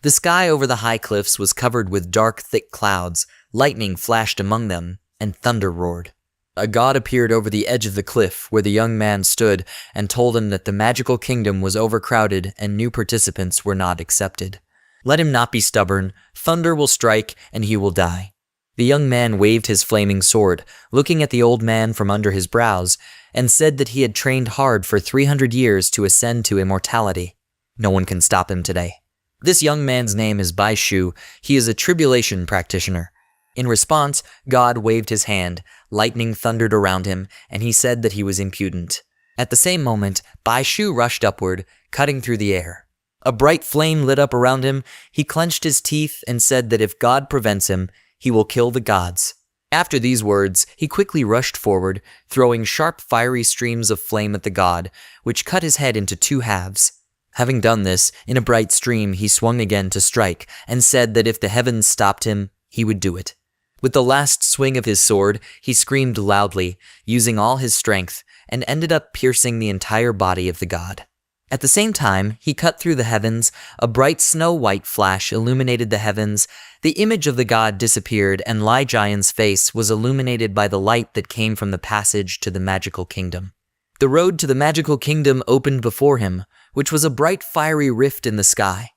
The sky over the high cliffs was covered with dark, thick clouds, lightning flashed among them, and thunder roared. A god appeared over the edge of the cliff where the young man stood and told him that the magical kingdom was overcrowded and new participants were not accepted. Let him not be stubborn, thunder will strike and he will die. The young man waved his flaming sword, looking at the old man from under his brows, and said that he had trained hard for 300 years to ascend to immortality. No one can stop him today. This young man's name is Bai Shu. He is a tribulation practitioner. In response, God waved his hand, lightning thundered around him, and he said that he was impudent. At the same moment, Bai Shu rushed upward, cutting through the air. A bright flame lit up around him. He clenched his teeth and said that if God prevents him, he will kill the gods. After these words, he quickly rushed forward, throwing sharp fiery streams of flame at the god, which cut his head into 2 halves. Having done this, in a bright stream he swung again to strike, and said that if the heavens stopped him, he would do it. With the last swing of his sword, he screamed loudly, using all his strength, and ended up piercing the entire body of the god. At the same time, he cut through the heavens, a bright snow-white flash illuminated the heavens, the image of the god disappeared, and Lai Jian's face was illuminated by the light that came from the passage to the magical kingdom. The road to the magical kingdom opened before him, which was a bright fiery rift in the sky.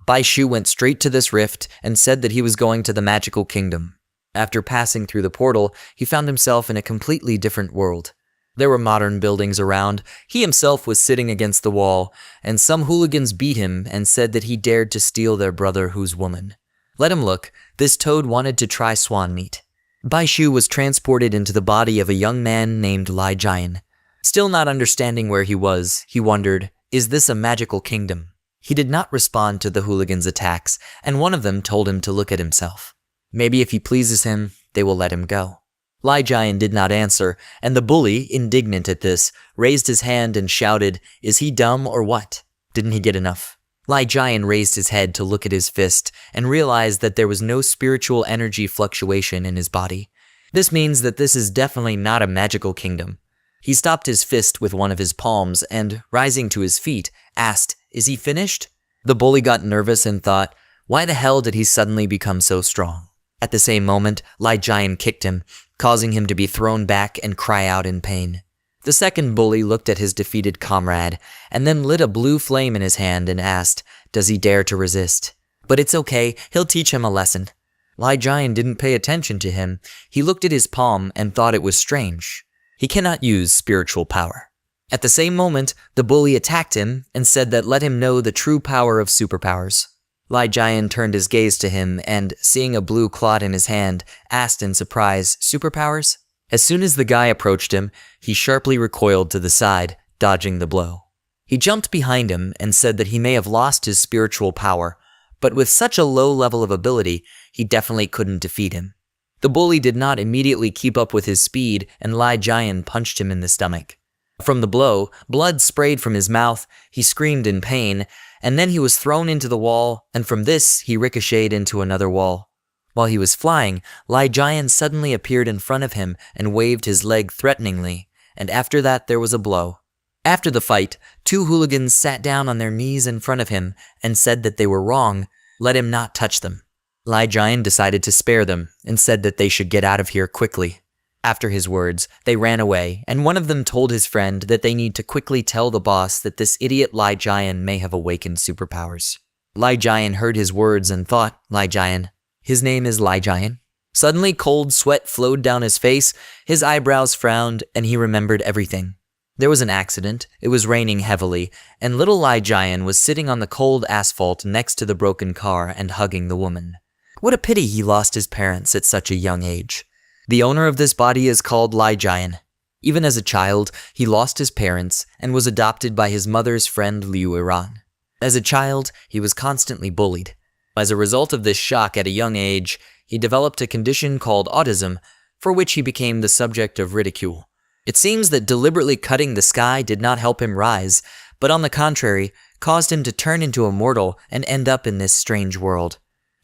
Bai Shu went straight to this rift and said that he was going to the magical kingdom. After passing through the portal, he found himself in a completely different world. There were modern buildings around. He himself was sitting against the wall, and some hooligans beat him and said that he dared to steal their brother who's woman. Let him look. This toad wanted to try swan meat. Bai Shu was transported into the body of a young man named Lai Jian. Still not understanding where he was, he wondered, is this a magical kingdom? He did not respond to the hooligans' attacks, and one of them told him to look at himself. Maybe if he pleases him, they will let him go. Lai Jian did not answer, and the bully, indignant at this, raised his hand and shouted, "Is he dumb or what? Didn't he get enough?" Lai Jian raised his head to look at his fist and realized that there was no spiritual energy fluctuation in his body. This means that this is definitely not a magical kingdom. He stopped his fist with one of his palms and, rising to his feet, asked, "Is he finished?" The bully got nervous and thought, why the hell did he suddenly become so strong? At the same moment, Lai Jian kicked him, causing him to be thrown back and cry out in pain. The second bully looked at his defeated comrade, and then lit a blue flame in his hand and asked, does he dare to resist? But it's okay, he'll teach him a lesson. Lai Jian didn't pay attention to him. He looked at his palm and thought it was strange. He cannot use spiritual power. At the same moment, the bully attacked him and said that let him know the true power of superpowers. Lai Jian turned his gaze to him and, seeing a blue clot in his hand, asked in surprise, superpowers? As soon as the guy approached him, he sharply recoiled to the side, dodging the blow. He jumped behind him and said that he may have lost his spiritual power, but with such a low level of ability, he definitely couldn't defeat him. The bully did not immediately keep up with his speed, and Lai Jian punched him in the stomach. From the blow, blood sprayed from his mouth, he screamed in pain, and then he was thrown into the wall, and from this he ricocheted into another wall. While he was flying, Lai Jian suddenly appeared in front of him and waved his leg threateningly, and after that there was a blow. After the fight, 2 hooligans sat down on their knees in front of him and said that they were wrong, let him not touch them. Lai Jian decided to spare them and said that they should get out of here quickly. After his words, they ran away, and one of them told his friend that they need to quickly tell the boss that this idiot Lai Jian may have awakened superpowers. Lai Jian heard his words and thought, Lai Jian. His name is Lai Jian. Suddenly cold sweat flowed down his face, his eyebrows frowned, and he remembered everything. There was an accident, it was raining heavily, and little Lai Jian was sitting on the cold asphalt next to the broken car and hugging the woman. What a pity he lost his parents at such a young age. The owner of this body is called Lai Jian. Even as a child, he lost his parents and was adopted by his mother's friend Liu Iran. As a child, he was constantly bullied. As a result of this shock at a young age, he developed a condition called autism, for which he became the subject of ridicule. It seems that deliberately cutting the sky did not help him rise, but on the contrary, caused him to turn into a mortal and end up in this strange world.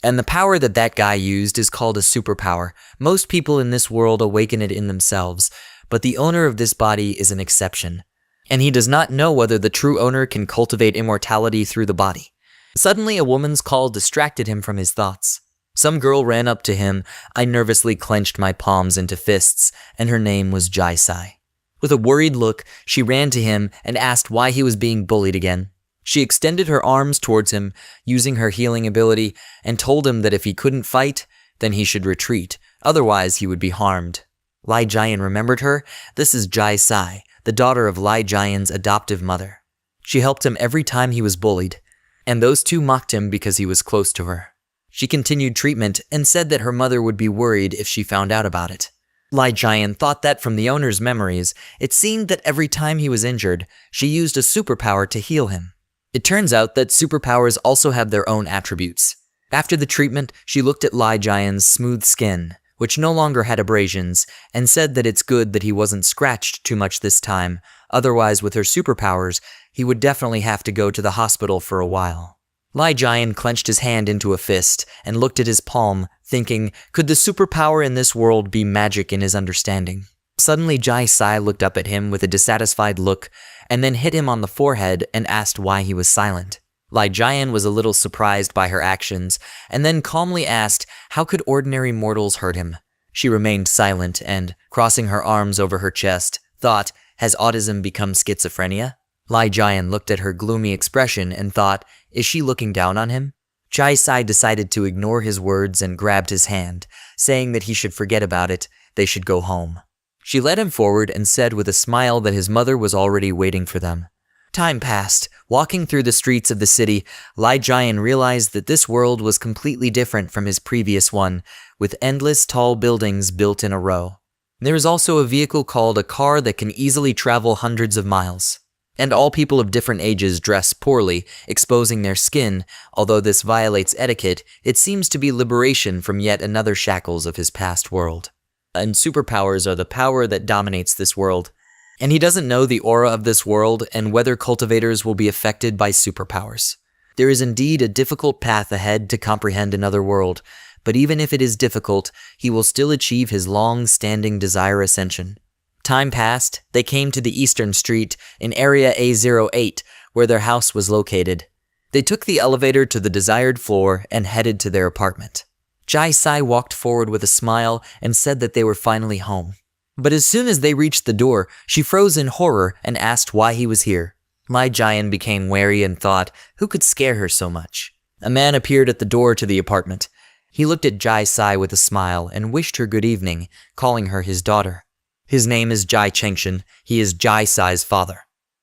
And the power that guy used is called a superpower. Most people in this world awaken it in themselves, but the owner of this body is an exception. And he does not know whether the true owner can cultivate immortality through the body. Suddenly, a woman's call distracted him from his thoughts. Some girl ran up to him. I nervously clenched my palms into fists, and her name was Jai-sai. With a worried look, she ran to him and asked why he was being bullied again. She extended her arms towards him, using her healing ability, and told him that if he couldn't fight, then he should retreat, otherwise he would be harmed. Lai Jian remembered her. This is Jai-sai, the daughter of Lai Jian's adoptive mother. She helped him every time he was bullied, and those two mocked him because he was close to her. She continued treatment and said that her mother would be worried if she found out about it. Lai Jian thought that from the owner's memories, it seemed that every time he was injured, she used a superpower to heal him. It turns out that superpowers also have their own attributes. After the treatment, she looked at Lai Jian's smooth skin, which no longer had abrasions, and said that it's good that he wasn't scratched too much this time, otherwise with her superpowers, he would definitely have to go to the hospital for a while. Lai Jian clenched his hand into a fist and looked at his palm, thinking, could the superpower in this world be magic in his understanding? Suddenly Jai-sai looked up at him with a dissatisfied look, and then hit him on the forehead and asked why he was silent. Lai Jian was a little surprised by her actions, and then calmly asked how could ordinary mortals hurt him. She remained silent and, crossing her arms over her chest, thought, has autism become schizophrenia? Lai Jian looked at her gloomy expression and thought, is she looking down on him? Jai-sai decided to ignore his words and grabbed his hand, saying that he should forget about it, they should go home. She led him forward and said with a smile that his mother was already waiting for them. Time passed. Walking through the streets of the city, Lai Jian realized that this world was completely different from his previous one, with endless tall buildings built in a row. There is also a vehicle called a car that can easily travel hundreds of miles. And all people of different ages dress poorly, exposing their skin. Although this violates etiquette, it seems to be liberation from yet another shackles of his past world. And superpowers are the power that dominates this world. And he doesn't know the aura of this world and whether cultivators will be affected by superpowers. There is indeed a difficult path ahead to comprehend another world, but even if it is difficult, he will still achieve his long-standing desire ascension. Time passed, they came to the eastern street in area A08, where their house was located. They took the elevator to the desired floor and headed to their apartment. Jai-sai walked forward with a smile and said that they were finally home. But as soon as they reached the door, she froze in horror and asked why he was here. Lai Jian became wary and thought, who could scare her so much? A man appeared at the door to the apartment. He looked at Jai-sai with a smile and wished her good evening, calling her his daughter. His name is Jai Chengshin. He is Jai-sai's father.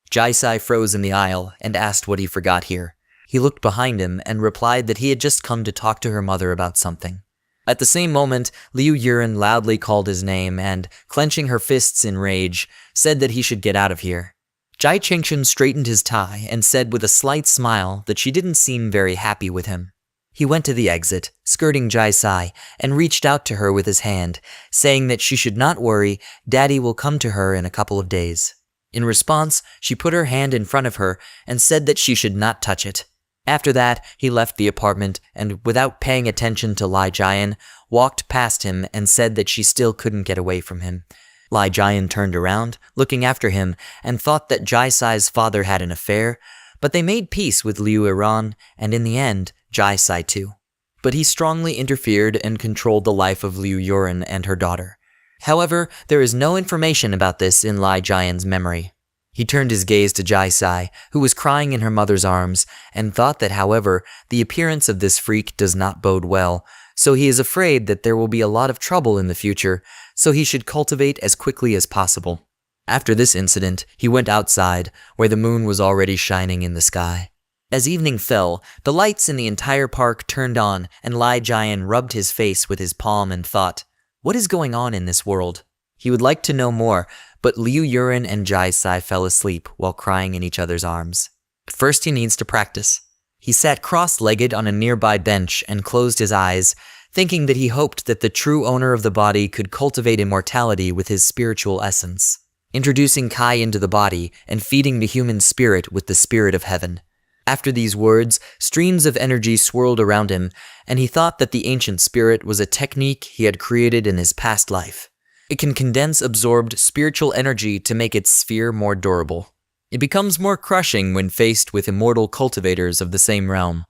Jai-sai froze in the aisle and asked what he forgot here. He looked behind him and replied that he had just come to talk to her mother about something. At the same moment, Liu Yuren loudly called his name and, clenching her fists in rage, said that he should get out of here. Jai Chengshin straightened his tie and said with a slight smile that she didn't seem very happy with him. He went to the exit, skirting Jai-sai, and reached out to her with his hand, saying that she should not worry, Daddy will come to her in a couple of days. In response, she put her hand in front of her and said that she should not touch it. After that, he left the apartment and, without paying attention to Lai Jian, walked past him and said that she still couldn't get away from him. Lai Jian turned around, looking after him, and thought that Jai-sai's father had an affair, but they made peace with Liu Yuren, and in the end, Jai-sai too. But he strongly interfered and controlled the life of Liu Yuren and her daughter. However, there is no information about this in Lai Jian's memory. He turned his gaze to Jai-sai, who was crying in her mother's arms, and thought that, however, the appearance of this freak does not bode well, so he is afraid that there will be a lot of trouble in the future, so he should cultivate as quickly as possible. After this incident, he went outside, where the moon was already shining in the sky. As evening fell, the lights in the entire park turned on, and Lai Jian rubbed his face with his palm and thought, what is going on in this world? He would like to know more, but Liu Yuren and Jai-sai fell asleep while crying in each other's arms. First he needs to practice. He sat cross-legged on a nearby bench and closed his eyes, thinking that he hoped that the true owner of the body could cultivate immortality with his spiritual essence, introducing Kai into the body and feeding the human spirit with the spirit of heaven. After these words, streams of energy swirled around him, and he thought that the ancient spirit was a technique he had created in his past life. It can condense absorbed spiritual energy to make its sphere more durable. It becomes more crushing when faced with immortal cultivators of the same realm.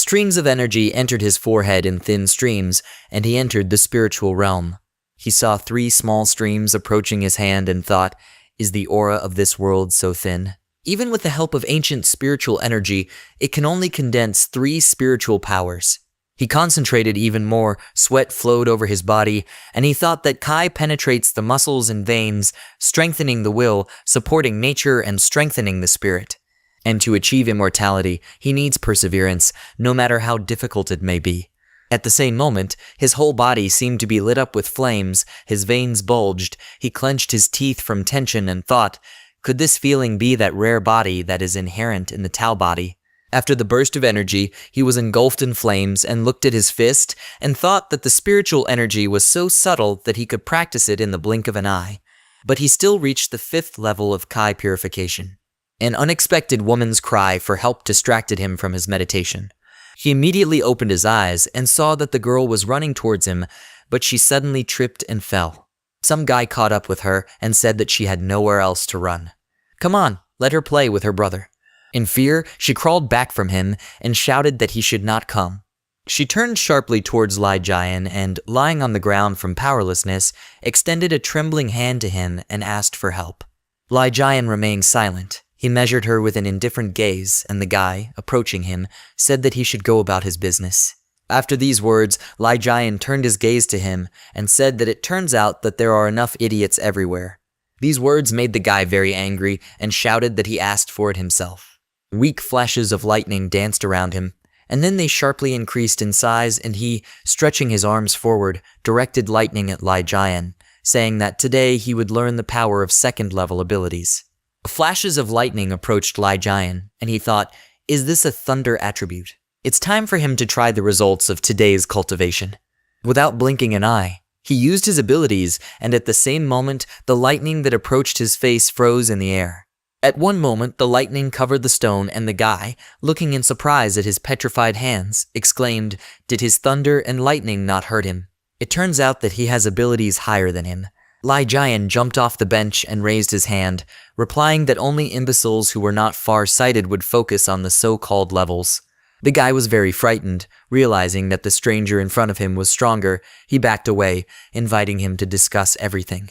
Streams of energy entered his forehead in thin streams, and he entered the spiritual realm. He saw 3 small streams approaching his hand and thought, "Is the aura of this world so thin?" Even with the help of ancient spiritual energy, it can only condense 3 spiritual powers. He concentrated even more, sweat flowed over his body, and he thought that Kai penetrates the muscles and veins, strengthening the will, supporting nature, and strengthening the spirit. And to achieve immortality, he needs perseverance, no matter how difficult it may be. At the same moment, his whole body seemed to be lit up with flames, his veins bulged, he clenched his teeth from tension and thought, could this feeling be that rare body that is inherent in the Tao body? After the burst of energy, he was engulfed in flames and looked at his fist and thought that the spiritual energy was so subtle that he could practice it in the blink of an eye. But he still reached the 5th level of Kai purification. An unexpected woman's cry for help distracted him from his meditation. He immediately opened his eyes and saw that the girl was running towards him, but she suddenly tripped and fell. Some guy caught up with her and said that she had nowhere else to run. Come on, let her play with her brother. In fear, she crawled back from him and shouted that he should not come. She turned sharply towards Lai Jian and, lying on the ground from powerlessness, extended a trembling hand to him and asked for help. Lai Jian remained silent. He measured her with an indifferent gaze, and the guy, approaching him, said that he should go about his business. After these words, Lai Jian turned his gaze to him and said that it turns out that there are enough idiots everywhere. These words made the guy very angry and shouted that he asked for it himself. Weak flashes of lightning danced around him, and then they sharply increased in size, and he, stretching his arms forward, directed lightning at Lai Jian, saying that today he would learn the power of 2nd-level abilities. Flashes of lightning approached Lai Jian, and he thought, is this a thunder attribute? It's time for him to try the results of today's cultivation. Without blinking an eye, he used his abilities, and at the same moment, the lightning that approached his face froze in the air. At one moment, the lightning covered the stone, and the guy, looking in surprise at his petrified hands, exclaimed, did his thunder and lightning not hurt him? It turns out that he has abilities higher than him. Lai Jian jumped off the bench and raised his hand, replying that only imbeciles who were not far-sighted would focus on the so-called levels. The guy was very frightened. Realizing that the stranger in front of him was stronger, he backed away, inviting him to discuss everything.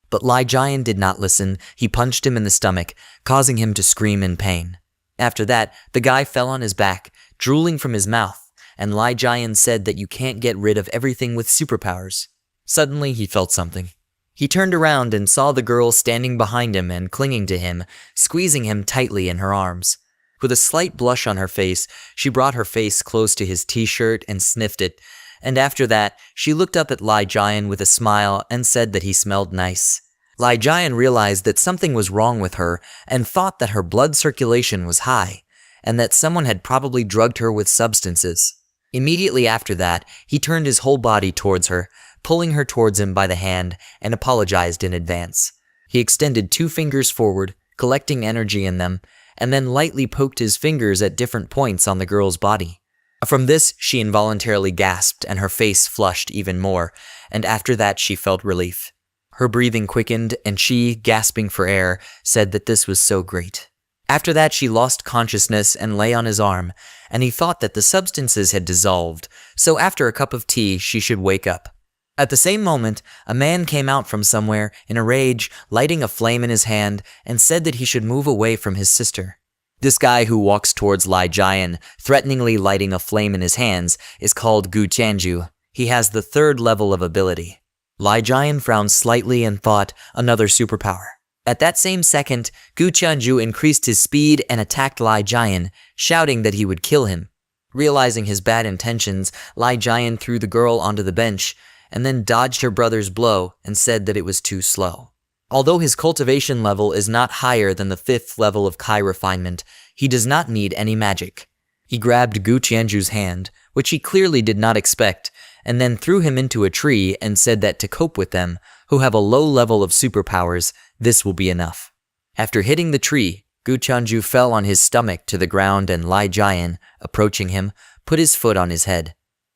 But Lai Jian did not listen. He punched him in the stomach, causing him to scream in pain. After that, the guy fell on his back, drooling from his mouth, and Lai Jian said that you can't get rid of everything with superpowers. Suddenly, he felt something. He turned around and saw the girl standing behind him and clinging to him, squeezing him tightly in her arms. With a slight blush on her face, she brought her face close to his t-shirt and sniffed it, and after that, she looked up at Lai Jian with a smile and said that he smelled nice. Lai Jian realized that something was wrong with her and thought that her blood circulation was high, and that someone had probably drugged her with substances. Immediately after that, he turned his whole body towards her, pulling her towards him by the hand, and apologized in advance. He extended 2 fingers forward, collecting energy in them, and then lightly poked his fingers at different points on the girl's body. From this, she involuntarily gasped, and her face flushed even more, and after that she felt relief. Her breathing quickened, and she, gasping for air, said that this was so great. After that, she lost consciousness and lay on his arm, and he thought that the substances had dissolved, so after a cup of tea, she should wake up. At the same moment, a man came out from somewhere, in a rage, lighting a flame in his hand, and said that he should move away from his sister. This guy who walks towards Lai Jian, threateningly lighting a flame in his hands, is called Gu Tianju. He has the 3rd level of ability. Lai Jian frowned slightly and thought, another superpower. At that same second, Gu Tianju increased his speed and attacked Lai Jian, shouting that he would kill him. Realizing his bad intentions, Lai Jian threw the girl onto the bench, and then dodged her brother's blow and said that it was too slow. Although his cultivation level is not higher than the 5th level of Kai refinement, he does not need any magic. He grabbed Gu Tianju's hand, which he clearly did not expect, and then threw him into a tree and said that to cope with them, who have a low level of superpowers, this will be enough. After hitting the tree, Gu Tianju fell on his stomach to the ground, and Lai Jian, approaching him, put his foot on his head.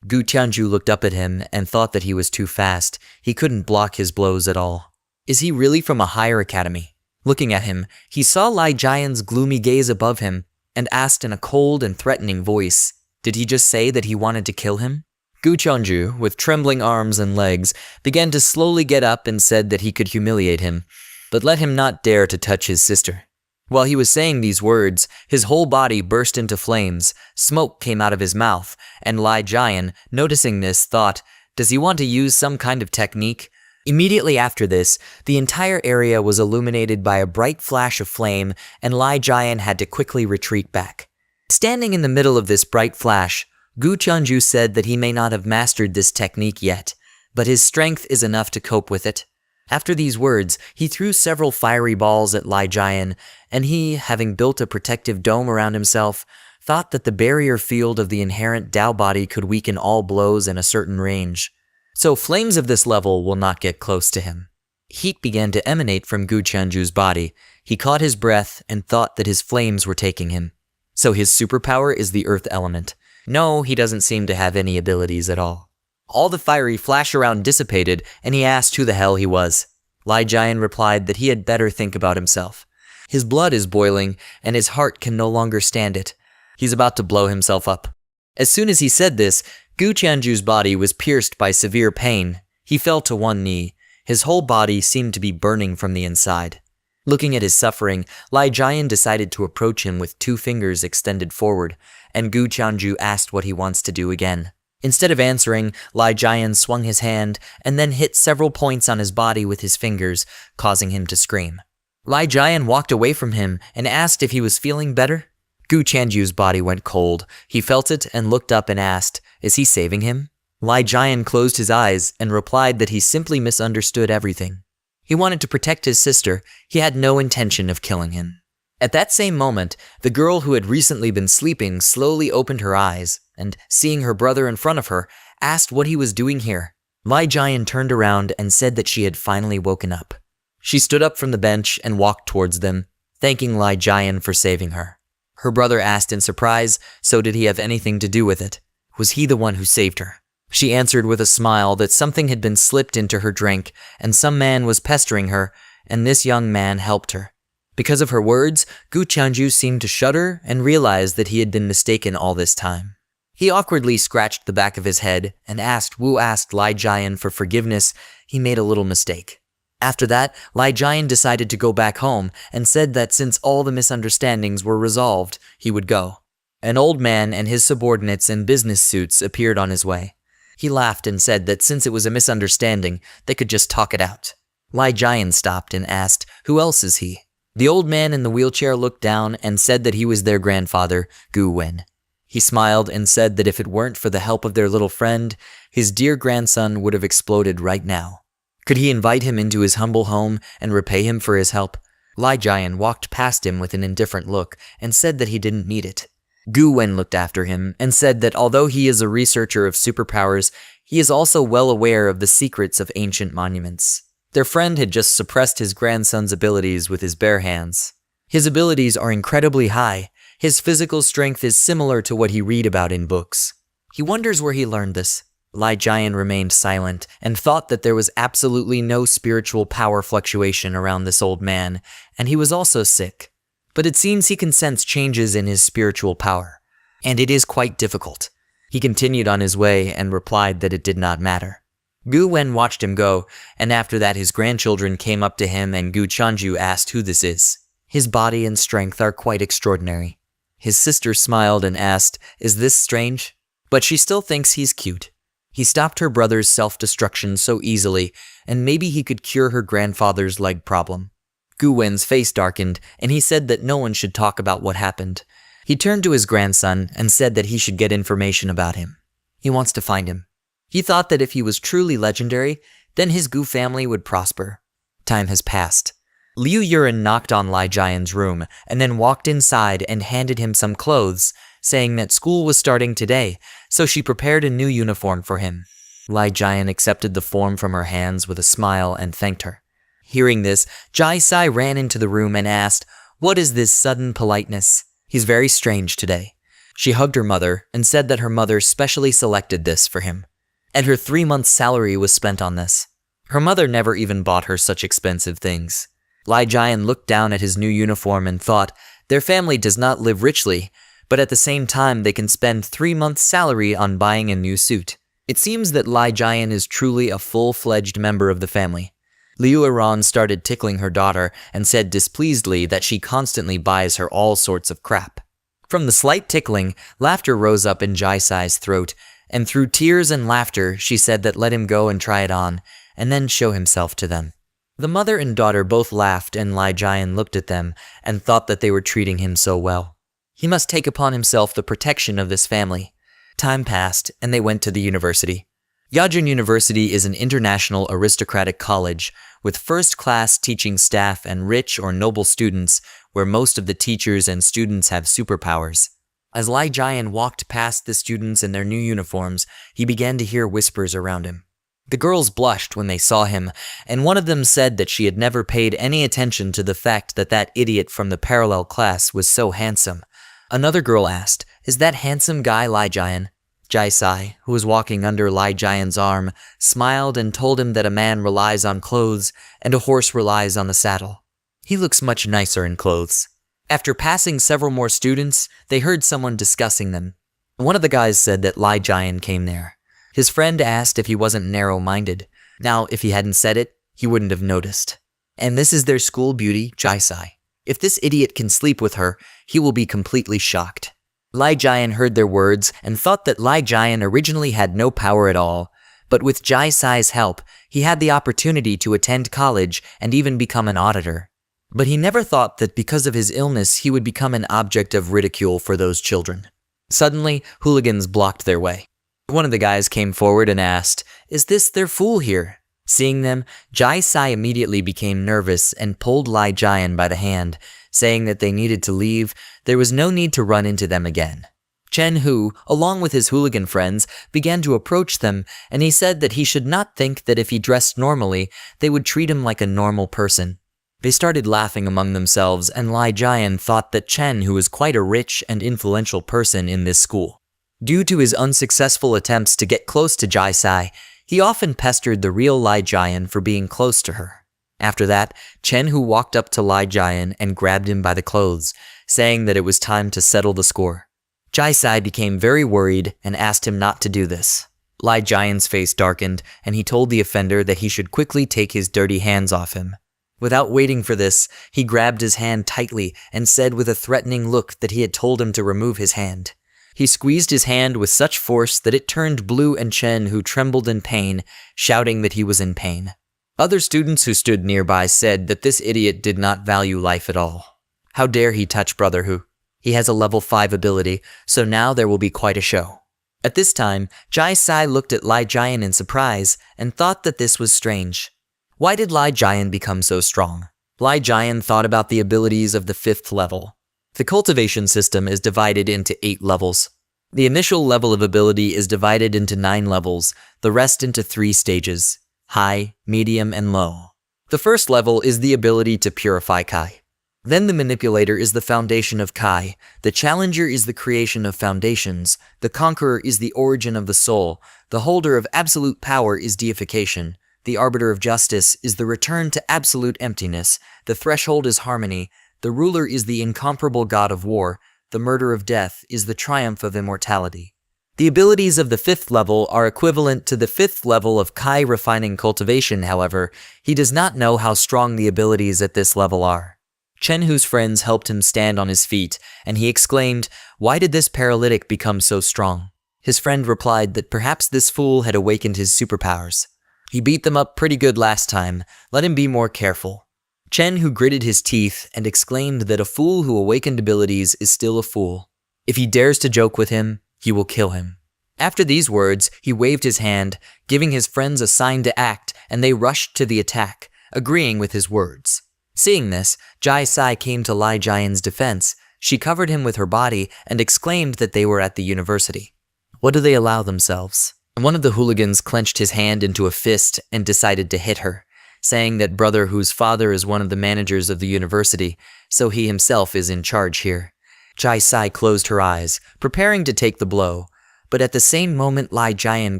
Gu Tianju looked up at him and thought that he was too fast. He couldn't block his blows at all. Is he really from a higher academy? Looking at him, he saw Lai Jian's gloomy gaze above him and asked in a cold and threatening voice, Did he just say that he wanted to kill him? Gu Chunju, with trembling arms and legs, began to slowly get up and said that he could humiliate him, but let him not dare to touch his sister. While he was saying these words, his whole body burst into flames, smoke came out of his mouth, and Lai Jian, noticing this, thought, does he want to use some kind of technique? Immediately after this, the entire area was illuminated by a bright flash of flame, and Lai Jian had to quickly retreat back. Standing in the middle of this bright flash, Gu Chunju said that he may not have mastered this technique yet, but his strength is enough to cope with it. After these words, he threw several fiery balls at Lai Jian, and he, having built a protective dome around himself, thought that the barrier field of the inherent Dao body could weaken all blows in a certain range. So flames of this level will not get close to him. Heat began to emanate from Gu Chunju's body. He caught his breath and thought that his flames were taking him. So his superpower is the earth element. No, he doesn't seem to have any abilities at all. All the fiery flash around dissipated, and he asked who the hell he was. Lai Jian replied that he had better think about himself. His blood is boiling, and his heart can no longer stand it. He's about to blow himself up. As soon as he said this, Gu Chunju's body was pierced by severe pain. He fell to one knee. His whole body seemed to be burning from the inside. Looking at his suffering, Lai Jian decided to approach him with 2 fingers extended forward, and Gu Chunju asked what he wants to do again. Instead of answering, Lai Jian swung his hand and then hit several points on his body with his fingers, causing him to scream. Lai Jian walked away from him and asked if he was feeling better. Gu Chunju's body went cold. He felt it and looked up and asked, is he saving him? Lai Jian closed his eyes and replied that he simply misunderstood everything. He wanted to protect his sister. He had no intention of killing him. At that same moment, the girl who had recently been sleeping slowly opened her eyes and, seeing her brother in front of her, asked what he was doing here. Lai Jian turned around and said that she had finally woken up. She stood up from the bench and walked towards them, thanking Lai Jian for saving her. Her brother asked in surprise, so did he have anything to do with it? Was he the one who saved her? She answered with a smile that something had been slipped into her drink and some man was pestering her, and this young man helped her. Because of her words, Gu Chunju seemed to shudder and realized that he had been mistaken all this time. He awkwardly scratched the back of his head and asked Lai Jian for forgiveness. He made a little mistake. After that, Lai Jian decided to go back home and said that since all the misunderstandings were resolved, he would go. An old man and his subordinates in business suits appeared on his way. He laughed and said that since it was a misunderstanding, they could just talk it out. Lai Jian stopped and asked, who else is he? The old man in the wheelchair looked down and said that he was their grandfather, Gu Wen. He smiled and said that if it weren't for the help of their little friend, his dear grandson would have exploded right now. Could he invite him into his humble home and repay him for his help? Lai Jian walked past him with an indifferent look and said that he didn't need it. Gu Wen looked after him and said that although he is a researcher of superpowers, he is also well aware of the secrets of ancient monuments. Their friend had just suppressed his grandson's abilities with his bare hands. His abilities are incredibly high. His physical strength is similar to what he read about in books. He wonders where he learned this. Lai Jian remained silent and thought that there was absolutely no spiritual power fluctuation around this old man, and he was also sick. But it seems he can sense changes in his spiritual power, and it is quite difficult. He continued on his way and replied that it did not matter. Gu Wen watched him go, and after that his grandchildren came up to him and Gu Chunju asked who this is. His body and strength are quite extraordinary. His sister smiled and asked, is this strange? But she still thinks he's cute. He stopped her brother's self-destruction so easily, and maybe he could cure her grandfather's leg problem. Gu Wen's face darkened, and he said that no one should talk about what happened. He turned to his grandson and said that he should get information about him. He wants to find him. He thought that if he was truly legendary, then his Gu family would prosper. Time has passed. Liu Yuren knocked on Lai Jian's room and then walked inside and handed him some clothes, saying that school was starting today, so she prepared a new uniform for him. Lai Jian accepted the form from her hands with a smile and thanked her. Hearing this, Jai Sai ran into the room and asked, what is this sudden politeness? He's very strange today. She hugged her mother and said that her mother specially selected this for him, and her 3 months' salary was spent on this. Her mother never even bought her such expensive things. Lai Jian looked down at his new uniform and thought, their family does not live richly, but at the same time they can spend 3 months' salary on buying a new suit. It seems that Lai Jian is truly a full-fledged member of the family. Liu Eran started tickling her daughter and said displeasedly that she constantly buys her all sorts of crap. From the slight tickling, laughter rose up in Jai Sai's throat, and through tears and laughter she said that let him go and try it on, and then show himself to them. The mother and daughter both laughed, and Lai Jian looked at them and thought that they were treating him so well. He must take upon himself the protection of this family. Time passed, and they went to the university. Yajun University is an international aristocratic college with first-class teaching staff and rich or noble students where most of the teachers and students have superpowers. As Lai Jian walked past the students in their new uniforms, he began to hear whispers around him. The girls blushed when they saw him, and one of them said that she had never paid any attention to the fact that that idiot from the parallel class was so handsome. Another girl asked, "Is that handsome guy Lai Jian?" Jai Sai, who was walking under Lai Jian's arm, smiled and told him that a man relies on clothes and a horse relies on the saddle. He looks much nicer in clothes. After passing several more students, they heard someone discussing them. One of the guys said that Lai Jian came there. His friend asked if he wasn't narrow-minded. Now, if he hadn't said it, he wouldn't have noticed. And this is their school beauty, Jai Sai. If this idiot can sleep with her, he will be completely shocked. Lai Jian heard their words and thought that Lai Jian originally had no power at all, but with Jai Sai's help, he had the opportunity to attend college and even become an auditor. But he never thought that because of his illness he would become an object of ridicule for those children. Suddenly, hooligans blocked their way. One of the guys came forward and asked, "Is this their fool here?" Seeing them, Jai Sai immediately became nervous and pulled Lai Jian by the hand, saying that they needed to leave. There was no need to run into them again. Chen Hu, along with his hooligan friends, began to approach them, and he said that he should not think that if he dressed normally, they would treat him like a normal person. They started laughing among themselves, and Lai Jian thought that Chen Hu was quite a rich and influential person in this school. Due to his unsuccessful attempts to get close to Jai Sai, he often pestered the real Lai Jian for being close to her. After that, Chen Hu walked up to Lai Jian and grabbed him by the clothes, saying that it was time to settle the score. Jai Sai became very worried and asked him not to do this. Lai Jian's face darkened, and he told the offender that he should quickly take his dirty hands off him. Without waiting for this, he grabbed his hand tightly and said with a threatening look that he had told him to remove his hand. He squeezed his hand with such force that it turned blue, and Chen Hu trembled in pain, shouting that he was in pain. Other students who stood nearby said that this idiot did not value life at all. How dare he touch Brother Hu? He has a level 5 ability, so now there will be quite a show. At this time, Jai Sai looked at Lai Jian in surprise and thought that this was strange. Why did Lai Jian become so strong? Lai Jian thought about the abilities of the 5th level. The cultivation system is divided into 8 levels. The initial level of ability is divided into 9 levels, the rest into 3 stages: high, medium, and low. The first level is the ability to purify Kai. Then the manipulator is the foundation of Kai, the challenger is the creation of foundations, the conqueror is the origin of the soul, the holder of absolute power is deification, the arbiter of justice is the return to absolute emptiness, the threshold is harmony, the ruler is the incomparable god of war, the murder of death is the triumph of immortality. The abilities of the 5th level are equivalent to the 5th level of Kai refining cultivation. However, he does not know how strong the abilities at this level are. Chen Hu's friends helped him stand on his feet, and he exclaimed, "Why did this paralytic become so strong?" His friend replied that perhaps this fool had awakened his superpowers. "He beat them up pretty good last time, let him be more careful." Chen Hu gritted his teeth and exclaimed that a fool who awakened abilities is still a fool. If he dares to joke with him, he will kill him. After these words, he waved his hand, giving his friends a sign to act, and they rushed to the attack, agreeing with his words. Seeing this, Jai Sai came to Lai Jian's defense. She covered him with her body and exclaimed that they were at the university. What do they allow themselves? One of the hooligans clenched his hand into a fist and decided to hit her, saying that Brother Hu's father is one of the managers of the university, so he himself is in charge here. Jai Sai closed her eyes, preparing to take the blow, but at the same moment Lai Jian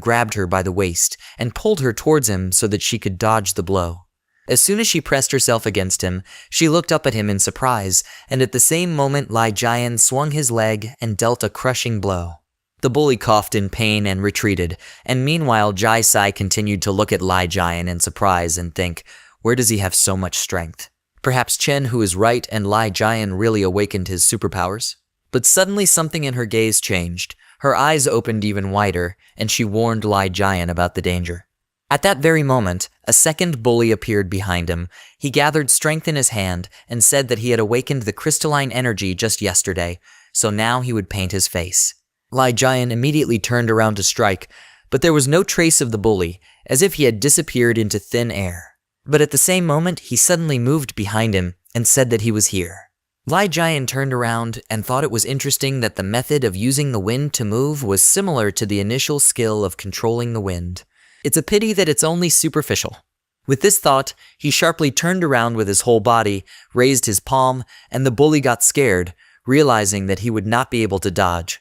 grabbed her by the waist and pulled her towards him so that she could dodge the blow. As soon as she pressed herself against him, she looked up at him in surprise, and at the same moment Lai Jian swung his leg and dealt a crushing blow. The bully coughed in pain and retreated, and meanwhile Jai Sai continued to look at Lai Jian in surprise and think, where does he have so much strength? Perhaps Chen, who is right, and Lai Jian really awakened his superpowers? But suddenly something in her gaze changed. Her eyes opened even wider, and she warned Lai Jian about the danger. At that very moment, a second bully appeared behind him. He gathered strength in his hand and said that he had awakened the crystalline energy just yesterday, so now he would paint his face. Lai Jian immediately turned around to strike, but there was no trace of the bully, as if he had disappeared into thin air. But at the same moment, he suddenly moved behind him and said that he was here. Lai Jian turned around and thought it was interesting that the method of using the wind to move was similar to the initial skill of controlling the wind. It's a pity that it's only superficial. With this thought, he sharply turned around with his whole body, raised his palm, and the bully got scared, realizing that he would not be able to dodge.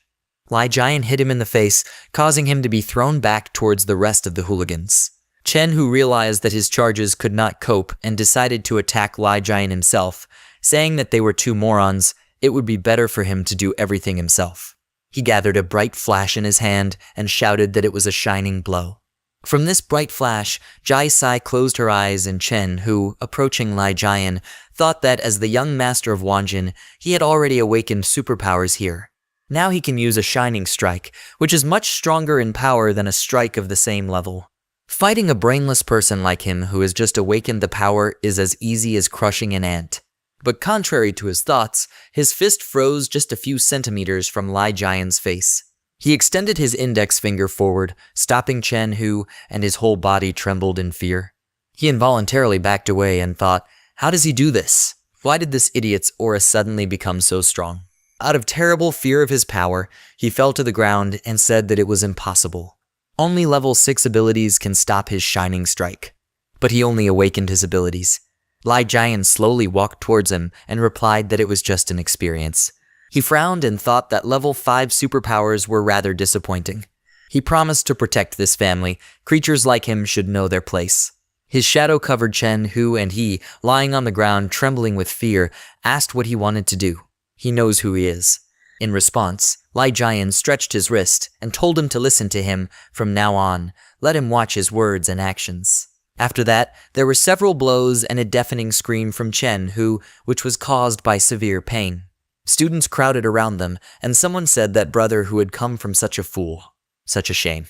Lai Jian hit him in the face, causing him to be thrown back towards the rest of the hooligans. Chen, who realized that his charges could not cope and decided to attack Lai Jian himself, saying that they were two morons, it would be better for him to do everything himself. He gathered a bright flash in his hand and shouted that it was a shining blow. From this bright flash, Jai Sai closed her eyes, and Chen, who, approaching Lai Jian, thought that as the young master of Wanjin, he had already awakened superpowers here. Now he can use a shining strike, which is much stronger in power than a strike of the same level. Fighting a brainless person like him who has just awakened the power is as easy as crushing an ant. But contrary to his thoughts, his fist froze just a few centimeters from Lai Jian's face. He extended his index finger forward, stopping Chen, who, and his whole body trembled in fear. He involuntarily backed away and thought, how does he do this? Why did this idiot's aura suddenly become so strong? Out of terrible fear of his power, he fell to the ground and said that it was impossible. Only level 6 abilities can stop his shining strike. But he only awakened his abilities. Lai Jian slowly walked towards him and replied that it was just an experience. He frowned and thought that level 5 superpowers were rather disappointing. He promised to protect this family. Creatures like him should know their place. His shadow covered Chen, who and he, lying on the ground trembling with fear, asked what he wanted to do. He knows who he is. In response, Lai Jian stretched his wrist and told him to listen to him from now on, let him watch his words and actions. After that, there were several blows and a deafening scream from Chen, which was caused by severe pain. Students crowded around them, and someone said that brother who had come from such a fool. Such a shame.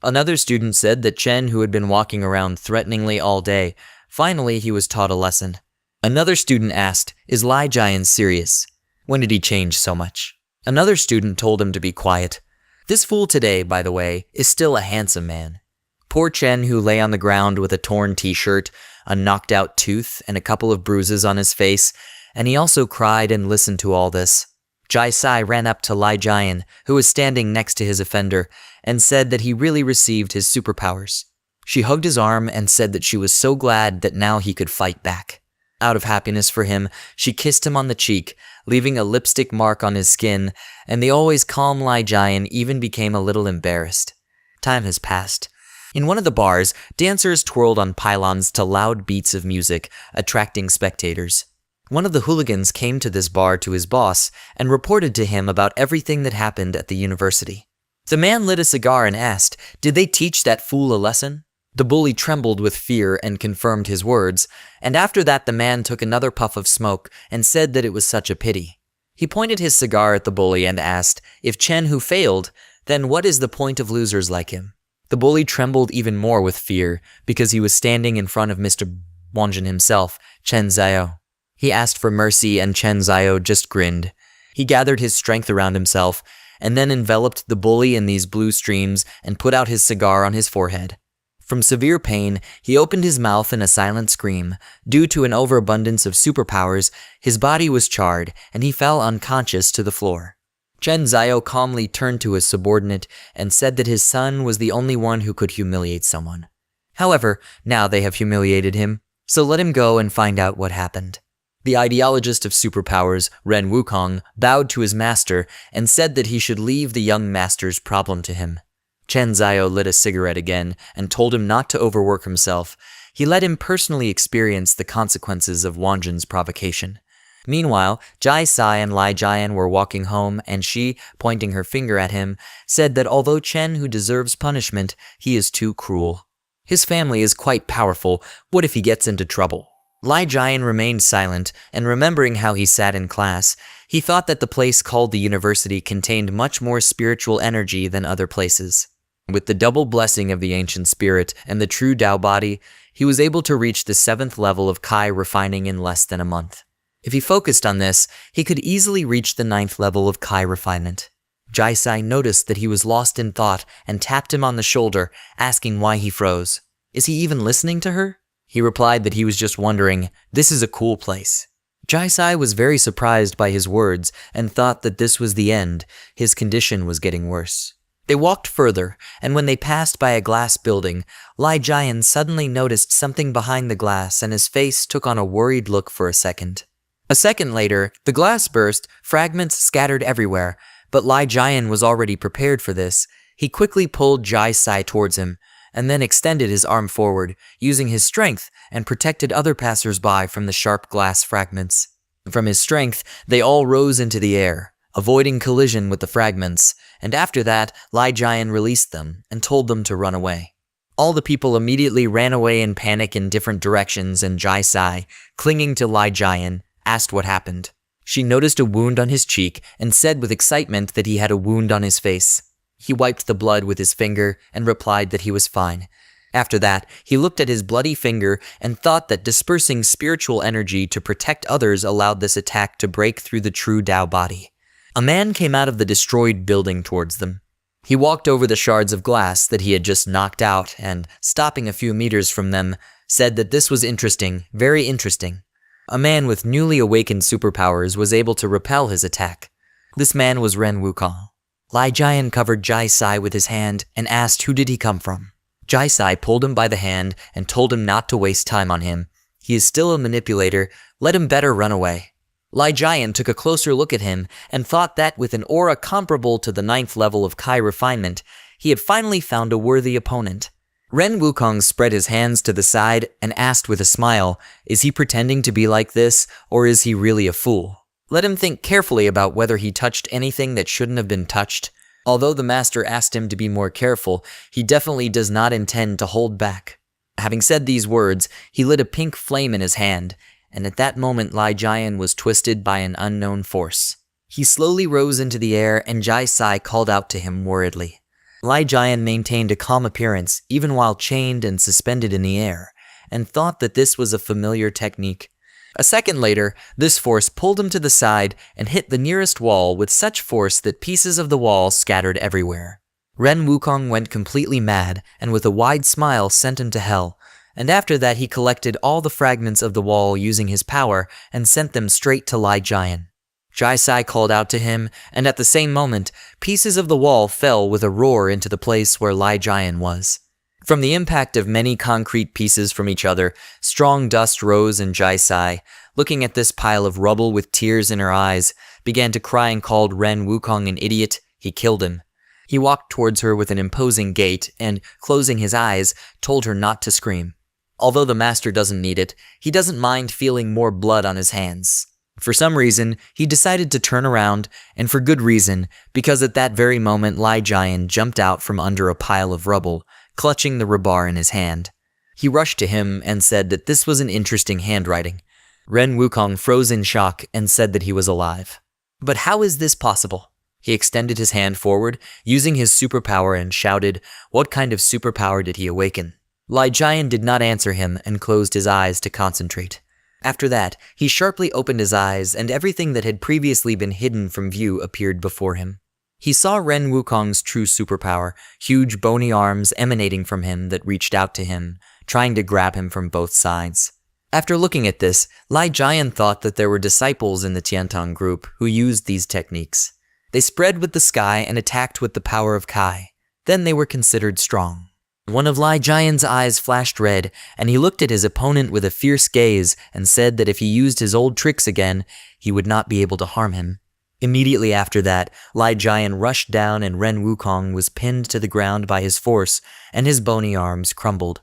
Another student said that Chen, who had been walking around threateningly all day, finally he was taught a lesson. Another student asked, is Lai Jian serious? When did he change so much? Another student told him to be quiet. This fool today, by the way, is still a handsome man. Poor Chen, who lay on the ground with a torn t-shirt, a knocked-out tooth, and a couple of bruises on his face, and he also cried and listened to all this. Jai Sai ran up to Lai Jian, who was standing next to his offender, and said that he really received his superpowers. She hugged his arm and said that she was so glad that now he could fight back. Out of happiness for him, she kissed him on the cheek, leaving a lipstick mark on his skin, and the always calm Lai Jian even became a little embarrassed. Time has passed. In one of the bars, dancers twirled on pylons to loud beats of music, attracting spectators. One of the hooligans came to this bar to his boss and reported to him about everything that happened at the university. The man lit a cigar and asked, did they teach that fool a lesson? The bully trembled with fear and confirmed his words, and after that the man took another puff of smoke and said that it was such a pity. He pointed his cigar at the bully and asked, if Chen who failed, then what is the point of losers like him? The bully trembled even more with fear because he was standing in front of Mr. Wanjin himself, Chen Xiao. He asked for mercy and Chen Xiao just grinned. He gathered his strength around himself and then enveloped the bully in these blue streams and put out his cigar on his forehead. From severe pain, he opened his mouth in a silent scream. Due to an overabundance of superpowers, his body was charred and he fell unconscious to the floor. Chen Xiao calmly turned to his subordinate and said that his son was the only one who could humiliate someone. However, now they have humiliated him, so let him go and find out what happened. The ideologist of superpowers, Ren Wukong, bowed to his master and said that he should leave the young master's problem to him. Chen Xiao lit a cigarette again and told him not to overwork himself. He let him personally experience the consequences of Wanjin's provocation. Meanwhile, Jai Sai and Lai Jian were walking home, and she, pointing her finger at him, said that although Chen who deserves punishment, he is too cruel. His family is quite powerful. What if he gets into trouble? Lai Jian remained silent, and remembering how he sat in class, he thought that the place called the university contained much more spiritual energy than other places. With the double blessing of the ancient spirit and the true Tao body, he was able to reach the 7th level of Kai refining in less than a month. If he focused on this, he could easily reach the 9th level of Kai refinement. Jai Sai noticed that he was lost in thought and tapped him on the shoulder, asking why he froze. Is he even listening to her? He replied that he was just wondering, this is a cool place. Jai Sai was very surprised by his words and thought that this was the end. His condition was getting worse. They walked further, and when they passed by a glass building, Lai Jian suddenly noticed something behind the glass and his face took on a worried look for a second. A second later, the glass burst, fragments scattered everywhere, but Lai Jian was already prepared for this. He quickly pulled Jai Sai towards him, and then extended his arm forward, using his strength, and protected other passers-by from the sharp glass fragments. From his strength, they all rose into the air, avoiding collision with the fragments, and after that, Lai Jian released them and told them to run away. All the people immediately ran away in panic in different directions, and Jai Sai, clinging to Lai Jian, asked what happened. She noticed a wound on his cheek and said with excitement that he had a wound on his face. He wiped the blood with his finger and replied that he was fine. After that, he looked at his bloody finger and thought that dispersing spiritual energy to protect others allowed this attack to break through the true Tao body. A man came out of the destroyed building towards them. He walked over the shards of glass that he had just knocked out and, stopping a few meters from them, said that this was interesting, very interesting. A man with newly awakened superpowers was able to repel his attack. This man was Ren Wukong. Lai Jian covered Jai Sai with his hand and asked who did he come from. Jai Sai pulled him by the hand and told him not to waste time on him. He is still a manipulator, let him better run away. Lai Jian took a closer look at him and thought that with an aura comparable to the 9th level of Kai refinement, he had finally found a worthy opponent. Ren Wukong spread his hands to the side and asked with a smile, is he pretending to be like this, or is he really a fool? Let him think carefully about whether he touched anything that shouldn't have been touched. Although the master asked him to be more careful, he definitely does not intend to hold back. Having said these words, he lit a pink flame in his hand, and at that moment Lai Jian was twisted by an unknown force. He slowly rose into the air and Jai Sai called out to him worriedly. Lai Jian maintained a calm appearance even while chained and suspended in the air, and thought that this was a familiar technique. A second later, this force pulled him to the side and hit the nearest wall with such force that pieces of the wall scattered everywhere. Ren Wukong went completely mad and with a wide smile sent him to hell, and after that he collected all the fragments of the wall using his power and sent them straight to Lai Jian. Jai Sai called out to him, and at the same moment, pieces of the wall fell with a roar into the place where Lai Jian was. From the impact of many concrete pieces from each other, strong dust rose, and Jai Sai, looking at this pile of rubble with tears in her eyes, began to cry and called Ren Wukong an idiot. He killed him. He walked towards her with an imposing gait and, closing his eyes, told her not to scream. Although the master doesn't need it, he doesn't mind feeling more blood on his hands. For some reason, he decided to turn around, and for good reason, because at that very moment Lai Jian jumped out from under a pile of rubble, clutching the rebar in his hand. He rushed to him and said that this was an interesting handwriting. Ren Wukong froze in shock and said that he was alive. But how is this possible? He extended his hand forward, using his superpower, and shouted, what kind of superpower did he awaken? Lai Jian did not answer him and closed his eyes to concentrate. After that, he sharply opened his eyes, and everything that had previously been hidden from view appeared before him. He saw Ren Wukong's true superpower, huge bony arms emanating from him that reached out to him, trying to grab him from both sides. After looking at this, Lai Jian thought that there were disciples in the Tiantong group who used these techniques. They spread with the sky and attacked with the power of Kai. Then they were considered strong. One of Lai Jian's eyes flashed red, and he looked at his opponent with a fierce gaze and said that if he used his old tricks again, he would not be able to harm him. Immediately after that, Lai Jian rushed down and Ren Wukong was pinned to the ground by his force, and his bony arms crumbled.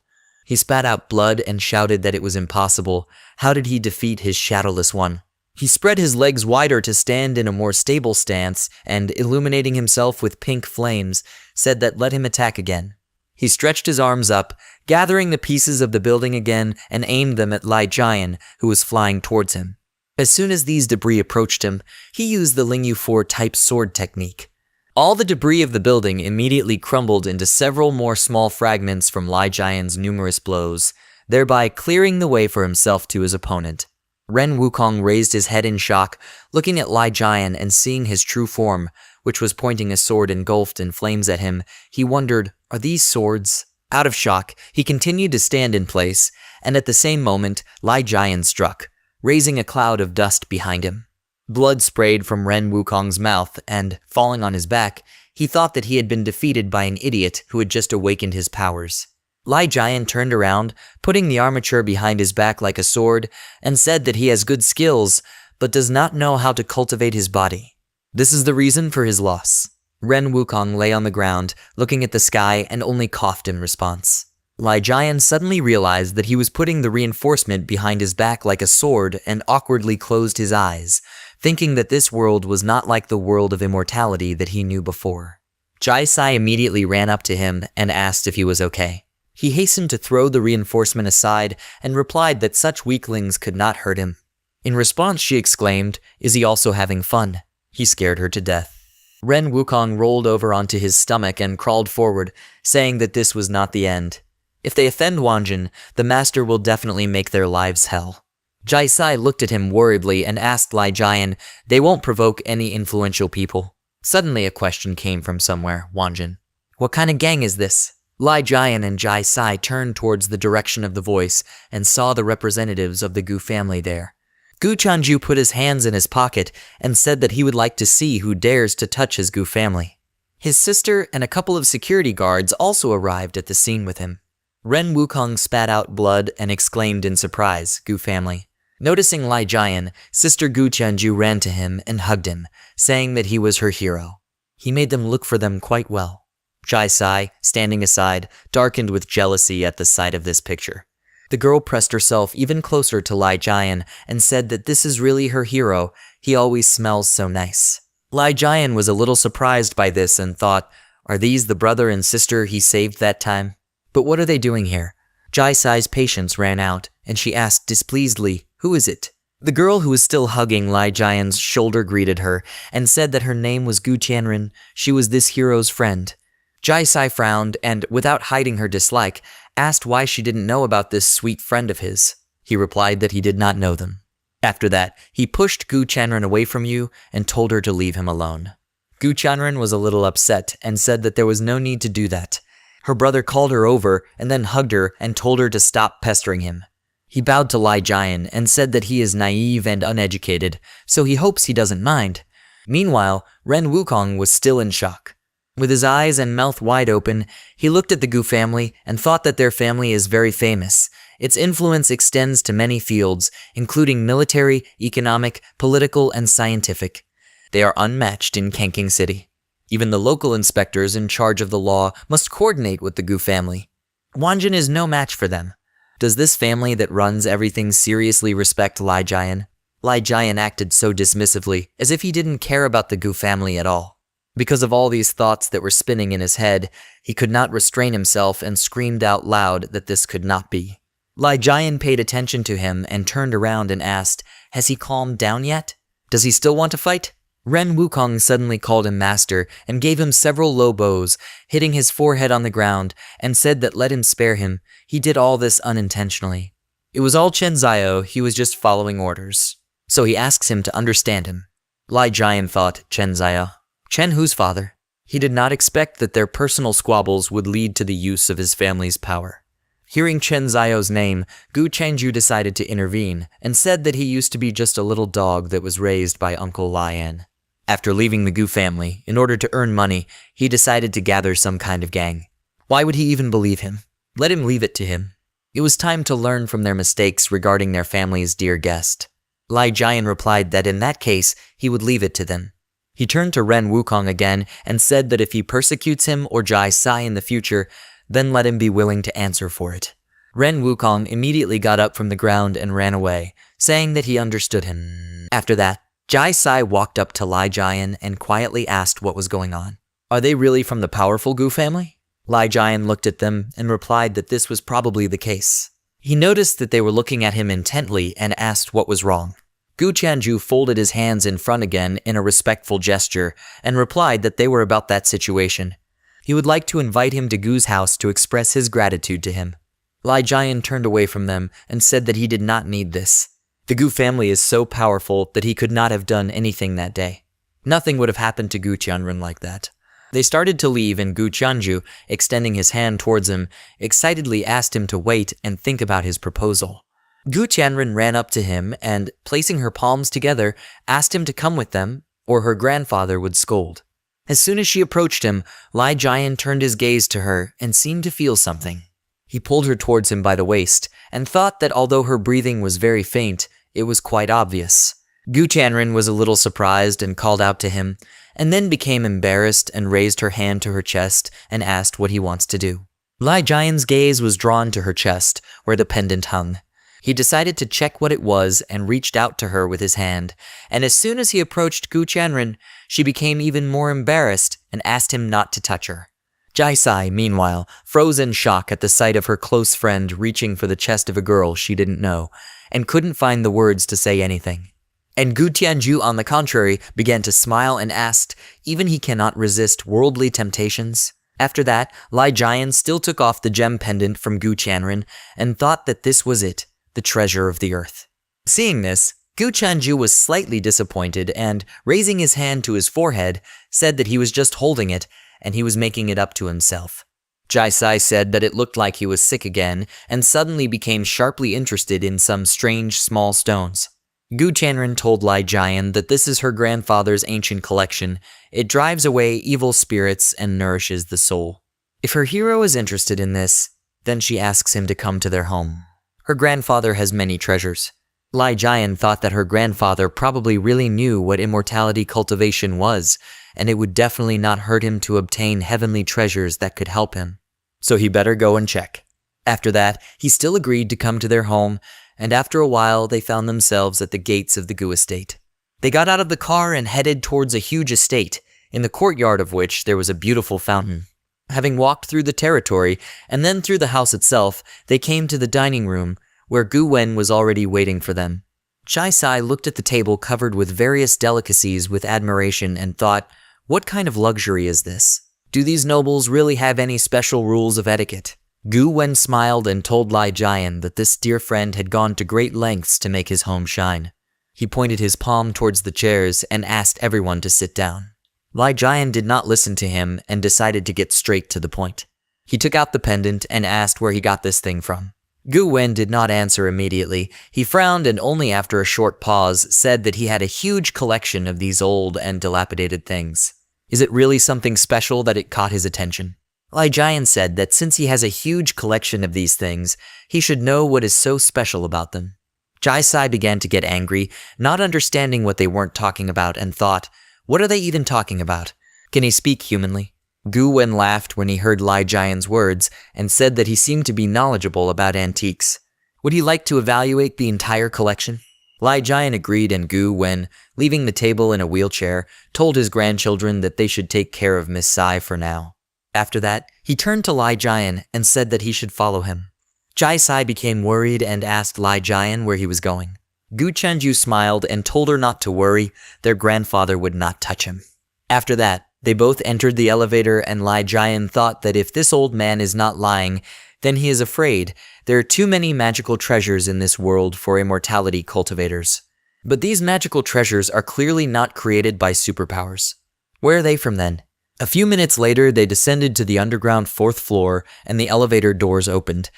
He spat out blood and shouted that it was impossible. How did he defeat his shadowless one? He spread his legs wider to stand in a more stable stance and, illuminating himself with pink flames, said that let him attack again. He stretched his arms up, gathering the pieces of the building again and aimed them at Lai Jian, who was flying towards him. As soon as these debris approached him, he used the Lingyu 4 type sword technique. All the debris of the building immediately crumbled into several more small fragments from Lai Jian's numerous blows, thereby clearing the way for himself to his opponent. Ren Wukong raised his head in shock, looking at Lai Jian and seeing his true form, which was pointing a sword engulfed in flames at him. He wondered, are these swords? Out of shock, he continued to stand in place, and at the same moment, Lai Jian struck, raising a cloud of dust behind him. Blood sprayed from Ren Wukong's mouth, and, falling on his back, he thought that he had been defeated by an idiot who had just awakened his powers. Lai Jian turned around, putting the armature behind his back like a sword, and said that he has good skills, but does not know how to cultivate his body. This is the reason for his loss. Ren Wukong lay on the ground, looking at the sky, and only coughed in response. Lai Jian suddenly realized that he was putting the reinforcement behind his back like a sword and awkwardly closed his eyes, thinking that this world was not like the world of immortality that he knew before. Jai Sai immediately ran up to him and asked if he was okay. He hastened to throw the reinforcement aside and replied that such weaklings could not hurt him. In response, she exclaimed, "Is he also having fun?" He scared her to death. Ren Wukong rolled over onto his stomach and crawled forward, saying that this was not the end. If they offend Wanjin, the master will definitely make their lives hell. Jai Sai looked at him worriedly and asked Lai Jian, "They won't provoke any influential people." Suddenly a question came from somewhere, Wanjin. "What kind of gang is this?" Lai Jian and Jai Sai turned towards the direction of the voice and saw the representatives of the Gu family there. Gu Chanju put his hands in his pocket and said that he would like to see who dares to touch his Gu family. His sister and a couple of security guards also arrived at the scene with him. Ren Wukong spat out blood and exclaimed in surprise, "Gu family." Noticing Lai Jian, Sister Gu Chanju ran to him and hugged him, saying that he was her hero. He made them look for them quite well. Jai Sai, standing aside, darkened with jealousy at the sight of this picture. The girl pressed herself even closer to Lai Jian and said that this is really her hero, he always smells so nice. Lai Jian was a little surprised by this and thought, are these the brother and sister he saved that time? But what are they doing here? Jai Sai's patience ran out, and she asked displeasedly, "Who is it?" The girl who was still hugging Lai Jian's shoulder greeted her and said that her name was Gu Tianren, she was this hero's friend. Jai Sai frowned and, without hiding her dislike, asked why she didn't know about this sweet friend of his. He replied that he did not know them. After that, he pushed Gu Tianren away from you and told her to leave him alone. Gu Tianren was a little upset and said that there was no need to do that. Her brother called her over and then hugged her and told her to stop pestering him. He bowed to Lai Jian and said that he is naive and uneducated, so he hopes he doesn't mind. Meanwhile, Ren Wukong was still in shock. With his eyes and mouth wide open, he looked at the Gu family and thought that their family is very famous. Its influence extends to many fields, including military, economic, political, and scientific. They are unmatched in Kanking City. Even the local inspectors in charge of the law must coordinate with the Gu family. Wanjin is no match for them. Does this family that runs everything seriously respect Lai Jian? Lai Jian acted so dismissively, as if he didn't care about the Gu family at all. Because of all these thoughts that were spinning in his head, he could not restrain himself and screamed out loud that this could not be. Lai Jian paid attention to him and turned around and asked, "Has he calmed down yet? Does he still want to fight?" Ren Wukong suddenly called him master and gave him several low blows, hitting his forehead on the ground, and said that let him spare him. He did all this unintentionally. It was all Chen Zio, he was just following orders. So he asks him to understand him. Lai Jian thought, Chen Zio. Chen whose father? He did not expect that their personal squabbles would lead to the use of his family's power. Hearing Chen Zio's name, Gu Changju decided to intervene and said that he used to be just a little dog that was raised by Uncle Lian. After leaving the Gu family, in order to earn money, he decided to gather some kind of gang. Why would he even believe him? Let him leave it to him. It was time to learn from their mistakes regarding their family's dear guest. Lai Jian replied that in that case, he would leave it to them. He turned to Ren Wukong again and said that if he persecutes him or Jai Sai in the future, then let him be willing to answer for it. Ren Wukong immediately got up from the ground and ran away, saying that he understood him. After that, Jai Sai walked up to Lai Jian and quietly asked what was going on. Are they really from the powerful Gu family? Lai Jian looked at them and replied that this was probably the case. He noticed that they were looking at him intently and asked what was wrong. Gu Tianju folded his hands in front again in a respectful gesture and replied that they were about that situation. He would like to invite him to Gu's house to express his gratitude to him. Lai Jian turned away from them and said that he did not need this. The Gu family is so powerful that he could not have done anything that day. Nothing would have happened to Gu Tianren like that. They started to leave and Gu Tianju, extending his hand towards him, excitedly asked him to wait and think about his proposal. Gu Tianren ran up to him and, placing her palms together, asked him to come with them or her grandfather would scold. As soon as she approached him, Lai Jian turned his gaze to her and seemed to feel something. He pulled her towards him by the waist and thought that although her breathing was very faint, it was quite obvious. Gu Tianren was a little surprised and called out to him, and then became embarrassed and raised her hand to her chest and asked what he wants to do. Lai Jian's gaze was drawn to her chest, where the pendant hung. He decided to check what it was and reached out to her with his hand, and as soon as he approached Gu Tianren, she became even more embarrassed and asked him not to touch her. Jai Sai, meanwhile, froze in shock at the sight of her close friend reaching for the chest of a girl she didn't know, and couldn't find the words to say anything. And Gu Tianju, on the contrary, began to smile and asked, even he cannot resist worldly temptations? After that, Lai Jian still took off the gem pendant from Gu Tianren and thought that this was it, the treasure of the earth. Seeing this, Gu Tianju was slightly disappointed and, raising his hand to his forehead, said that he was just holding it and he was making it up to himself. Jai Sai said that it looked like he was sick again and suddenly became sharply interested in some strange small stones. Gu Tianren told Lai Jian that this is her grandfather's ancient collection. It drives away evil spirits and nourishes the soul. If her hero is interested in this, then she asks him to come to their home. Her grandfather has many treasures. Lai Jian thought that her grandfather probably really knew what immortality cultivation was, and it would definitely not hurt him to obtain heavenly treasures that could help him. So he better go and check. After that, he still agreed to come to their home, and after a while they found themselves at the gates of the Gu estate. They got out of the car and headed towards a huge estate, in the courtyard of which there was a beautiful fountain. Having walked through the territory and then through the house itself, they came to the dining room, where Gu Wen was already waiting for them. Jai Sai looked at the table covered with various delicacies with admiration and thought, what kind of luxury is this? Do these nobles really have any special rules of etiquette? Gu Wen smiled and told Lai Jian that this dear friend had gone to great lengths to make his home shine. He pointed his palm towards the chairs and asked everyone to sit down. Lai Jian did not listen to him and decided to get straight to the point. He took out the pendant and asked where he got this thing from. Gu Wen did not answer immediately. He frowned and only after a short pause said that he had a huge collection of these old and dilapidated things. Is it really something special that it caught his attention? Lai Jian said that since he has a huge collection of these things, he should know what is so special about them. Jai Sai began to get angry, not understanding what they weren't talking about, and thought, what are they even talking about? Can he speak humanly? Gu Wen laughed when he heard Lai Jian's words and said that he seemed to be knowledgeable about antiques. Would he like to evaluate the entire collection? Lai Jian agreed, and Gu Wen, leaving the table in a wheelchair, told his grandchildren that they should take care of Miss Sai for now. After that, he turned to Lai Jian and said that he should follow him. Jai Sai became worried and asked Lai Jian where he was going. Gu Tianju smiled and told her not to worry, their grandfather would not touch him. After that, they both entered the elevator, and Lai Jian thought that if this old man is not lying, then he is afraid. There are too many magical treasures in this world for immortality cultivators. But these magical treasures are clearly not created by superpowers. Where are they from then? A few minutes later, they descended to the underground 4th floor, and the elevator doors opened.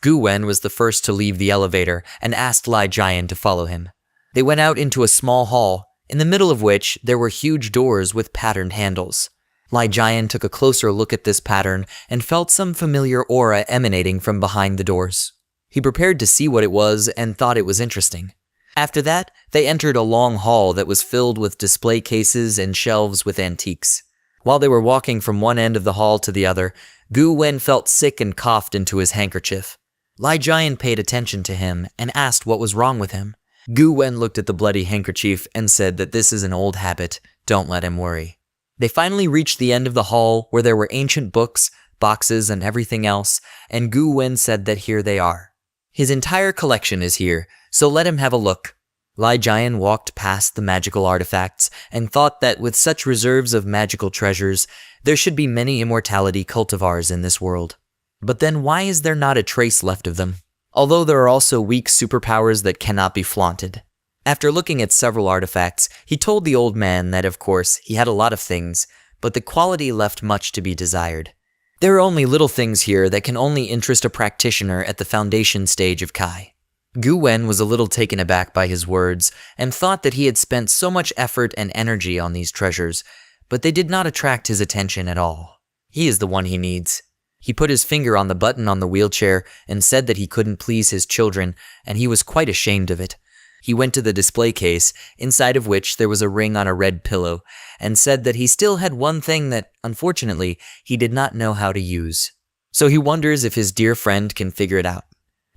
Gu Wen was the first to leave the elevator and asked Lai Jian to follow him. They went out into a small hall, in the middle of which there were huge doors with patterned handles. Lai Jian took a closer look at this pattern and felt some familiar aura emanating from behind the doors. He prepared to see what it was and thought it was interesting. After that, they entered a long hall that was filled with display cases and shelves with antiques. While they were walking from one end of the hall to the other, Gu Wen felt sick and coughed into his handkerchief. Lai Jian paid attention to him and asked what was wrong with him. Gu Wen looked at the bloody handkerchief and said that this is an old habit, don't let him worry. They finally reached the end of the hall where there were ancient books, boxes, and everything else, and Gu Wen said that here they are. His entire collection is here, so let him have a look. Lai Jian walked past the magical artifacts and thought that with such reserves of magical treasures, there should be many immortality cultivars in this world. But then why is there not a trace left of them? Although there are also weak superpowers that cannot be flaunted. After looking at several artifacts, he told the old man that of course he had a lot of things, but the quality left much to be desired. There are only little things here that can only interest a practitioner at the foundation stage of Kai. Gu Wen was a little taken aback by his words and thought that he had spent so much effort and energy on these treasures, but they did not attract his attention at all. He is the one he needs. He put his finger on the button on the wheelchair and said that he couldn't please his children, and he was quite ashamed of it. He went to the display case, inside of which there was a ring on a red pillow, and said that he still had one thing that, unfortunately, he did not know how to use. So he wonders if his dear friend can figure it out.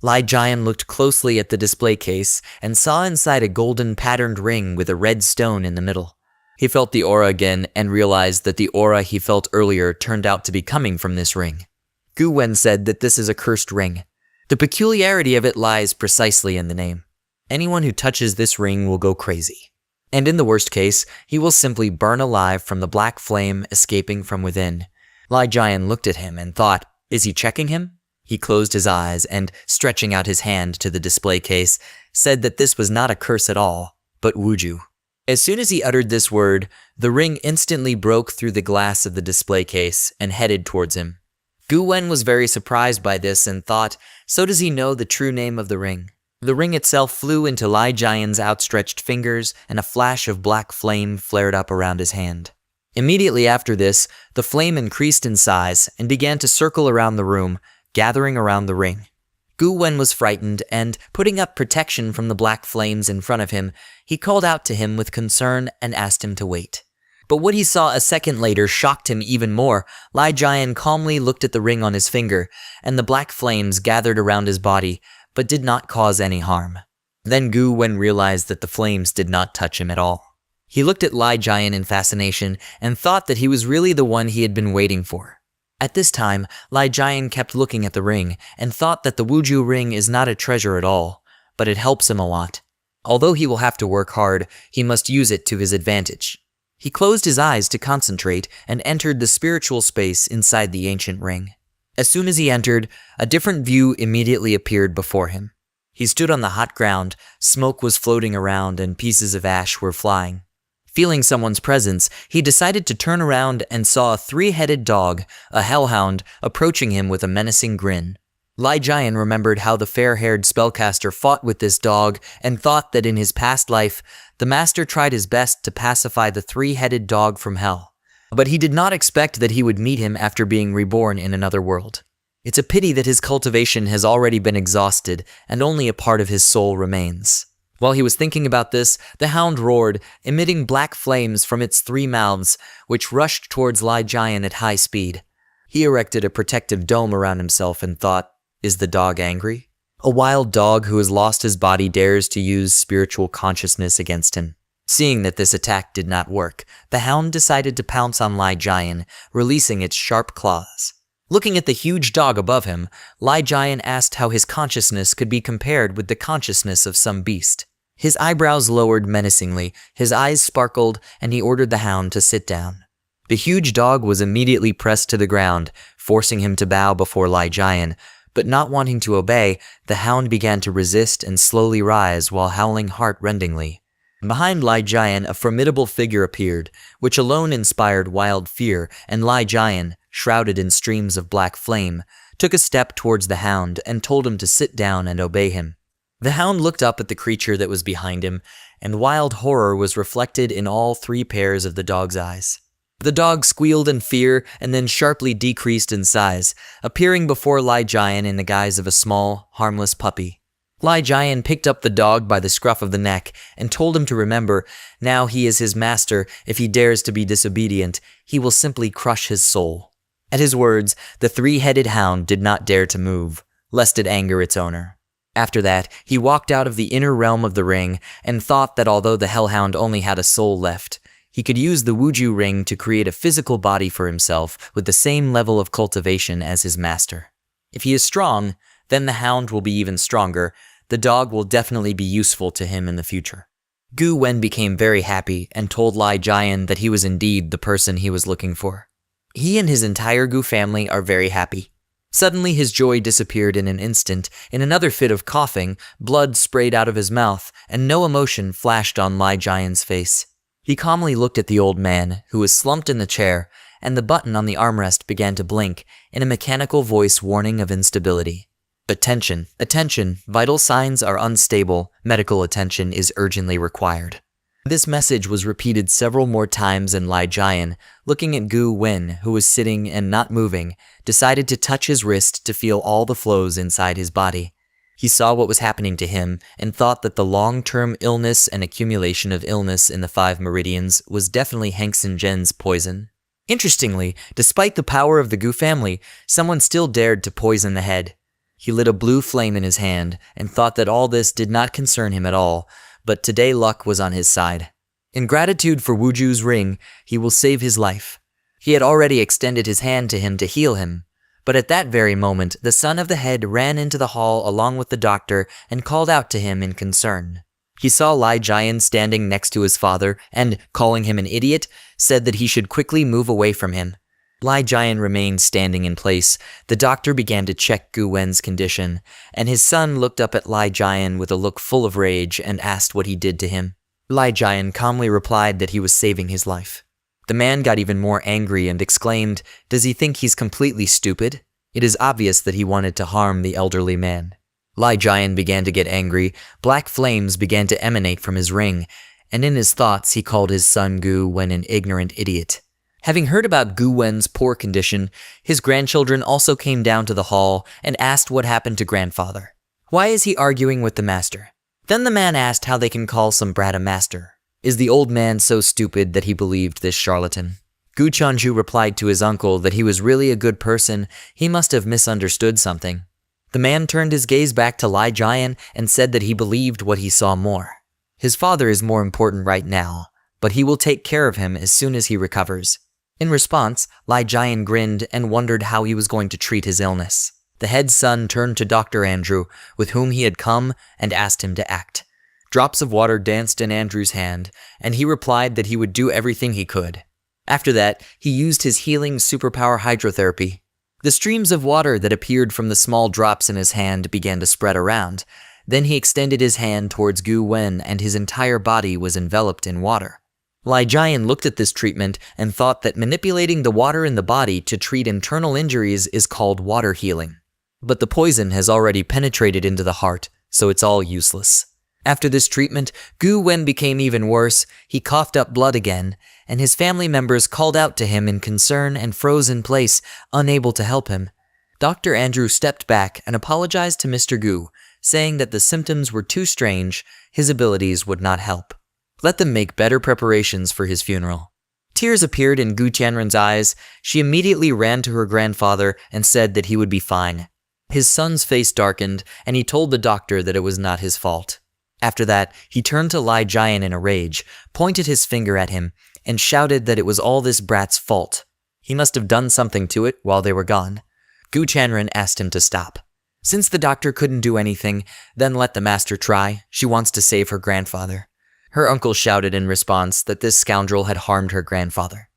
Lai Jian looked closely at the display case and saw inside a golden patterned ring with a red stone in the middle. He felt the aura again and realized that the aura he felt earlier turned out to be coming from this ring. Gu Wen said that this is a cursed ring. The peculiarity of it lies precisely in the name. Anyone who touches this ring will go crazy. And in the worst case, he will simply burn alive from the black flame escaping from within. Lai Jian looked at him and thought, is he checking him? He closed his eyes and, stretching out his hand to the display case, said that this was not a curse at all, but wuju. As soon as he uttered this word, the ring instantly broke through the glass of the display case and headed towards him. Gu Wen was very surprised by this and thought, so does he know the true name of the ring? The ring itself flew into Lai Jian's outstretched fingers and a flash of black flame flared up around his hand. Immediately after this, the flame increased in size and began to circle around the room, gathering around the ring. Gu Wen was frightened and, putting up protection from the black flames in front of him, he called out to him with concern and asked him to wait. But what he saw a second later shocked him even more. Lai Jian calmly looked at the ring on his finger, and the black flames gathered around his body, but did not cause any harm. Then Gu Wen realized that the flames did not touch him at all. He looked at Lai Jian in fascination and thought that he was really the one he had been waiting for. At this time, Lai Jian kept looking at the ring and thought that the wuju ring is not a treasure at all, but it helps him a lot. Although he will have to work hard, he must use it to his advantage. He closed his eyes to concentrate and entered the spiritual space inside the ancient ring. As soon as he entered, a different view immediately appeared before him. He stood on the hot ground, smoke was floating around and pieces of ash were flying. Feeling someone's presence, he decided to turn around and saw a three-headed dog, a hellhound, approaching him with a menacing grin. Lai Jian remembered how the fair-haired spellcaster fought with this dog and thought that in his past life, the master tried his best to pacify the three-headed dog from hell. But he did not expect that he would meet him after being reborn in another world. It's a pity that his cultivation has already been exhausted and only a part of his soul remains. While he was thinking about this, the hound roared, emitting black flames from its three mouths, which rushed towards Lai Jian at high speed. He erected a protective dome around himself and thought, is the dog angry? A wild dog who has lost his body dares to use spiritual consciousness against him. Seeing that this attack did not work, the hound decided to pounce on Lai Jian, releasing its sharp claws. Looking at the huge dog above him, Lai Jian asked how his consciousness could be compared with the consciousness of some beast. His eyebrows lowered menacingly, his eyes sparkled, and he ordered the hound to sit down. The huge dog was immediately pressed to the ground, forcing him to bow before Lai Jian, but not wanting to obey, the hound began to resist and slowly rise while howling heart-rendingly. Behind Lai Jian, a formidable figure appeared, which alone inspired wild fear, and Lai Jian, shrouded in streams of black flame, took a step towards the hound and told him to sit down and obey him. The hound looked up at the creature that was behind him, and wild horror was reflected in all three pairs of the dog's eyes. The dog squealed in fear and then sharply decreased in size, appearing before Lai Jian in the guise of a small, harmless puppy. Lai Jian picked up the dog by the scruff of the neck and told him to remember, now he is his master, if he dares to be disobedient, he will simply crush his soul. At his words, the three-headed hound did not dare to move. lest it anger its owner. After that, he walked out of the inner realm of the ring and thought that although the Hellhound only had a soul left, he could use the Wuju ring to create a physical body for himself with the same level of cultivation as his master. If he is strong, then the hound will be even stronger. The dog will definitely be useful to him in the future. Gu Wen became very happy and told Lai Jian that he was indeed the person he was looking for. He and his entire Gu family are very happy. Suddenly his joy disappeared in an instant. In another fit of coughing, blood sprayed out of his mouth, and no emotion flashed on Lai Jian's face. He calmly looked at the old man, who was slumped in the chair, and the button on the armrest began to blink in a mechanical voice warning of instability. Attention, attention, vital signs are unstable, medical attention is urgently required. This message was repeated several more times, and Lai Jian, looking at Gu Wen, who was sitting and not moving, decided to touch his wrist to feel all the flows inside his body. He saw what was happening to him and thought that the long-term illness and accumulation of illness in the 5 meridians was definitely Hengsen Zhen's poison. Interestingly, despite the power of the Gu family, someone still dared to poison the head. He lit a blue flame in his hand and thought that all this did not concern him at all, but today luck was on his side. In gratitude for Wuju's ring, he will save his life. He had already extended his hand to him to heal him, but at that very moment, the son of the head ran into the hall along with the doctor and called out to him in concern. He saw Lai Jian standing next to his father and, calling him an idiot, said that he should quickly move away from him. Lai Jian remained standing in place. The doctor began to check Gu Wen's condition, and his son looked up at Lai Jian with a look full of rage and asked what he did to him. Lai Jian calmly replied that he was saving his life. The man got even more angry and exclaimed, "Does he think he's completely stupid?" It is obvious that he wanted to harm the elderly man. Lai Jian began to get angry. Black flames began to emanate from his ring, and in his thoughts he called his son Gu Wen an ignorant idiot. Having heard about Gu Wen's poor condition, his grandchildren also came down to the hall and asked what happened to grandfather. Why is he arguing with the master? Then the man asked how they can call some brat a master. Is the old man so stupid that he believed this charlatan? Gu Chanju replied to his uncle that he was really a good person. He must have misunderstood something. The man turned his gaze back to Lai Jian and said that he believed what he saw more. His father is more important right now, but he will take care of him as soon as he recovers. In response, Lai Jian grinned and wondered how he was going to treat his illness. The head son turned to Dr. Andrew, with whom he had come, and asked him to act. Drops of water danced in Andrew's hand, and he replied that he would do everything he could. After that, he used his healing superpower hydrotherapy. The streams of water that appeared from the small drops in his hand began to spread around. Then he extended his hand towards Gu Wen, and his entire body was enveloped in water. Lai Jian looked at this treatment and thought that manipulating the water in the body to treat internal injuries is called water healing. But the poison has already penetrated into the heart, so it's all useless. After this treatment, Gu Wen became even worse. He coughed up blood again, and his family members called out to him in concern and froze in place, unable to help him. Dr. Andrew stepped back and apologized to Mr. Gu, saying that the symptoms were too strange, his abilities would not help. Let them make better preparations for his funeral. Tears appeared in Gu Tianren's eyes. She immediately ran to her grandfather and said that he would be fine. His son's face darkened, and he told the doctor that it was not his fault. After that, he turned to Lai Jian in a rage, pointed his finger at him, and shouted that it was all this brat's fault. He must have done something to it while they were gone. Gu Tianren asked him to stop. Since the doctor couldn't do anything, then let the master try. She wants to save her grandfather. Her uncle shouted in response that this scoundrel had harmed her grandfather.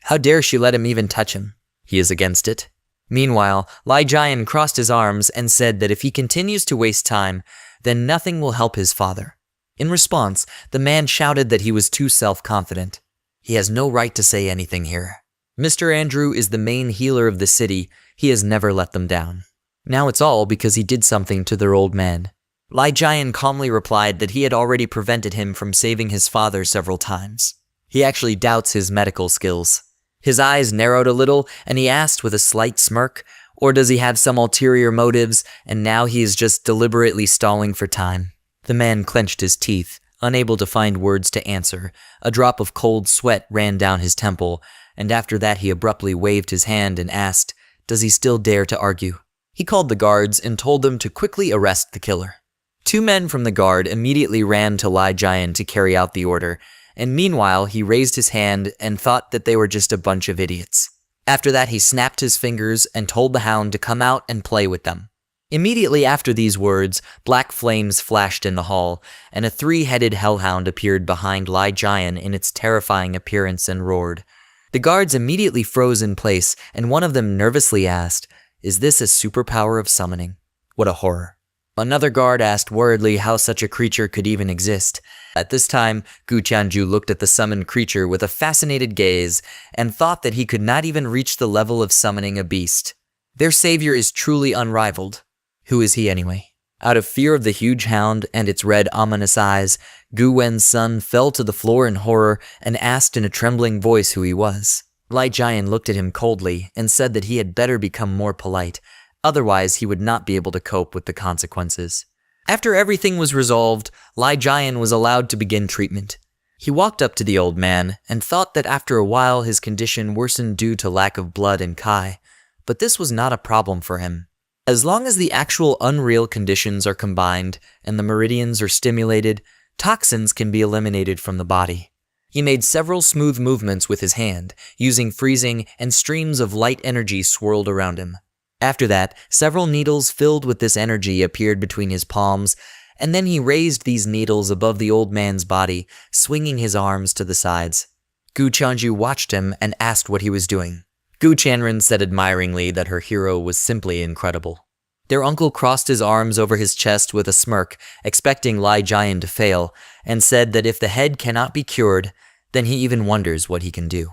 How dare she let him even touch him? He is against it. Meanwhile, Lai Jian crossed his arms and said that if he continues to waste time, then nothing will help his father. In response, the man shouted that he was too self-confident. He has no right to say anything here. Mr. Andrew is the main healer of the city. He has never let them down. Now it's all because he did something to their old man. Lai Jian calmly replied that he had already prevented him from saving his father several times. He actually doubts his medical skills. His eyes narrowed a little, and he asked with a slight smirk, or does he have some ulterior motives, and now he is just deliberately stalling for time? The man clenched his teeth, unable to find words to answer. A drop of cold sweat ran down his temple, and after that he abruptly waved his hand and asked, does he still dare to argue? He called the guards and told them to quickly arrest the killer. 2 men from the guard immediately ran to Lai Jian to carry out the order, and meanwhile he raised his hand and thought that they were just a bunch of idiots. After that he snapped his fingers and told the hound to come out and play with them. Immediately after these words, black flames flashed in the hall, and a 3-headed hellhound appeared behind Lai Jian in its terrifying appearance and roared. The guards immediately froze in place, and one of them nervously asked, "Is this a superpower of summoning? What a horror." Another guard asked worriedly how such a creature could even exist. At this time, Gu Qianju looked at the summoned creature with a fascinated gaze and thought that he could not even reach the level of summoning a beast. Their savior is truly unrivaled. Who is he anyway? Out of fear of the huge hound and its red ominous eyes, Gu Wen's son fell to the floor in horror and asked in a trembling voice who he was. Lai Jian looked at him coldly and said that he had better become more polite, otherwise he would not be able to cope with the consequences. After everything was resolved, Lai Jian was allowed to begin treatment. He walked up to the old man and thought that after a while his condition worsened due to lack of blood and Kai, but this was not a problem for him. As long as the actual unreal conditions are combined and the meridians are stimulated, toxins can be eliminated from the body. He made several smooth movements with his hand, using freezing, and streams of light energy swirled around him. After that, several needles filled with this energy appeared between his palms, and then he raised these needles above the old man's body, swinging his arms to the sides. Gu Qianju watched him and asked what he was doing. Gu Qianren said admiringly that her hero was simply incredible. Their uncle crossed his arms over his chest with a smirk, expecting Lai Jian to fail, and said that if the head cannot be cured, then he even wonders what he can do.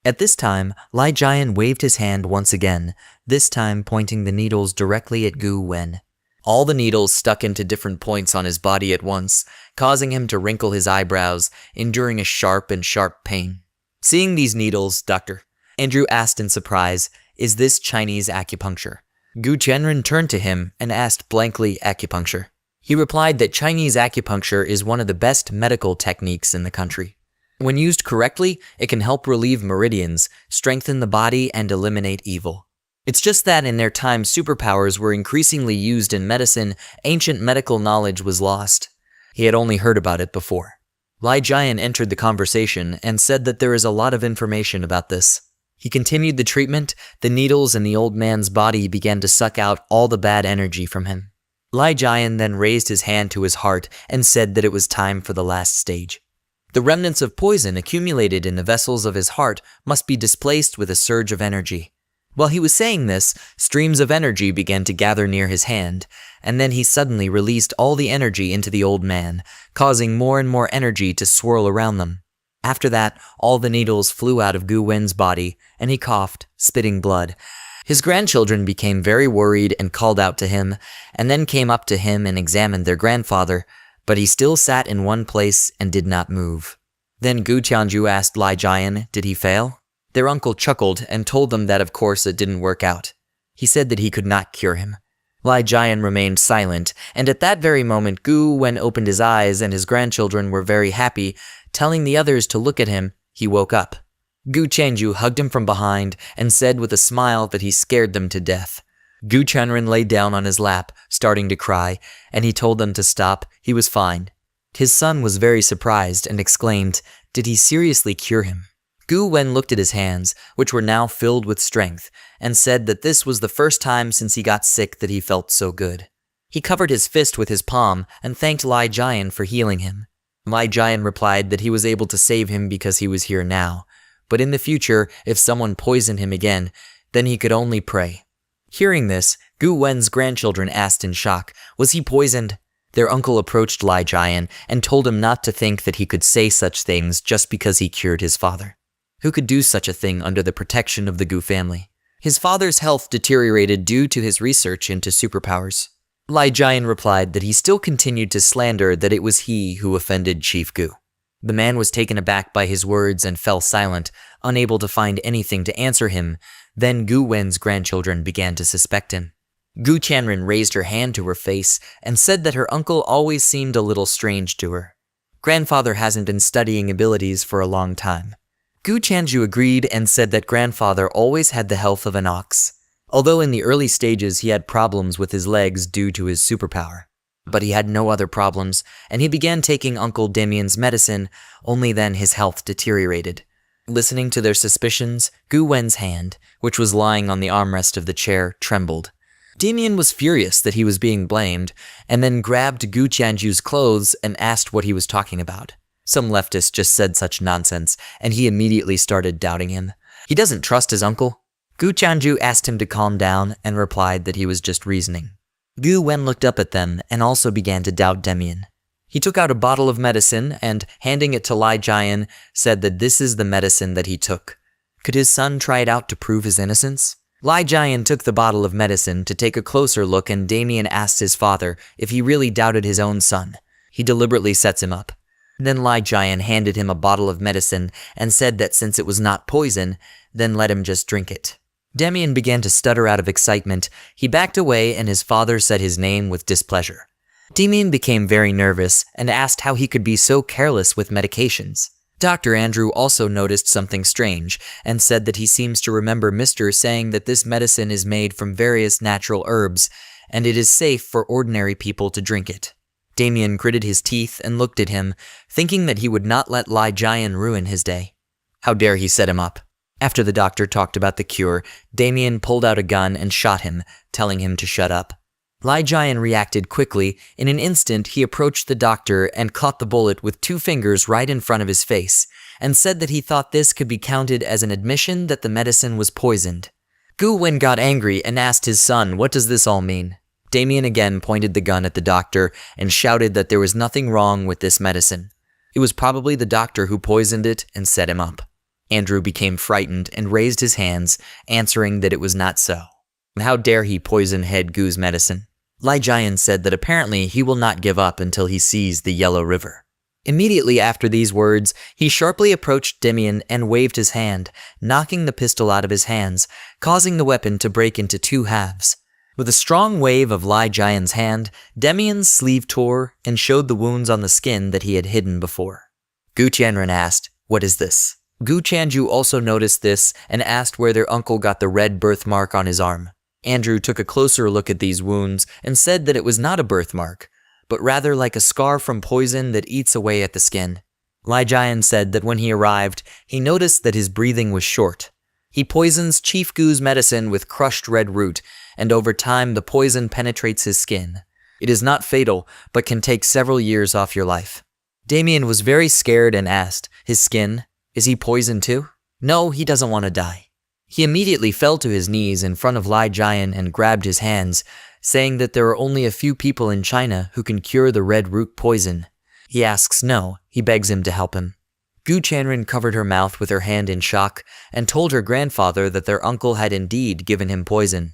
At this time, Lai Jian waved his hand once again, this time pointing the needles directly at Gu Wen. All the needles stuck into different points on his body at once, causing him to wrinkle his eyebrows, enduring a sharp pain. Seeing these needles, Dr. Andrew asked in surprise, "Is this Chinese acupuncture?" Gu Qianren turned to him and asked blankly, "Acupuncture?" He replied that Chinese acupuncture is one of the best medical techniques in the country. When used correctly, it can help relieve meridians, strengthen the body, and eliminate evil. It's just that in their time superpowers were increasingly used in medicine, ancient medical knowledge was lost. He had only heard about it before. Lai Jian entered the conversation and said that there is a lot of information about this. He continued the treatment, the needles in the old man's body began to suck out all the bad energy from him. Lai Jian then raised his hand to his heart and said that it was time for the last stage. The remnants of poison accumulated in the vessels of his heart must be displaced with a surge of energy. While he was saying this, streams of energy began to gather near his hand, and then he suddenly released all the energy into the old man, causing more and more energy to swirl around them. After that, all the needles flew out of Gu Wen's body, and he coughed, spitting blood. His grandchildren became very worried and called out to him, and then came up to him and examined their grandfather, but he still sat in one place and did not move. Then Gu Qianju asked Lai Jian, did he fail? Their uncle chuckled and told them that of course it didn't work out. He said that he could not cure him. Lai Jian remained silent, and at that very moment Gu Wen opened his eyes and his grandchildren were very happy. Telling the others to look at him, he woke up. Gu Qianju hugged him from behind and said with a smile that he scared them to death. Gu Qianren lay down on his lap, starting to cry, and he told them to stop. He was fine. His son was very surprised and exclaimed, "Did he seriously cure him?" Gu Wen looked at his hands, which were now filled with strength, and said that this was the first time since he got sick that he felt so good. He covered his fist with his palm and thanked Lai Jian for healing him. Lai Jian replied that he was able to save him because he was here now, but in the future, if someone poisoned him again, then he could only pray. Hearing this, Gu Wen's grandchildren asked in shock, was he poisoned? Their uncle approached Lai Jian and told him not to think that he could say such things just because he cured his father. Who could do such a thing under the protection of the Gu family? His father's health deteriorated due to his research into superpowers. Lai Jian replied that he still continued to slander that it was he who offended Chief Gu. The man was taken aback by his words and fell silent, unable to find anything to answer him. Then Gu Wen's grandchildren began to suspect him. Gu Qianren raised her hand to her face and said that her uncle always seemed a little strange to her. Grandfather hasn't been studying abilities for a long time. Gu Qianju agreed and said that grandfather always had the health of an ox. although in the early stages he had problems with his legs due to his superpower. But he had no other problems, and he began taking Uncle Damien's medicine, only then his health deteriorated. Listening to their suspicions, Gu Wen's hand, which was lying on the armrest of the chair, trembled. Damien was furious that he was being blamed, and then grabbed Gu Tianju's clothes and asked what he was talking about. Some leftist just said such nonsense, and he immediately started doubting him. He doesn't trust his uncle. Gu Tianju asked him to calm down and replied that he was just reasoning. Gu Wen looked up at them and also began to doubt Damien. He took out a bottle of medicine and, handing it to Lai Jian, said that this is the medicine that he took. Could his son try it out to prove his innocence? Lai Jian took the bottle of medicine to take a closer look, and Damien asked his father if he really doubted his own son. He deliberately sets him up. Then Lai Jian handed him a bottle of medicine and said that since it was not poison, then let him just drink it. Damien began to stutter out of excitement. He backed away and his father said his name with displeasure. Damien became very nervous and asked how he could be so careless with medications. Dr. Andrew also noticed something strange and said that he seems to remember Mr. saying that this medicine is made from various natural herbs and it is safe for ordinary people to drink it. Damien gritted his teeth and looked at him, thinking that he would not let Lai Jian ruin his day. How dare he set him up? After the doctor talked about the cure, Damien pulled out a gun and shot him, telling him to shut up. Lai Jian reacted quickly. In an instant, he approached the doctor and caught the bullet with 2 fingers right in front of his face, and said that he thought this could be counted as an admission that the medicine was poisoned. Gu Wen got angry and asked his son, "What does this all mean?" Damien again pointed the gun at the doctor and shouted that there was nothing wrong with this medicine. It was probably the doctor who poisoned it and set him up. Andrew became frightened and raised his hands, answering that it was not so. How dare he poison Head Gu's medicine? Lai Jian said that apparently he will not give up until he sees the Yellow River. Immediately after these words, he sharply approached Damien and waved his hand, knocking the pistol out of his hands, causing the weapon to break into 2 halves. With a strong wave of Lai Jian's hand, Damien's sleeve tore and showed the wounds on the skin that he had hidden before. Gu Tianren asked, "What is this?" Gu Tianju also noticed this and asked where their uncle got the red birthmark on his arm. Andrew took a closer look at these wounds and said that it was not a birthmark, but rather like a scar from poison that eats away at the skin. Lai Jian said that when he arrived, he noticed that his breathing was short. He poisons Chief Gu's medicine with crushed red root, and over time the poison penetrates his skin. It is not fatal, but can take several years off your life. Damien was very scared and asked, "His skin? Is he poisoned too?" "No, he doesn't want to die." He immediately fell to his knees in front of Lai Jian and grabbed his hands, saying that there are only a few people in China who can cure the red root poison. He asks no, he begs him to help him. Gu Chanren covered her mouth with her hand in shock and told her grandfather that their uncle had indeed given him poison.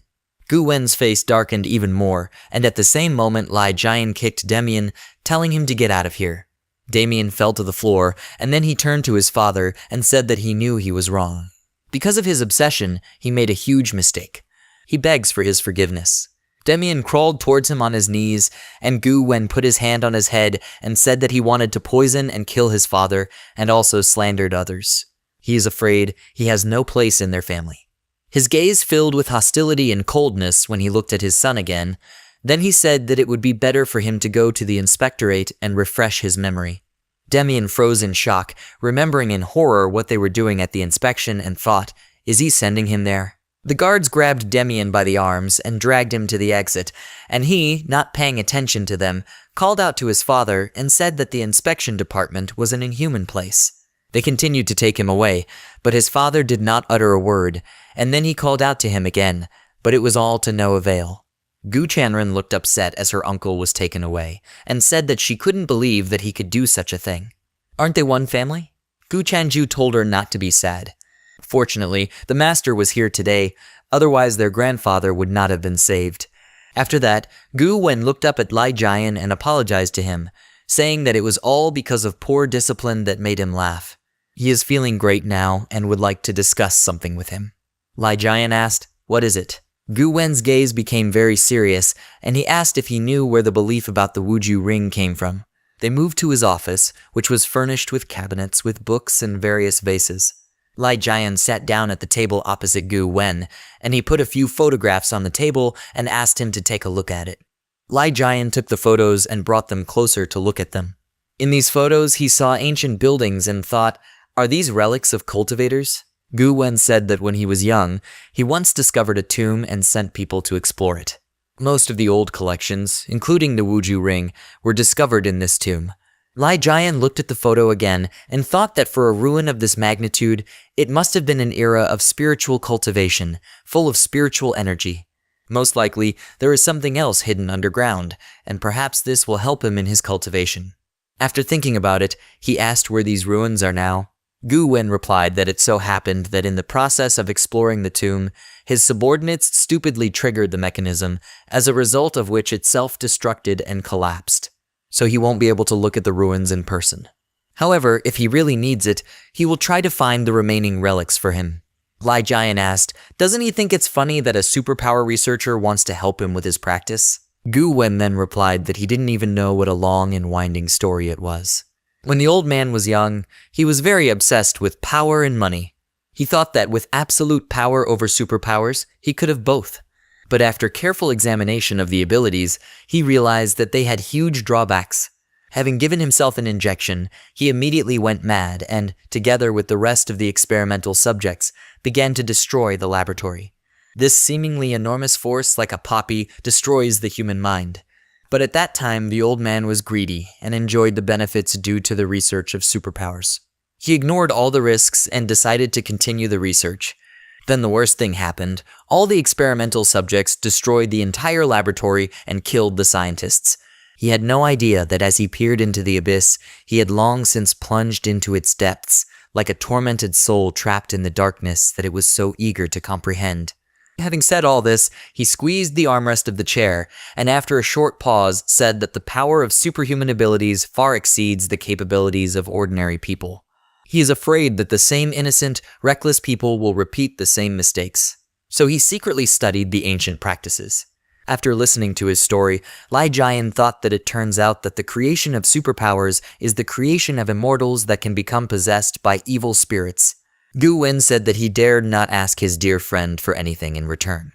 Gu Wen's face darkened even more, and at the same moment Lai Jian kicked Damien, telling him to get out of here. Damien fell to the floor, and then he turned to his father and said that he knew he was wrong. Because of his obsession, he made a huge mistake. He begs for his forgiveness. Damien crawled towards him on his knees, and Gu Wen put his hand on his head and said that he wanted to poison and kill his father, and also slandered others. He is afraid he has no place in their family. His gaze filled with hostility and coldness when he looked at his son again. Then he said that it would be better for him to go to the inspectorate and refresh his memory. Damien froze in shock, remembering in horror what they were doing at the inspection, and thought, is he sending him there? The guards grabbed Damien by the arms and dragged him to the exit, and he, not paying attention to them, called out to his father and said that the inspection department was an inhuman place. They continued to take him away, but his father did not utter a word, and then he called out to him again, but it was all to no avail. Gu Chanren looked upset as her uncle was taken away, and said that she couldn't believe that he could do such a thing. Aren't they one family? Gu Chanju told her not to be sad. Fortunately, the master was here today, otherwise their grandfather would not have been saved. After that, Gu Wen looked up at Lai Jian and apologized to him, saying that it was all because of poor discipline that made him laugh. He is feeling great now and would like to discuss something with him. Lai Jian asked, "What is it?" Gu Wen's gaze became very serious, and he asked if he knew where the belief about the Wuju ring came from. They moved to his office, which was furnished with cabinets with books and various vases. Lai Jian sat down at the table opposite Gu Wen, and he put a few photographs on the table and asked him to take a look at it. Lai Jian took the photos and brought them closer to look at them. In these photos, he saw ancient buildings and thought, "Are these relics of cultivators?" Gu Wen said that when he was young, he once discovered a tomb and sent people to explore it. Most of the old collections, including the Wuju ring, were discovered in this tomb. Lai Jian looked at the photo again and thought that for a ruin of this magnitude, it must have been an era of spiritual cultivation, full of spiritual energy. Most likely, there is something else hidden underground, and perhaps this will help him in his cultivation. After thinking about it, he asked where these ruins are now. Gu Wen replied that it so happened that in the process of exploring the tomb, his subordinates stupidly triggered the mechanism, as a result of which it self-destructed and collapsed. So he won't be able to look at the ruins in person. However, if he really needs it, he will try to find the remaining relics for him. Lai Jian asked, doesn't he think it's funny that a superpower researcher wants to help him with his practice? Gu Wen then replied that he didn't even know what a long and winding story it was. When the old man was young, he was very obsessed with power and money. He thought that with absolute power over superpowers, he could have both. But after careful examination of the abilities, he realized that they had huge drawbacks. Having given himself an injection, he immediately went mad and, together with the rest of the experimental subjects, began to destroy the laboratory. This seemingly enormous force, like a poppy, destroys the human mind. But at that time, the old man was greedy and enjoyed the benefits due to the research of superpowers. He ignored all the risks and decided to continue the research. Then the worst thing happened. All the experimental subjects destroyed the entire laboratory and killed the scientists. He had no idea that as he peered into the abyss, he had long since plunged into its depths, like a tormented soul trapped in the darkness that it was so eager to comprehend. Having said all this, he squeezed the armrest of the chair, and after a short pause said that the power of superhuman abilities far exceeds the capabilities of ordinary people. He is afraid that the same innocent, reckless people will repeat the same mistakes. So he secretly studied the ancient practices. After listening to his story, Lai Jian thought that it turns out that the creation of superpowers is the creation of immortals that can become possessed by evil spirits. Gu Wen said that he dared not ask his dear friend for anything in return.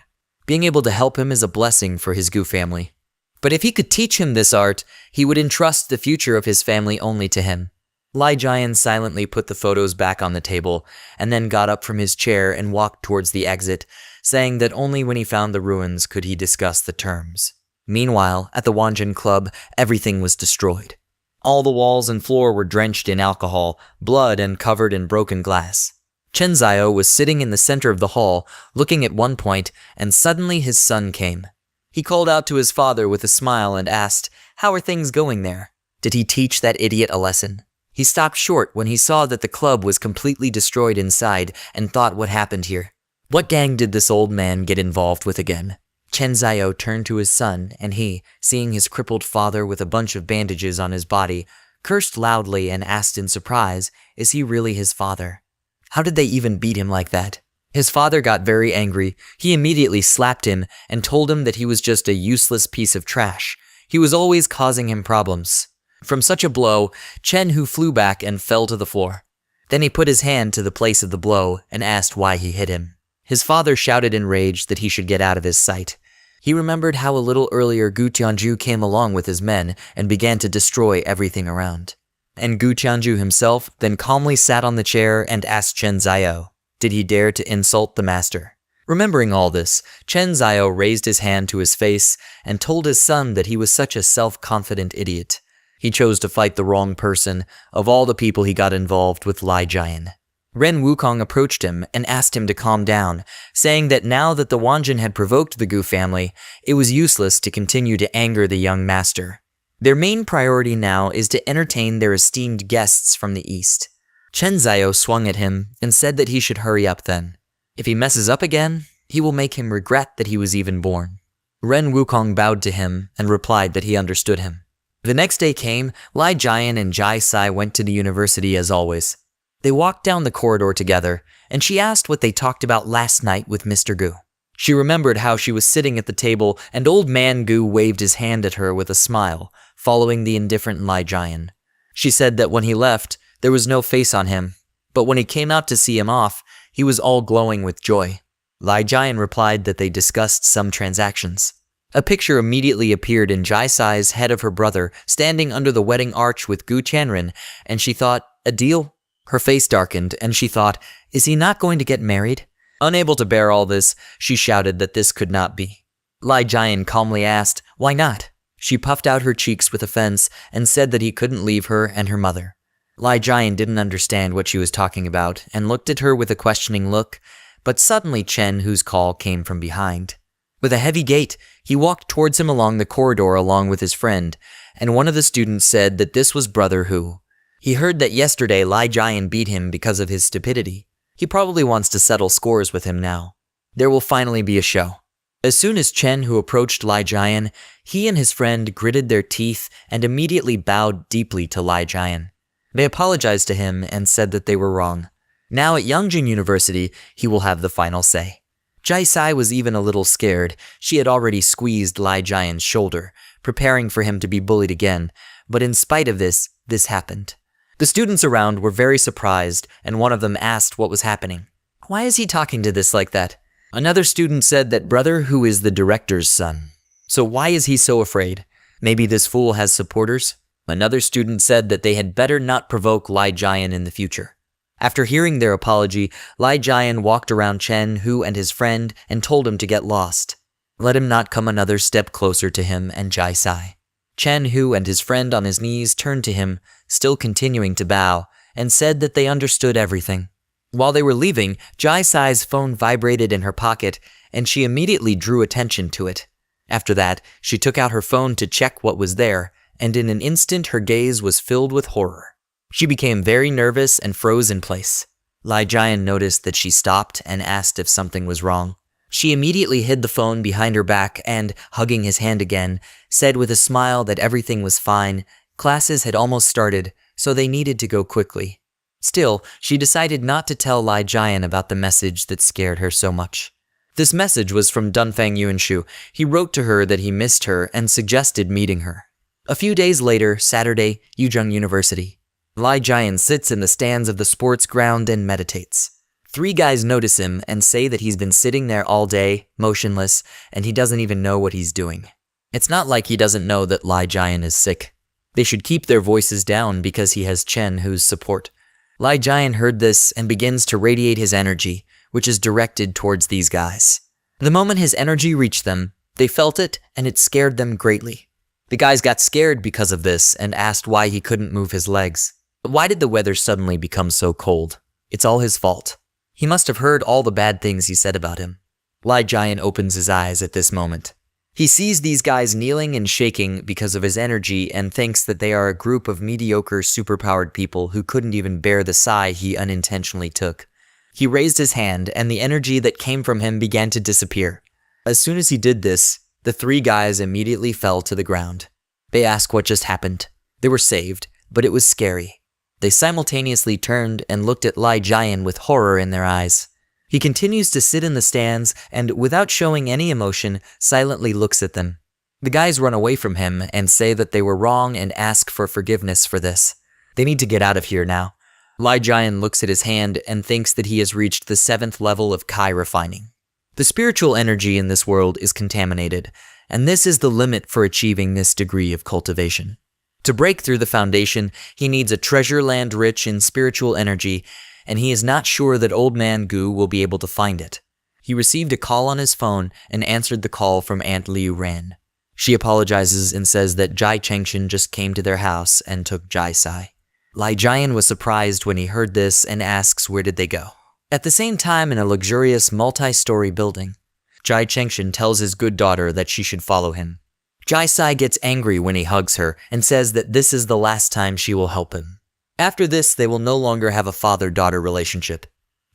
Being able to help him is a blessing for his Gu family. But if he could teach him this art, he would entrust the future of his family only to him. Lai Jian silently put the photos back on the table, and then got up from his chair and walked towards the exit, saying that only when he found the ruins could he discuss the terms. Meanwhile, at the Wanjin Club, everything was destroyed. All the walls and floor were drenched in alcohol, blood, and covered in broken glass. Chen Zio was sitting in the center of the hall, looking at one point, and suddenly his son came. He called out to his father with a smile and asked, "How are things going there? Did he teach that idiot a lesson?" He stopped short when he saw that the club was completely destroyed inside and thought what happened here. What gang did this old man get involved with again? Chen Zio turned to his son, and he, seeing his crippled father with a bunch of bandages on his body, cursed loudly and asked in surprise, is he really his father? How did they even beat him like that? His father got very angry. He immediately slapped him and told him that he was just a useless piece of trash. He was always causing him problems. From such a blow, Chen Hu flew back and fell to the floor. Then he put his hand to the place of the blow and asked why he hit him. His father shouted in rage that he should get out of his sight. He remembered how a little earlier Gu Tianju came along with his men and began to destroy everything around. And Gu Tianju himself then calmly sat on the chair and asked Chen Zio, did he dare to insult the master? Remembering all this, Chen Zio raised his hand to his face and told his son that he was such a self-confident idiot. He chose to fight the wrong person. Of all the people he got involved with Lai Jian. Ren Wukong approached him and asked him to calm down, saying that now that the Wanjin had provoked the Gu family, it was useless to continue to anger the young master. Their main priority now is to entertain their esteemed guests from the east. Chen Zio swung at him and said that he should hurry up then. If he messes up again, he will make him regret that he was even born. Ren Wukong bowed to him and replied that he understood him. The next day came, Lai Jian and Jai Sai went to the university as always. They walked down the corridor together, and she asked what they talked about last night with Mr. Gu. She remembered how she was sitting at the table and old man Gu waved his hand at her with a smile, following the indifferent Lai Jian. She said that when he left, there was no face on him. But when he came out to see him off, he was all glowing with joy. Lai Jian replied that they discussed some transactions. A picture immediately appeared in Jai Sai's head of her brother standing under the wedding arch with Gu Chanren, and she thought, a deal? Her face darkened, and she thought, is he not going to get married? Unable to bear all this, she shouted that this could not be. Lai Jian calmly asked, why not? She puffed out her cheeks with offense and said that he couldn't leave her and her mother. Lai Jian didn't understand what she was talking about and looked at her with a questioning look, but suddenly Chen Hu's call came from behind. With a heavy gait, he walked towards him along the corridor along with his friend, and one of the students said that this was Brother Hu. He heard that yesterday Lai Jian beat him because of his stupidity. He probably wants to settle scores with him now. There will finally be a show. As soon as Chen Hu approached Lai Jian, he and his friend gritted their teeth and immediately bowed deeply to Lai Jian. They apologized to him and said that they were wrong. Now at Yongjin University, he will have the final say. Jai Sai was even a little scared. She had already squeezed Lai Jian's shoulder, preparing for him to be bullied again, but in spite of this happened. The students around were very surprised, and one of them asked what was happening. Why is he talking to this like that? Another student said that Brother Hu is the director's son. So why is he so afraid? Maybe this fool has supporters? Another student said that they had better not provoke Lai Jian in the future. After hearing their apology, Lai Jian walked around Chen Hu and his friend and told him to get lost. Let him not come another step closer to him and Jai Sai. Chen Hu and his friend on his knees turned to him, still continuing to bow, and said that they understood everything. While they were leaving, Jai Sai's phone vibrated in her pocket, and she immediately drew attention to it. After that, she took out her phone to check what was there, and in an instant her gaze was filled with horror. She became very nervous and froze in place. Lai Jian noticed that she stopped and asked if something was wrong. She immediately hid the phone behind her back and, hugging his hand again, said with a smile that everything was fine. Classes had almost started, so they needed to go quickly. Still, she decided not to tell Lai Jian about the message that scared her so much. This message was from Dunfang Yuanshu. He wrote to her that he missed her and suggested meeting her. A few days later, Saturday, Yuzhong University. Lai Jian sits in the stands of the sports ground and meditates. 3 guys notice him and say that he's been sitting there all day, motionless, and he doesn't even know what he's doing. It's not like he doesn't know that Lai Jian is sick. They should keep their voices down because he has Chen Hu's support. Lai Jian heard this and begins to radiate his energy, which is directed towards these guys. The moment his energy reached them, they felt it and it scared them greatly. The guys got scared because of this and asked why he couldn't move his legs. Why did the weather suddenly become so cold? It's all his fault. He must have heard all the bad things he said about him. Lai Jian opens his eyes at this moment. He sees these guys kneeling and shaking because of his energy and thinks that they are a group of mediocre, superpowered people who couldn't even bear the sigh he unintentionally took. He raised his hand and the energy that came from him began to disappear. As soon as he did this, the 3 guys immediately fell to the ground. They asked what just happened. They were saved, but it was scary. They simultaneously turned and looked at Lai Jian with horror in their eyes. He continues to sit in the stands and, without showing any emotion, silently looks at them. The guys run away from him and say that they were wrong and ask for forgiveness for this. They need to get out of here now. Lai Jian looks at his hand and thinks that he has reached the 7th level of Kai refining. The spiritual energy in this world is contaminated, and this is the limit for achieving this degree of cultivation. To break through the foundation, he needs a treasure land rich in spiritual energy, and he is not sure that Old Man Gu will be able to find it. He received a call on his phone and answered the call from Aunt Liu Ran. She apologizes and says that Jai Chengshin just came to their house and took Jai Sai. Lai Jian was surprised when he heard this and asks where did they go. At the same time, in a luxurious multi-story building, Jai Chengshin tells his good daughter that she should follow him. Jai Sai gets angry when he hugs her and says that this is the last time she will help him. After this, they will no longer have a father-daughter relationship.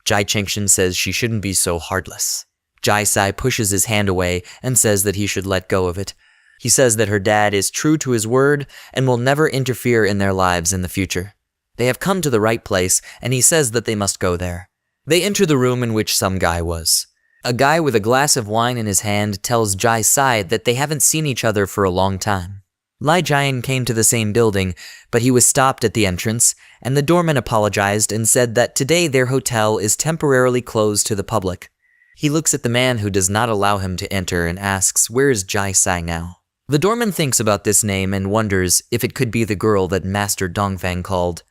Jai Chengshin says she shouldn't be so heartless. Jai Sai pushes his hand away and says that he should let go of it. He says that her dad is true to his word and will never interfere in their lives in the future. They have come to the right place, and he says that they must go there. They enter the room in which some guy was. A guy with a glass of wine in his hand tells Jai Sai that they haven't seen each other for a long time. Lai Jian came to the same building, but he was stopped at the entrance, and the doorman apologized and said that today their hotel is temporarily closed to the public. He looks at the man who does not allow him to enter and asks, "Where is Jai Sai now?" The doorman thinks about this name and wonders if it could be the girl that Master Dongfang called.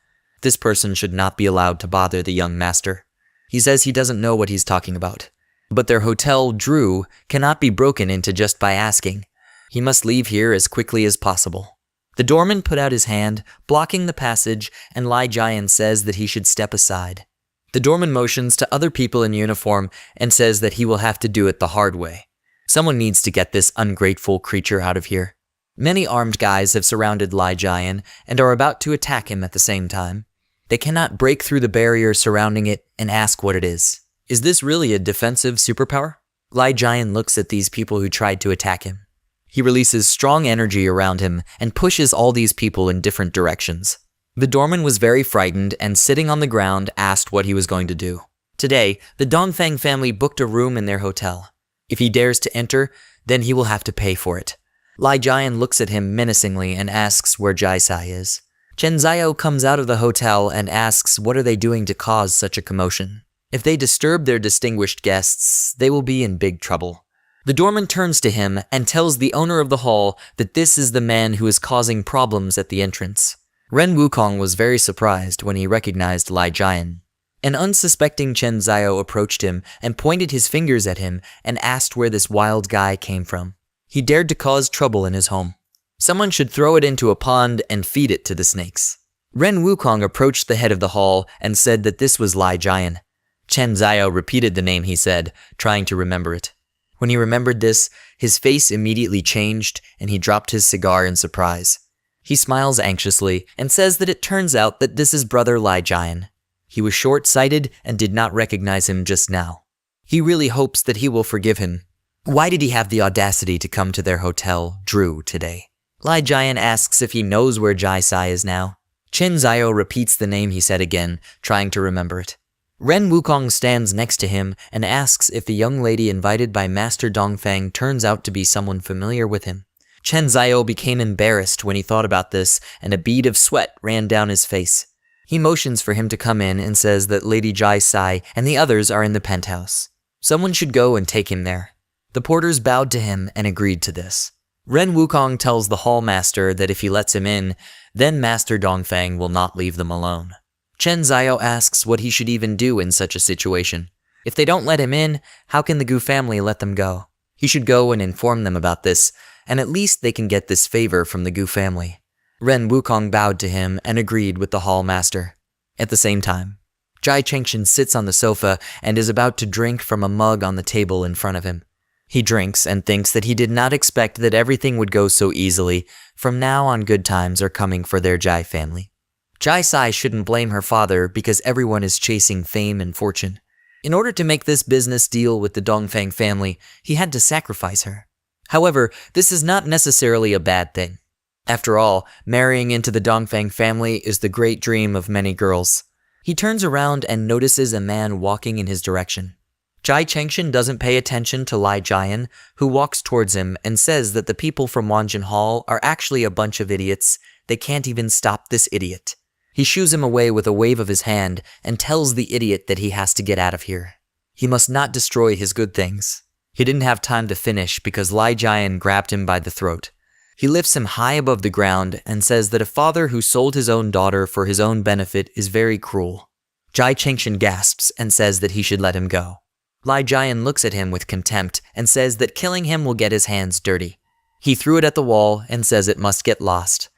This person should not be allowed to bother the young master. He says he doesn't know what he's talking about. But their hotel, Drew, cannot be broken into just by asking. He must leave here as quickly as possible. The doorman put out his hand, blocking the passage, and Lai Jian says that he should step aside. The doorman motions to other people in uniform and says that he will have to do it the hard way. Someone needs to get this ungrateful creature out of here. Many armed guys have surrounded Lai Jian and are about to attack him at the same time. They cannot break through the barrier surrounding it and ask what it is. Is this really a defensive superpower? Lai Jian looks at these people who tried to attack him. He releases strong energy around him and pushes all these people in different directions. The doorman was very frightened and sitting on the ground asked what he was going to do. Today, the Dongfang family booked a room in their hotel. If he dares to enter, then he will have to pay for it. Lai Jian looks at him menacingly and asks where Jai Sai is. Chen Zio comes out of the hotel and asks what are they doing to cause such a commotion. If they disturb their distinguished guests, they will be in big trouble. The doorman turns to him and tells the owner of the hall that this is the man who is causing problems at the entrance. Ren Wukong was very surprised when he recognized Lai Jian. An unsuspecting Chen Zio approached him and pointed his fingers at him and asked where this wild guy came from. He dared to cause trouble in his home. Someone should throw it into a pond and feed it to the snakes. Ren Wukong approached the head of the hall and said that this was Lai Jian. Chen Zio repeated the name he said, trying to remember it. When he remembered this, his face immediately changed and he dropped his cigar in surprise. He smiles anxiously and says that it turns out that this is brother Lai Jian. He was short-sighted and did not recognize him just now. He really hopes that he will forgive him. Why did he have the audacity to come to their hotel, Drew, today? Lai Jian asks if he knows where Jai Sai is now. Chen Zio repeats the name he said again, trying to remember it. Ren Wukong stands next to him and asks if the young lady invited by Master Dongfang turns out to be someone familiar with him. Chen Zio became embarrassed when he thought about this, and a bead of sweat ran down his face. He motions for him to come in and says that Lady Jai Sai and the others are in the penthouse. Someone should go and take him there. The porters bowed to him and agreed to this. Ren Wukong tells the hall master that if he lets him in, then Master Dongfang will not leave them alone. Chen Zio asks what he should even do in such a situation. If they don't let him in, how can the Gu family let them go? He should go and inform them about this, and at least they can get this favor from the Gu family. Ren Wukong bowed to him and agreed with the hall master. At the same time, Jai Chengshin sits on the sofa and is about to drink from a mug on the table in front of him. He drinks and thinks that he did not expect that everything would go so easily. From now on, good times are coming for their Jai family. Jai Sai shouldn't blame her father because everyone is chasing fame and fortune. In order to make this business deal with the Dongfang family, he had to sacrifice her. However, this is not necessarily a bad thing. After all, marrying into the Dongfang family is the great dream of many girls. He turns around and notices a man walking in his direction. Jai Chengshin doesn't pay attention to Lai Jian, who walks towards him and says that the people from Wanjin Hall are actually a bunch of idiots. They can't even stop this idiot. He shoos him away with a wave of his hand and tells the idiot that he has to get out of here. He must not destroy his good things. He didn't have time to finish because Lai Jian grabbed him by the throat. He lifts him high above the ground and says that a father who sold his own daughter for his own benefit is very cruel. Jai Chengshin gasps and says that he should let him go. Lai Jian looks at him with contempt and says that killing him will get his hands dirty. He threw it at the wall and says it must get lost.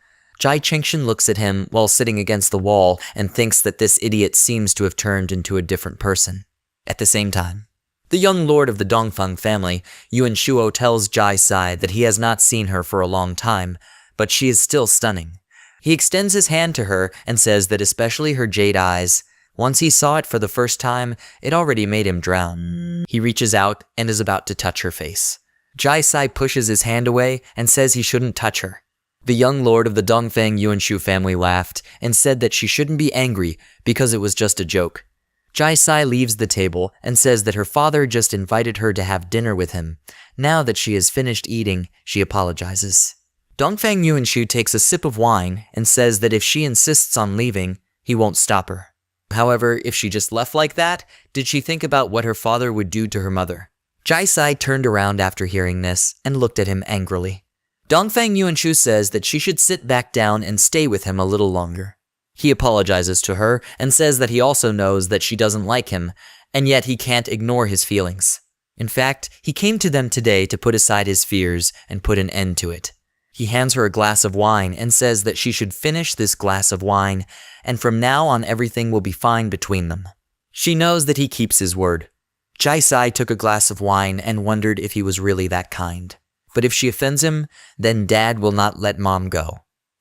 Jai Chengshin looks at him while sitting against the wall and thinks that this idiot seems to have turned into a different person. At the same time, the young lord of the Dongfang family, Yuan Shuo, tells Jai Sai that he has not seen her for a long time, but she is still stunning. He extends his hand to her and says that especially her jade eyes, once he saw it for the first time, it already made him drown. He reaches out and is about to touch her face. Jai Sai pushes his hand away and says he shouldn't touch her. The young lord of the Dongfang Yuanshu family laughed and said that she shouldn't be angry because it was just a joke. Jai Sai leaves the table and says that her father just invited her to have dinner with him. Now that she has finished eating, she apologizes. Dongfang Yuanshu takes a sip of wine and says that if she insists on leaving, he won't stop her. However, if she just left like that, did she think about what her father would do to her mother? Jai-sai turned around after hearing this and looked at him angrily. Dongfang Yuanshu says that she should sit back down and stay with him a little longer. He apologizes to her and says that he also knows that she doesn't like him, and yet he can't ignore his feelings. In fact, he came to them today to put aside his fears and put an end to it. He hands her a glass of wine and says that she should finish this glass of wine, and from now on everything will be fine between them. She knows that he keeps his word. Jai-sai took a glass of wine and wondered if he was really that kind. But if she offends him, then Dad will not let Mom go.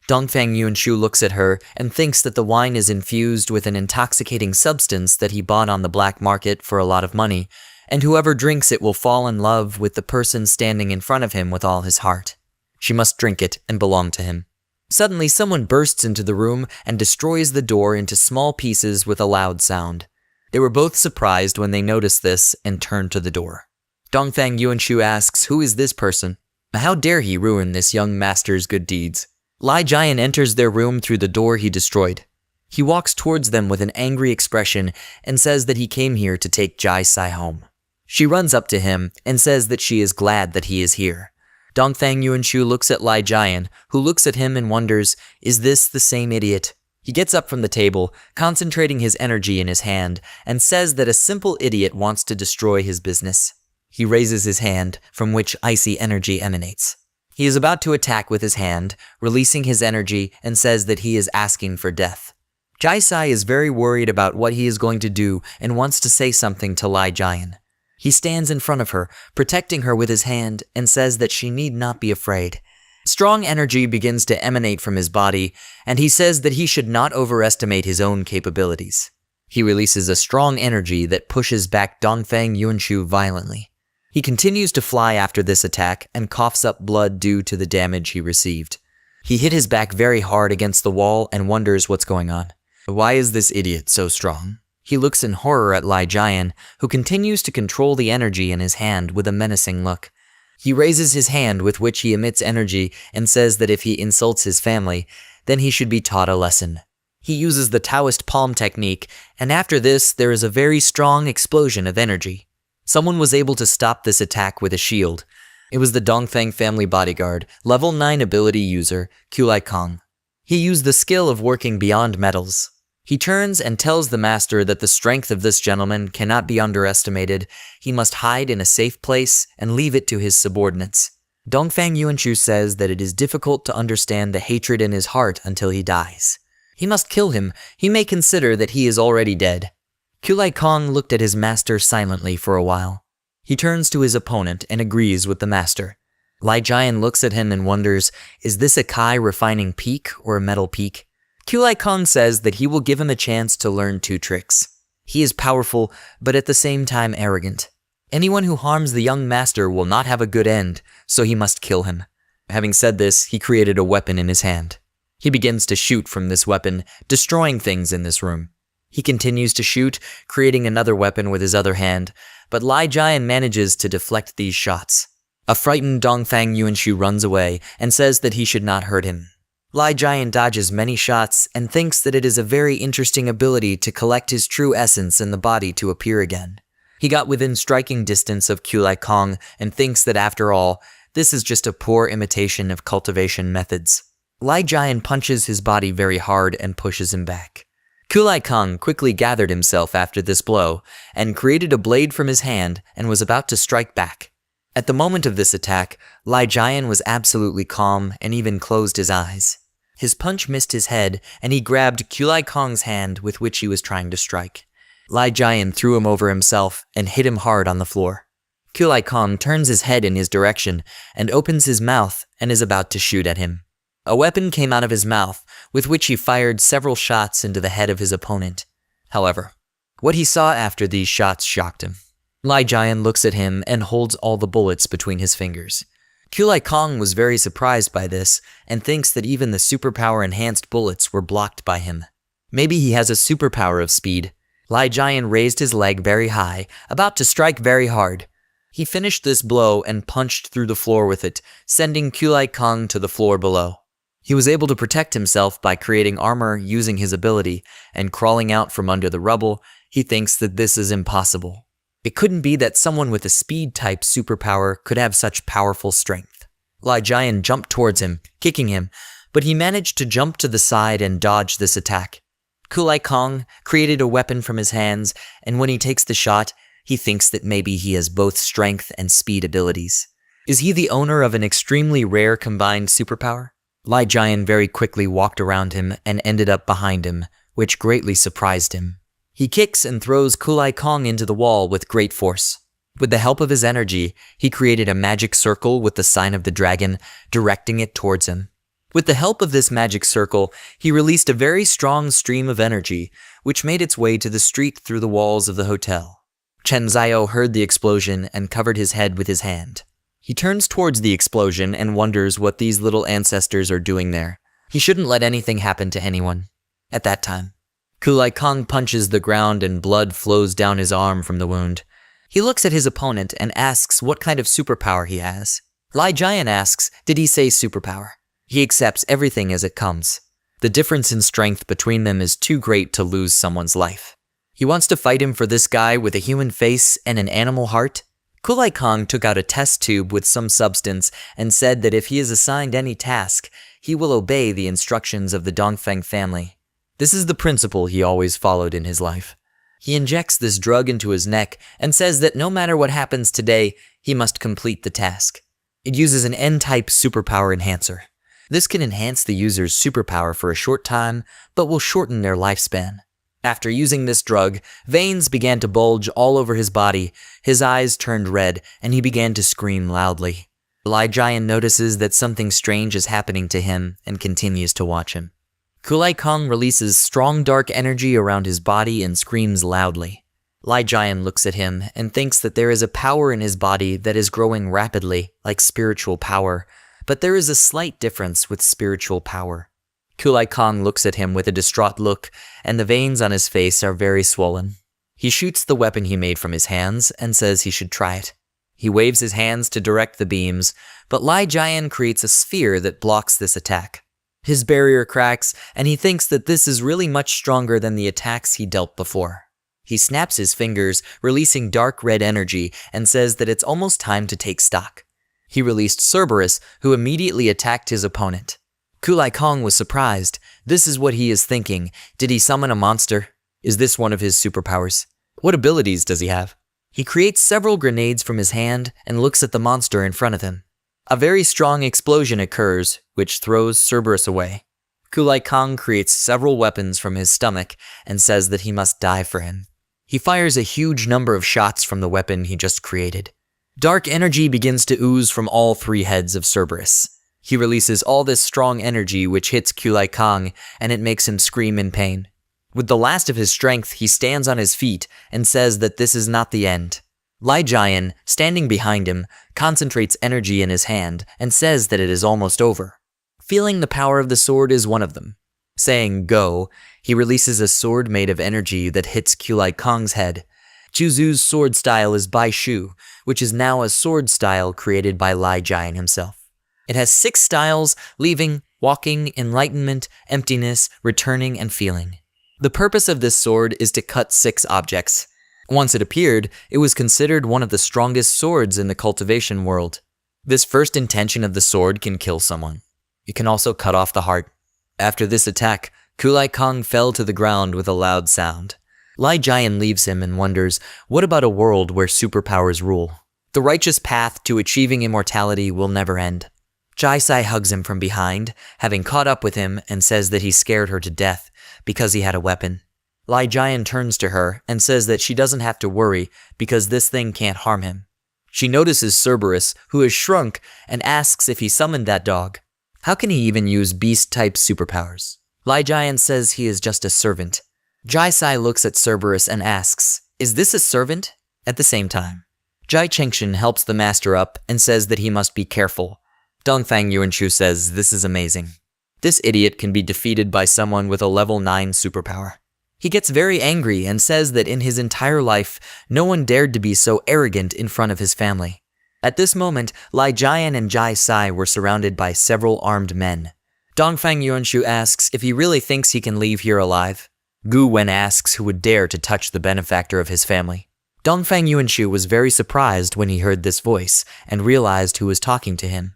Dongfang Yuanshu looks at her and thinks that the wine is infused with an intoxicating substance that he bought on the black market for a lot of money, and whoever drinks it will fall in love with the person standing in front of him with all his heart. She must drink it and belong to him. Suddenly, someone bursts into the room and destroys the door into small pieces with a loud sound. They were both surprised when they noticed this and turned to the door. Dongfang Yuanshu asks, "Who is this person? How dare he ruin this young master's good deeds?" Lai Jian enters their room through the door he destroyed. He walks towards them with an angry expression and says that he came here to take Jai-sai home. She runs up to him and says that she is glad that he is here. Dongfang Yuanshu looks at Lai Jian, who looks at him and wonders, is this the same idiot? He gets up from the table, concentrating his energy in his hand, and says that a simple idiot wants to destroy his business. He raises his hand, from which icy energy emanates. He is about to attack with his hand, releasing his energy, and says that he is asking for death. Jai-sai is very worried about what he is going to do and wants to say something to Lai Jian. He stands in front of her, protecting her with his hand, and says that she need not be afraid. Strong energy begins to emanate from his body, and he says that he should not overestimate his own capabilities. He releases a strong energy that pushes back Dongfang Yuanshu violently. He continues to fly after this attack and coughs up blood due to the damage he received. He hit his back very hard against the wall and wonders what's going on. Why is this idiot so strong? He looks in horror at Lai Jian, who continues to control the energy in his hand with a menacing look. He raises his hand with which he emits energy and says that if he insults his family, then he should be taught a lesson. He uses the Taoist palm technique, and after this there is a very strong explosion of energy. Someone was able to stop this attack with a shield. It was the Dongfang family bodyguard, level 9 ability user, Kulai Kong. He used the skill of working beyond metals. He turns and tells the master that the strength of this gentleman cannot be underestimated. He must hide in a safe place and leave it to his subordinates. Dongfang Yuanshu says that it is difficult to understand the hatred in his heart until he dies. He must kill him. He may consider that he is already dead. Kulai Kong looked at his master silently for a while. He turns to his opponent and agrees with the master. Lai Jian looks at him and wonders, is this a Kai refining peak or a metal peak? Kulai Kong says that he will give him a chance to learn 2 tricks. He is powerful, but at the same time arrogant. Anyone who harms the young master will not have a good end, so he must kill him. Having said this, he created a weapon in his hand. He begins to shoot from this weapon, destroying things in this room. He continues to shoot, creating another weapon with his other hand, but Lai Jian manages to deflect these shots. A frightened Dongfang Yuanshu runs away and says that he should not hurt him. Lai Jian dodges many shots and thinks that it is a very interesting ability to collect his true essence in the body to appear again. He got within striking distance of Kulai Kong and thinks that after all, this is just a poor imitation of cultivation methods. Lai Jian punches his body very hard and pushes him back. Kulai Kong quickly gathered himself after this blow and created a blade from his hand and was about to strike back. At the moment of this attack, Lai Jian was absolutely calm and even closed his eyes. His punch missed his head and he grabbed Kulai Kong's hand with which he was trying to strike. Lai Jian threw him over himself and hit him hard on the floor. Kulai Kong turns his head in his direction and opens his mouth and is about to shoot at him. A weapon came out of his mouth, with which he fired several shots into the head of his opponent. However, what he saw after these shots shocked him. Lai Jian looks at him and holds all the bullets between his fingers. Kulai Kong was very surprised by this and thinks that even the superpower-enhanced bullets were blocked by him. Maybe he has a superpower of speed. Lai Jian raised his leg very high, about to strike very hard. He finished this blow and punched through the floor with it, sending Kublai Kang to the floor below. He was able to protect himself by creating armor using his ability, and crawling out from under the rubble. He thinks that this is impossible. It couldn't be that someone with a speed-type superpower could have such powerful strength. Lai Jian jumped towards him, kicking him, but he managed to jump to the side and dodge this attack. Kublai Kang created a weapon from his hands, and when he takes the shot, he thinks that maybe he has both strength and speed abilities. Is he the owner of an extremely rare combined superpower? Lai Jian very quickly walked around him and ended up behind him, which greatly surprised him. He kicks and throws Kublai Kang into the wall with great force. With the help of his energy, he created a magic circle with the sign of the dragon, directing it towards him. With the help of this magic circle, he released a very strong stream of energy, which made its way to the street through the walls of the hotel. Chen Zio heard the explosion and covered his head with his hand. He turns towards the explosion and wonders what these little ancestors are doing there. He shouldn't let anything happen to anyone. At that time, Kublai Kang punches the ground and blood flows down his arm from the wound. He looks at his opponent and asks what kind of superpower he has. Lai Jian asks, did he say superpower? He accepts everything as it comes. The difference in strength between them is too great to lose someone's life. He wants to fight him for this guy with a human face and an animal heart. Kublai Kang took out a test tube with some substance and said that if he is assigned any task, he will obey the instructions of the Dongfeng family. This is the principle he always followed in his life. He injects this drug into his neck and says that no matter what happens today, he must complete the task. It uses an N-type superpower enhancer. This can enhance the user's superpower for a short time, but will shorten their lifespan. After using this drug, veins began to bulge all over his body, his eyes turned red, and he began to scream loudly. Lai Jian notices that something strange is happening to him and continues to watch him. Kublai Kang releases strong dark energy around his body and screams loudly. Lai Jian looks at him and thinks that there is a power in his body that is growing rapidly, like spiritual power, but there is a slight difference with spiritual power. Kublai Kang looks at him with a distraught look, and the veins on his face are very swollen. He shoots the weapon he made from his hands and says he should try it. He waves his hands to direct the beams, but Lai Jian creates a sphere that blocks this attack. His barrier cracks, and he thinks that this is really much stronger than the attacks he dealt before. He snaps his fingers, releasing dark red energy, and says that it's almost time to take stock. He released Cerberus, who immediately attacked his opponent. Kublai Kang was surprised. This is what he is thinking. Did he summon a monster? Is this one of his superpowers? What abilities does he have? He creates several grenades from his hand and looks at the monster in front of him. A very strong explosion occurs, which throws Cerberus away. Kublai Kang creates several weapons from his stomach and says that he must die for him. He fires a huge number of shots from the weapon he just created. Dark energy begins to ooze from all three heads of Cerberus. He releases all this strong energy which hits Kublai Kang, and it makes him scream in pain. With the last of his strength, he stands on his feet and says that this is not the end. Lai Jian, standing behind him, concentrates energy in his hand and says that it is almost over. Feeling the power of the sword is one of them. Saying go, he releases a sword made of energy that hits Kublai Kang's head. Chuzu's sword style is Bai Shu, which is now a sword style created by Lai Jian himself. It has 6 styles: leaving, walking, enlightenment, emptiness, returning, and feeling. The purpose of this sword is to cut 6 objects. Once it appeared, it was considered one of the strongest swords in the cultivation world. This first intention of the sword can kill someone. It can also cut off the heart. After this attack, Kublai Kang fell to the ground with a loud sound. Lai Jian leaves him and wonders, what about a world where superpowers rule? The righteous path to achieving immortality will never end. Jai Sai hugs him from behind, having caught up with him, and says that he scared her to death because he had a weapon. Lai Jian turns to her and says that she doesn't have to worry because this thing can't harm him. She notices Cerberus, who has shrunk, and asks if he summoned that dog. How can he even use beast-type superpowers? Lai Jian says he is just a servant. Jai Sai looks at Cerberus and asks, is this a servant? At the same time, Jai Chengshin helps the master up and says that he must be careful. Dongfang Yuanchu says this is amazing. This idiot can be defeated by someone with a level 9 superpower. He gets very angry and says that in his entire life, no one dared to be so arrogant in front of his family. At this moment, Lai Jian and Jai Sai were surrounded by several armed men. Dongfang Yuanshu asks if he really thinks he can leave here alive. Gu Wen asks who would dare to touch the benefactor of his family. Dongfang Yuanshu was very surprised when he heard this voice and realized who was talking to him.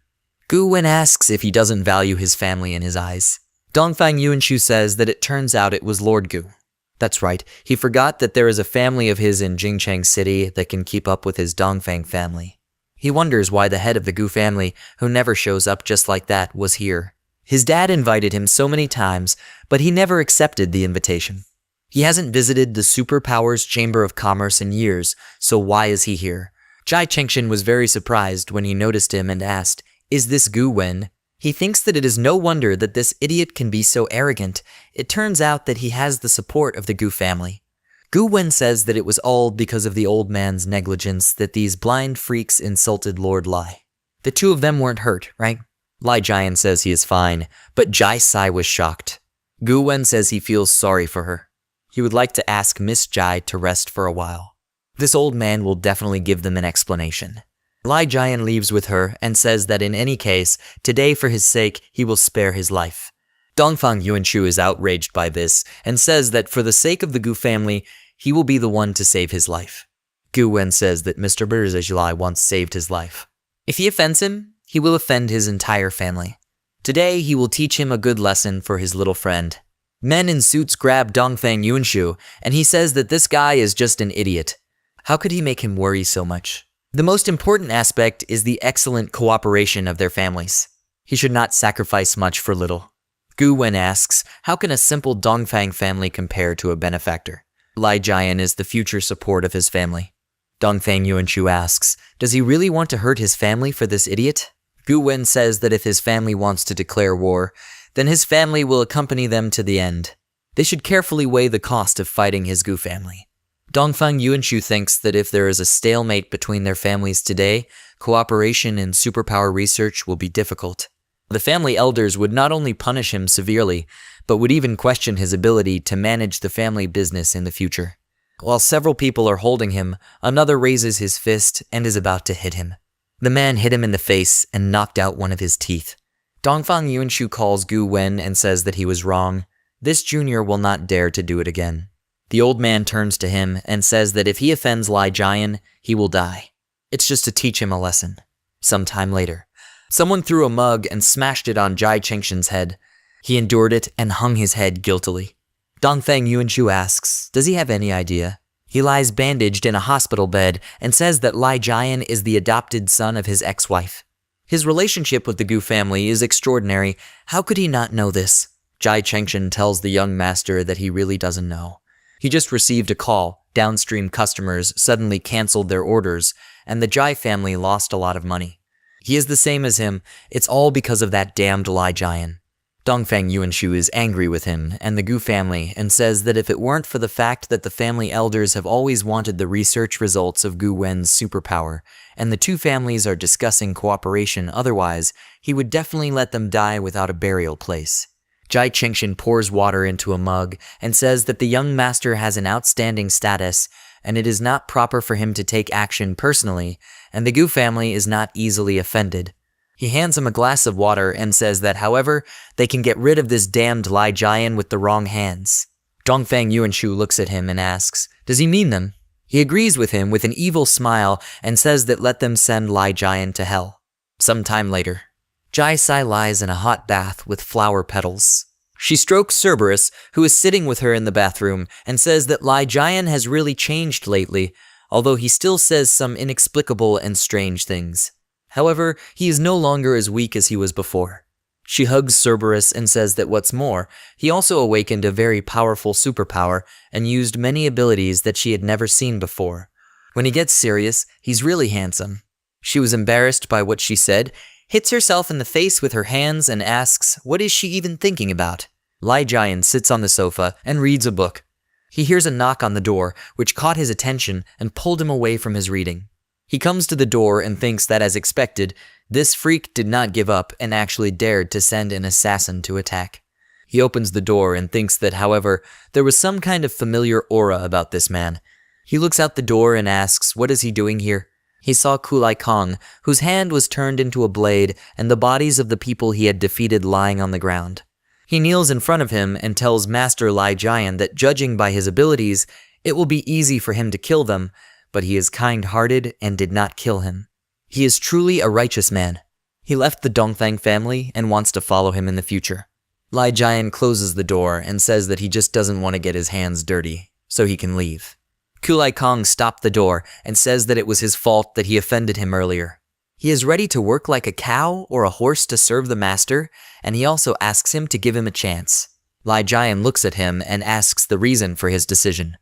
Gu Wen asks if he doesn't value his family in his eyes. Dongfang Yuanshu says that it turns out it was Lord Gu. That's right, he forgot that there is a family of his in Jingcheng City that can keep up with his Dongfang family. He wonders why the head of the Gu family, who never shows up just like that, was here. His dad invited him so many times, but he never accepted the invitation. He hasn't visited the Superpowers Chamber of Commerce in years, so why is he here? Jai Chengshin was very surprised when he noticed him and asked, "Is this Gu Wen?" He thinks that it is no wonder that this idiot can be so arrogant. It turns out that he has the support of the Gu family. Gu Wen says that it was all because of the old man's negligence that these blind freaks insulted Lord Lai. The two of them weren't hurt, right? Lai Jian says he is fine, but Jai Sai was shocked. Gu Wen says he feels sorry for her. He would like to ask Miss Jai to rest for a while. This old man will definitely give them an explanation. Lai Jian leaves with her and says that in any case, today for his sake, he will spare his life. Dongfang Yuanshu is outraged by this and says that for the sake of the Gu family, he will be the one to save his life. Gu Wen says that Mr. Berzejlai once saved his life. If he offends him, he will offend his entire family. Today, he will teach him a good lesson for his little friend. Men in suits grab Dongfang Yuanshu, and he says that this guy is just an idiot. How could he make him worry so much? The most important aspect is the excellent cooperation of their families. He should not sacrifice much for little. Gu Wen asks, how can a simple Dongfang family compare to a benefactor? Lai Jian is the future support of his family. Dongfang Yuanshu asks, does he really want to hurt his family for this idiot? Gu Wen says that if his family wants to declare war, then his family will accompany them to the end. They should carefully weigh the cost of fighting his Gu family. Dongfang Yuanshu thinks that if there is a stalemate between their families today, cooperation in superpower research will be difficult. The family elders would not only punish him severely, but would even question his ability to manage the family business in the future. While several people are holding him, another raises his fist and is about to hit him. The man hit him in the face and knocked out one of his teeth. Dongfang Yuanshu calls Gu Wen and says that he was wrong. This junior will not dare to do it again. The old man turns to him and says that if he offends Lai Jian, he will die. It's just to teach him a lesson. Sometime later, someone threw a mug and smashed it on Jai Chengshin's head. He endured it and hung his head guiltily. Dongfang Yuanshu asks, does he have any idea? He lies bandaged in a hospital bed and says that Lai Jian is the adopted son of his ex-wife. His relationship with the Gu family is extraordinary. How could he not know this? Jai Chengshin tells the young master that he really doesn't know. He just received a call. Downstream customers suddenly canceled their orders, and the Jai family lost a lot of money. He is the same as him. It's all because of that damned Lai Jian. Dongfang Yuanshu is angry with him and the Gu family and says that if it weren't for the fact that the family elders have always wanted the research results of Gu Wen's superpower, and the two families are discussing cooperation otherwise, he would definitely let them die without a burial place. Jai Chengshin pours water into a mug and says that the young master has an outstanding status and it is not proper for him to take action personally, and the Gu family is not easily offended. He hands him a glass of water and says that, however, they can get rid of this damned Lai Jian with the wrong hands. Dongfang Yuanshu looks at him and asks, does he mean them? He agrees with him with an evil smile and says that let them send Lai Jian to hell. Some time later, Jai Sai lies in a hot bath with flower petals. She strokes Cerberus, who is sitting with her in the bathroom, and says that Lai Jian has really changed lately, although he still says some inexplicable and strange things. However, he is no longer as weak as he was before. She hugs Cerberus and says that what's more, he also awakened a very powerful superpower and used many abilities that she had never seen before. When he gets serious, he's really handsome. She was embarrassed by what she said, hits herself in the face with her hands and asks, what is she even thinking about? Lai Jian sits on the sofa and reads a book. He hears a knock on the door, which caught his attention and pulled him away from his reading. He comes to the door and thinks that, as expected, this freak did not give up and actually dared to send an assassin to attack. He opens the door and thinks that, however, there was some kind of familiar aura about this man. He looks out the door and asks, what is he doing here? He saw Kulai Kong, whose hand was turned into a blade, and the bodies of the people he had defeated lying on the ground. He kneels in front of him and tells Master Lai Jian that judging by his abilities, it will be easy for him to kill them, but he is kind-hearted and did not kill him. He is truly a righteous man. He left the Dongfang family and wants to follow him in the future. Lai Jian closes the door and says that he just doesn't want to get his hands dirty, so he can leave. Kulai Kong stopped the door and says that it was his fault that he offended him earlier. He is ready to work like a cow or a horse to serve the master, and he also asks him to give him a chance. Lai Jian looks at him and asks the reason for his decision.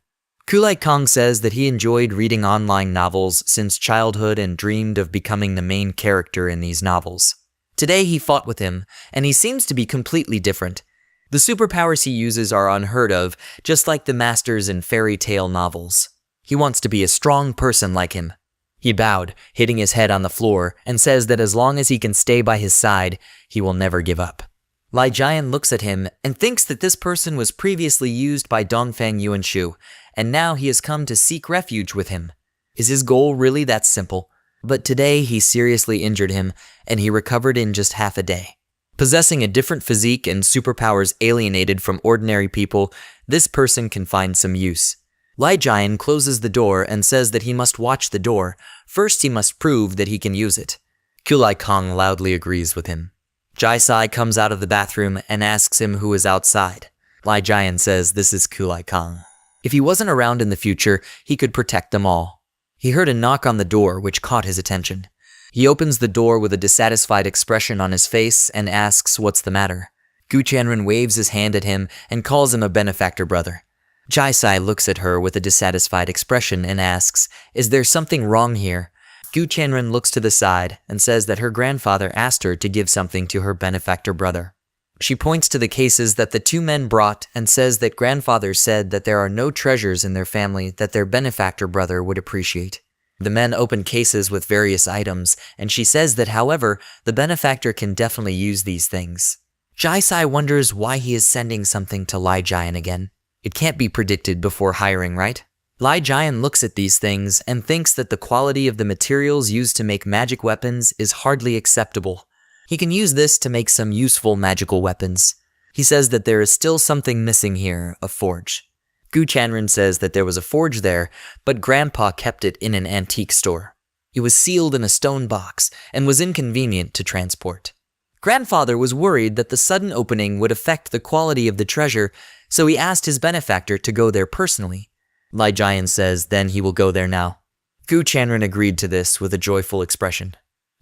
Kulai Kong says that he enjoyed reading online novels since childhood and dreamed of becoming the main character in these novels. Today he fought with him, and he seems to be completely different. The superpowers he uses are unheard of, just like the masters in fairy tale novels. He wants to be a strong person like him. He bowed, hitting his head on the floor, and says that as long as he can stay by his side, he will never give up. Lai Jian looks at him and thinks that this person was previously used by Dongfang Yuanshu, and now he has come to seek refuge with him. Is his goal really that simple? But today he seriously injured him, and he recovered in just half a day. Possessing a different physique and superpowers alienated from ordinary people, this person can find some use. Lai Jian closes the door and says that he must watch the door. First he must prove that he can use it. Kulai Kong loudly agrees with him. Jai Sai comes out of the bathroom and asks him who is outside. Lai Jian says this is Kulai Kong. If he wasn't around in the future, he could protect them all. He heard a knock on the door which caught his attention. He opens the door with a dissatisfied expression on his face and asks what's the matter. Gu Chanren waves his hand at him and calls him a benefactor brother. Jai Sai looks at her with a dissatisfied expression and asks, is there something wrong here? Gu Chanren looks to the side and says that her grandfather asked her to give something to her benefactor brother. She points to the cases that the two men brought and says that grandfather said that there are no treasures in their family that their benefactor brother would appreciate. The men open cases with various items, and she says that, however, the benefactor can definitely use these things. Jai Sai wonders why he is sending something to Lai Jian again. It can't be predicted before hiring, right? Lai Jian looks at these things and thinks that the quality of the materials used to make magic weapons is hardly acceptable. He can use this to make some useful magical weapons. He says that there is still something missing here, a forge. Gu Chanren says that there was a forge there, but Grandpa kept it in an antique store. It was sealed in a stone box and was inconvenient to transport. Grandfather was worried that the sudden opening would affect the quality of the treasure, so he asked his benefactor to go there personally. Lai Jian says then he will go there now. Gu Chanren agreed to this with a joyful expression.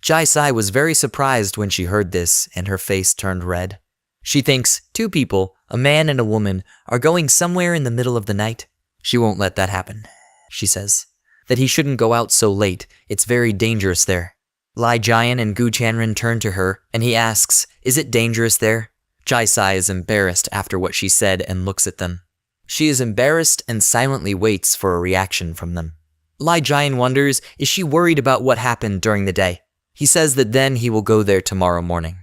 Jai Sai was very surprised when she heard this, and her face turned red. She thinks two people, a man and a woman, are going somewhere in the middle of the night. She won't let that happen, she says. That he shouldn't go out so late, it's very dangerous there. Lai Jian and Gu Chanren turn to her, and he asks, is it dangerous there? Jai Sai is embarrassed after what she said and looks at them. She is embarrassed and silently waits for a reaction from them. Lai Jian wonders, is she worried about what happened during the day? He says that then he will go there tomorrow morning.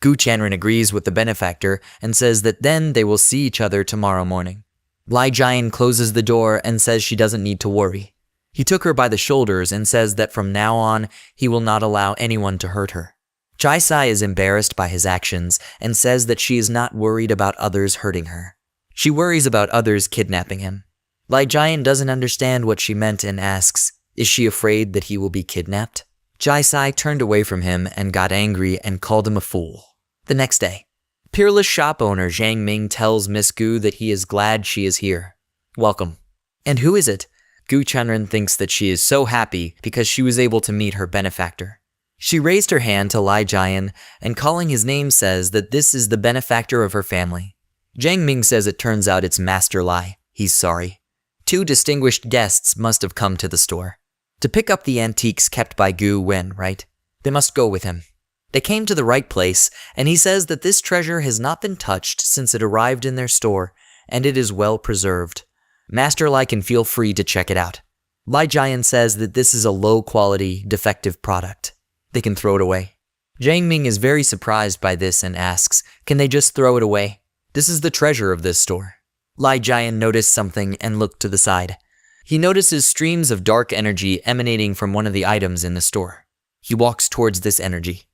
Gu Chanren agrees with the benefactor and says that then they will see each other tomorrow morning. Lai Jian closes the door and says she doesn't need to worry. He took her by the shoulders and says that from now on, he will not allow anyone to hurt her. Jai Sai is embarrassed by his actions and says that she is not worried about others hurting her. She worries about others kidnapping him. Lai Jian doesn't understand what she meant and asks, is she afraid that he will be kidnapped? Jai Sai turned away from him and got angry and called him a fool. The next day, peerless shop owner Zhang Ming tells Miss Gu that he is glad she is here. Welcome. And who is it? Gu Chanren thinks that she is so happy because she was able to meet her benefactor. She raised her hand to Lai Jian and calling his name says that this is the benefactor of her family. Zhang Ming says it turns out it's Master Lai. He's sorry. Two distinguished guests must have come to the store to pick up the antiques kept by Gu Wen, right? They must go with him. They came to the right place, and he says that this treasure has not been touched since it arrived in their store, and it is well preserved. Master Lai can feel free to check it out. Lai Jian says that this is a low-quality, defective product. They can throw it away. Zhang Ming is very surprised by this and asks, can they just throw it away? This is the treasure of this store. Lai Jian noticed something and looked to the side. He notices streams of dark energy emanating from one of the items in the store. He walks towards this energy.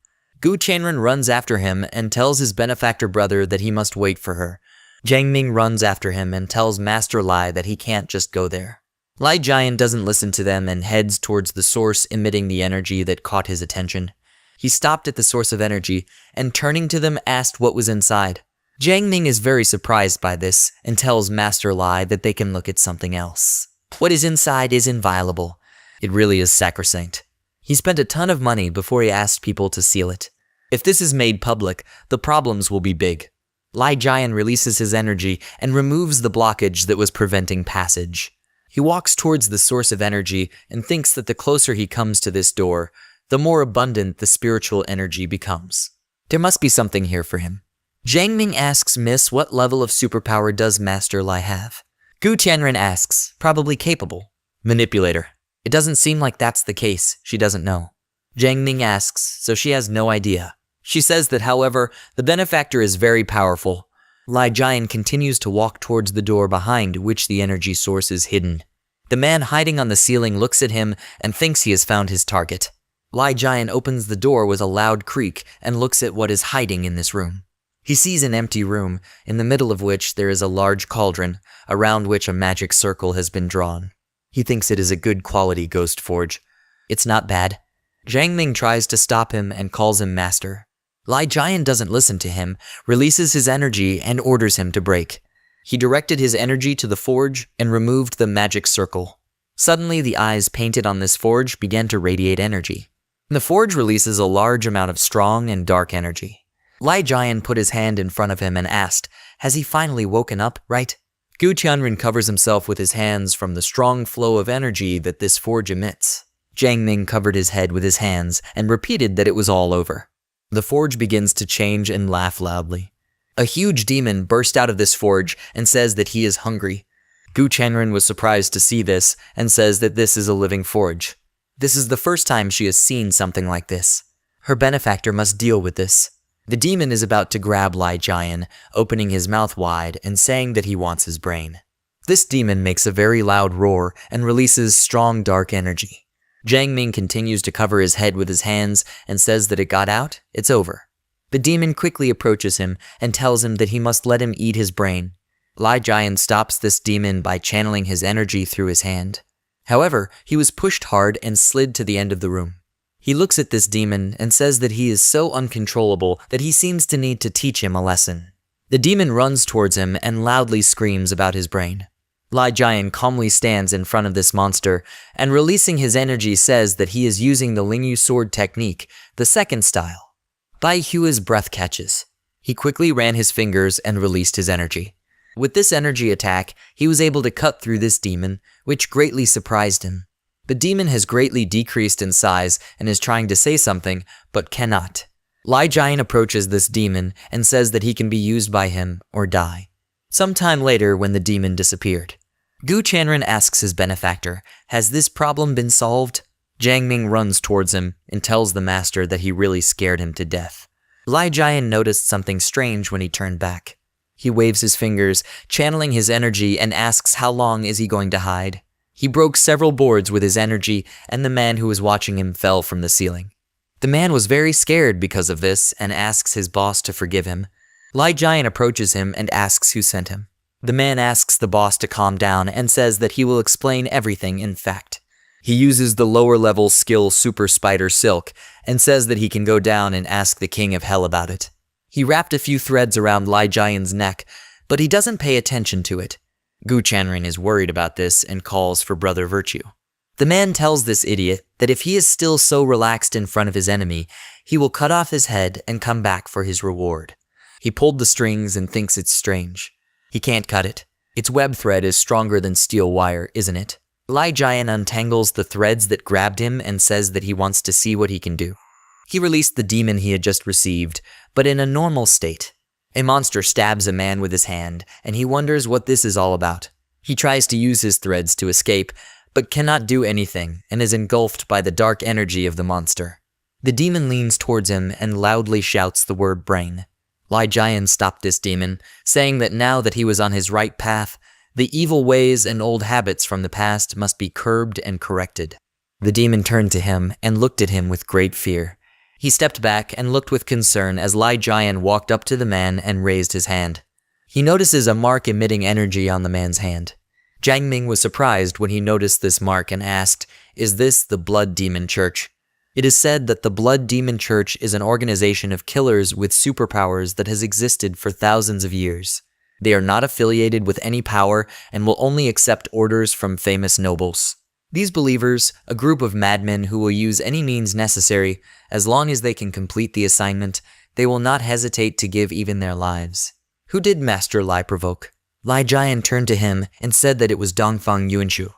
Gu Chanren runs after him and tells his benefactor brother that he must wait for her. Jiang Ming runs after him and tells Master Lai that he can't just go there. Lai Jian doesn't listen to them and heads towards the source emitting the energy that caught his attention. He stopped at the source of energy and turning to them asked what was inside. Jiang Ming is very surprised by this and tells Master Lai that they can look at something else. What is inside is inviolable. It really is sacrosanct. He spent a ton of money before he asked people to seal it. If this is made public, the problems will be big. Lai Jian releases his energy and removes the blockage that was preventing passage. He walks towards the source of energy and thinks that the closer he comes to this door, the more abundant the spiritual energy becomes. There must be something here for him. Jiang Ming asks Miss what level of superpower does Master Lai have? Gu Tianren asks, probably capable. Manipulator. It doesn't seem like that's the case, she doesn't know. Jiang Ming asks, so she has no idea. She says that, however, the benefactor is very powerful. Lai Jian continues to walk towards the door behind which the energy source is hidden. The man hiding on the ceiling looks at him and thinks he has found his target. Lai Jian opens the door with a loud creak and looks at what is hiding in this room. He sees an empty room, in the middle of which there is a large cauldron, around which a magic circle has been drawn. He thinks it is a good quality ghost forge. It's not bad. Jiang Ming tries to stop him and calls him master. Lai Jian doesn't listen to him, releases his energy, and orders him to break. He directed his energy to the forge and removed the magic circle. Suddenly, the eyes painted on this forge began to radiate energy. The forge releases a large amount of strong and dark energy. Lai Jian put his hand in front of him and asked, has he finally woken up, right? Gu Tianren covers himself with his hands from the strong flow of energy that this forge emits. Jiang Ming covered his head with his hands and repeated that it was all over. The forge begins to change and laugh loudly. A huge demon burst out of this forge and says that he is hungry. Gu Tianren was surprised to see this and says that this is a living forge. This is the first time she has seen something like this. Her benefactor must deal with this. The demon is about to grab Lai Jian, opening his mouth wide and saying that he wants his brain. This demon makes a very loud roar and releases strong dark energy. Jiang Ming continues to cover his head with his hands and says that it got out, it's over. The demon quickly approaches him and tells him that he must let him eat his brain. Lai Jian stops this demon by channeling his energy through his hand. However, he was pushed hard and slid to the end of the room. He looks at this demon and says that he is so uncontrollable that he seems to need to teach him a lesson. The demon runs towards him and loudly screams about his brain. Lai Jian calmly stands in front of this monster and releasing his energy says that he is using the Lingyu sword technique, the second style. Bai Hua's breath catches. He quickly ran his fingers and released his energy. With this energy attack, he was able to cut through this demon, which greatly surprised him. The demon has greatly decreased in size and is trying to say something, but cannot. Lai Jian approaches this demon and says that he can be used by him or die. Sometime later, when the demon disappeared, Gu Tianren asks his benefactor, has this problem been solved? Jiang Ming runs towards him and tells the master that he really scared him to death. Lai Jian noticed something strange when he turned back. He waves his fingers, channeling his energy, and asks how long is he going to hide. He broke several boards with his energy, and the man who was watching him fell from the ceiling. The man was very scared because of this and asks his boss to forgive him. Lai Jian approaches him and asks who sent him. The man asks the boss to calm down and says that he will explain everything in fact. He uses the lower level skill Super Spider Silk and says that he can go down and ask the King of Hell about it. He wrapped a few threads around Lai Jian's neck, but he doesn't pay attention to it. Gu Tianren is worried about this and calls for Brother Virtue. The man tells this idiot that if he is still so relaxed in front of his enemy, he will cut off his head and come back for his reward. He pulled the strings and thinks it's strange. He can't cut it. Its web thread is stronger than steel wire, isn't it? Lai Jian untangles the threads that grabbed him and says that he wants to see what he can do. He released the demon he had just received, but in a normal state. A monster stabs a man with his hand, and he wonders what this is all about. He tries to use his threads to escape, but cannot do anything and is engulfed by the dark energy of the monster. The demon leans towards him and loudly shouts the word brain. Lai Jian stopped this demon, saying that now that he was on his right path, the evil ways and old habits from the past must be curbed and corrected. The demon turned to him and looked at him with great fear. He stepped back and looked with concern as Lai Jian walked up to the man and raised his hand. He notices a mark emitting energy on the man's hand. Jiang Ming was surprised when he noticed this mark and asked, "Is this the Blood Demon Church?" It is said that the Blood Demon Church is an organization of killers with superpowers that has existed for thousands of years. They are not affiliated with any power and will only accept orders from famous nobles. These believers, a group of madmen who will use any means necessary, as long as they can complete the assignment, they will not hesitate to give even their lives. Who did Master Lai provoke? Lai Jian turned to him and said that it was Dongfang Yuanshu.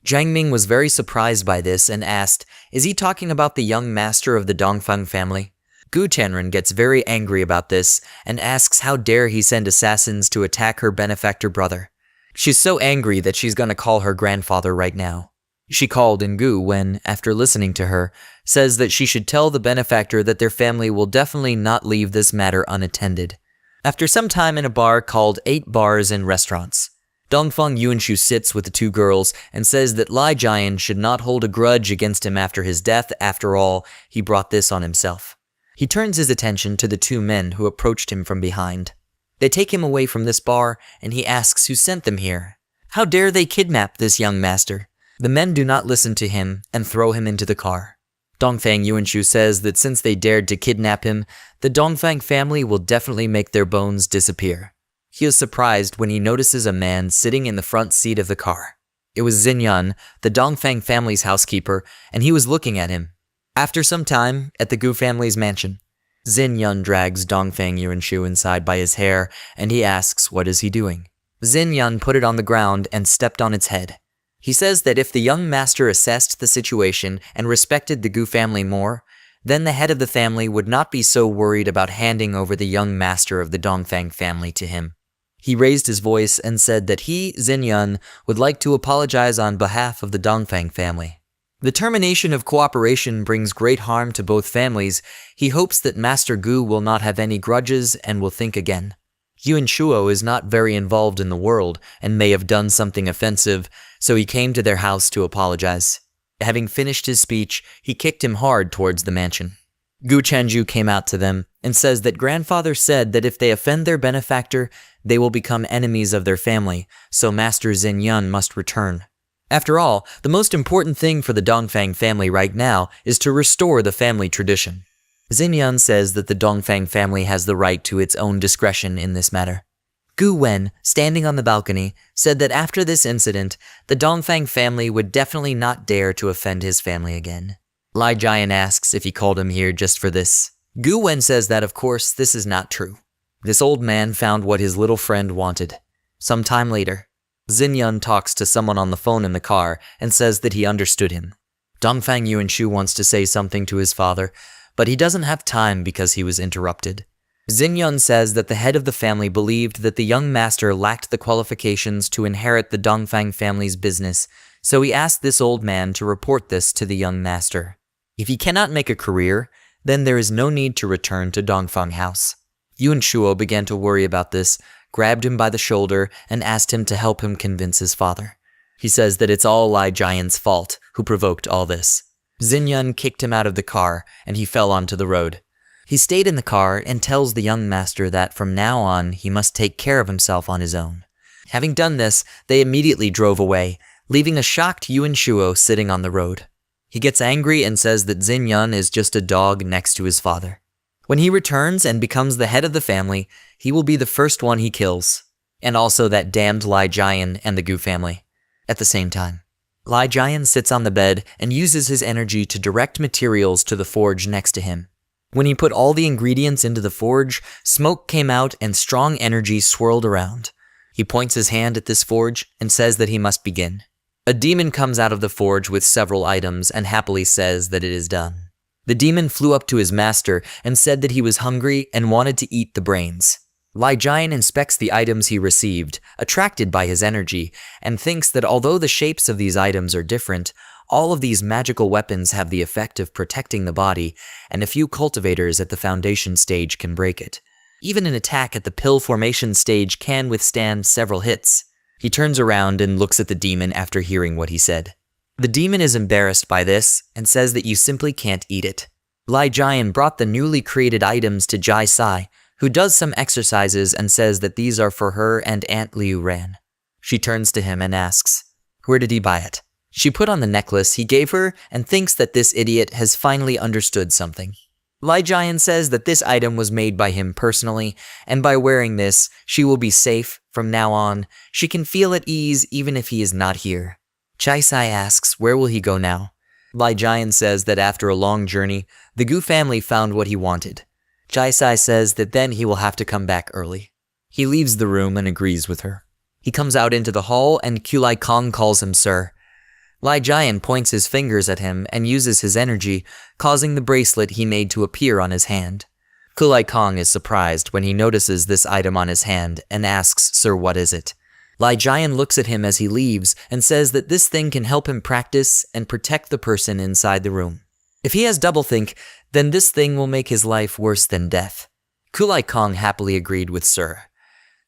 Jiang Ming was very surprised by this and asked, "Is he talking about the young master of the Dongfang family?" Gu Tianren gets very angry about this and asks how dare he send assassins to attack her benefactor brother. She's so angry that she's gonna call her grandfather right now. She called in Gu when, after listening to her, says that she should tell the benefactor that their family will definitely not leave this matter unattended. After some time in a bar called 8 Bars and Restaurants, Dongfang Yuanshu sits with the two girls and says that Lai Jian should not hold a grudge against him after his death. After all, he brought this on himself. He turns his attention to the two men who approached him from behind. They take him away from this bar, and he asks who sent them here. How dare they kidnap this young master? The men do not listen to him and throw him into the car. Dongfang Yuanshu says that since they dared to kidnap him, the Dongfang family will definitely make their bones disappear. He is surprised when he notices a man sitting in the front seat of the car. It was Xinyan, the Dongfang family's housekeeper, and he was looking at him. After some time, at the Gu family's mansion, Xinyan drags Dongfang Yuanshu inside by his hair, and he asks what is he doing. Xinyan put it on the ground and stepped on its head. He says that if the young master assessed the situation and respected the Gu family more, then the head of the family would not be so worried about handing over the young master of the Dongfang family to him. He raised his voice and said that he, Xinyan, would like to apologize on behalf of the Dongfang family. The termination of cooperation brings great harm to both families. He hopes that Master Gu will not have any grudges and will think again. Yuan Shuo is not very involved in the world and may have done something offensive, so he came to their house to apologize. Having finished his speech, he kicked him hard towards the mansion. Gu Chanju came out to them and says that grandfather said that if they offend their benefactor, they will become enemies of their family, so Master Xinyan must return. After all, the most important thing for the Dongfang family right now is to restore the family tradition. Xinyan says that the Dongfang family has the right to its own discretion in this matter. Gu Wen, standing on the balcony, said that after this incident, the Dongfang family would definitely not dare to offend his family again. Lai Jian asks if he called him here just for this. Gu Wen says that of course this is not true. This old man found what his little friend wanted. Some time later, Xinyan talks to someone on the phone in the car and says that he understood him. Dongfang Yuanshu wants to say something to his father, but he doesn't have time because he was interrupted. Xinyan says that the head of the family believed that the young master lacked the qualifications to inherit the Dongfang family's business, so he asked this old man to report this to the young master. If he cannot make a career, then there is no need to return to Dongfang House. Yuan Shuo began to worry about this, grabbed him by the shoulder, and asked him to help him convince his father. He says that it's all Lai Jian's fault, who provoked all this. Xinyan kicked him out of the car, and he fell onto the road. He stayed in the car and tells the young master that from now on he must take care of himself on his own. Having done this, they immediately drove away, leaving a shocked Yuan Shuo sitting on the road. He gets angry and says that Xinyan is just a dog next to his father. When he returns and becomes the head of the family, he will be the first one he kills, and also that damned Lai Jian and the Gu family. At the same time, Lai Jian sits on the bed and uses his energy to direct materials to the forge next to him. When he put all the ingredients into the forge, smoke came out and strong energy swirled around. He points his hand at this forge and says that he must begin. A demon comes out of the forge with several items and happily says that it is done. The demon flew up to his master and said that he was hungry and wanted to eat the brains. Lai Jian inspects the items he received, attracted by his energy, and thinks that although the shapes of these items are different, all of these magical weapons have the effect of protecting the body, and a few cultivators at the foundation stage can break it. Even an attack at the pill formation stage can withstand several hits. He turns around and looks at the demon after hearing what he said. The demon is embarrassed by this and says that you simply can't eat it. Lai Jian brought the newly created items to Jai Sai, who does some exercises and says that these are for her and Aunt Liu Ran. She turns to him and asks, "Where did he buy it?" She put on the necklace he gave her and thinks that this idiot has finally understood something. Lai Jian says that this item was made by him personally, and by wearing this, she will be safe from now on. She can feel at ease even if he is not here. Jai Sai asks, where will he go now? Lai Jian says that after a long journey, the Gu family found what he wanted. Jai Sai says that then he will have to come back early. He leaves the room and agrees with her. He comes out into the hall and Kulai Kong calls him sir. Lai Jian points his fingers at him and uses his energy, causing the bracelet he made to appear on his hand. Kulai Kong is surprised when he notices this item on his hand and asks, "Sir, what is it?" Lai Jian looks at him as he leaves and says that this thing can help him practice and protect the person inside the room. If he has doublethink, then this thing will make his life worse than death. Kulai Kong happily agreed with Sir.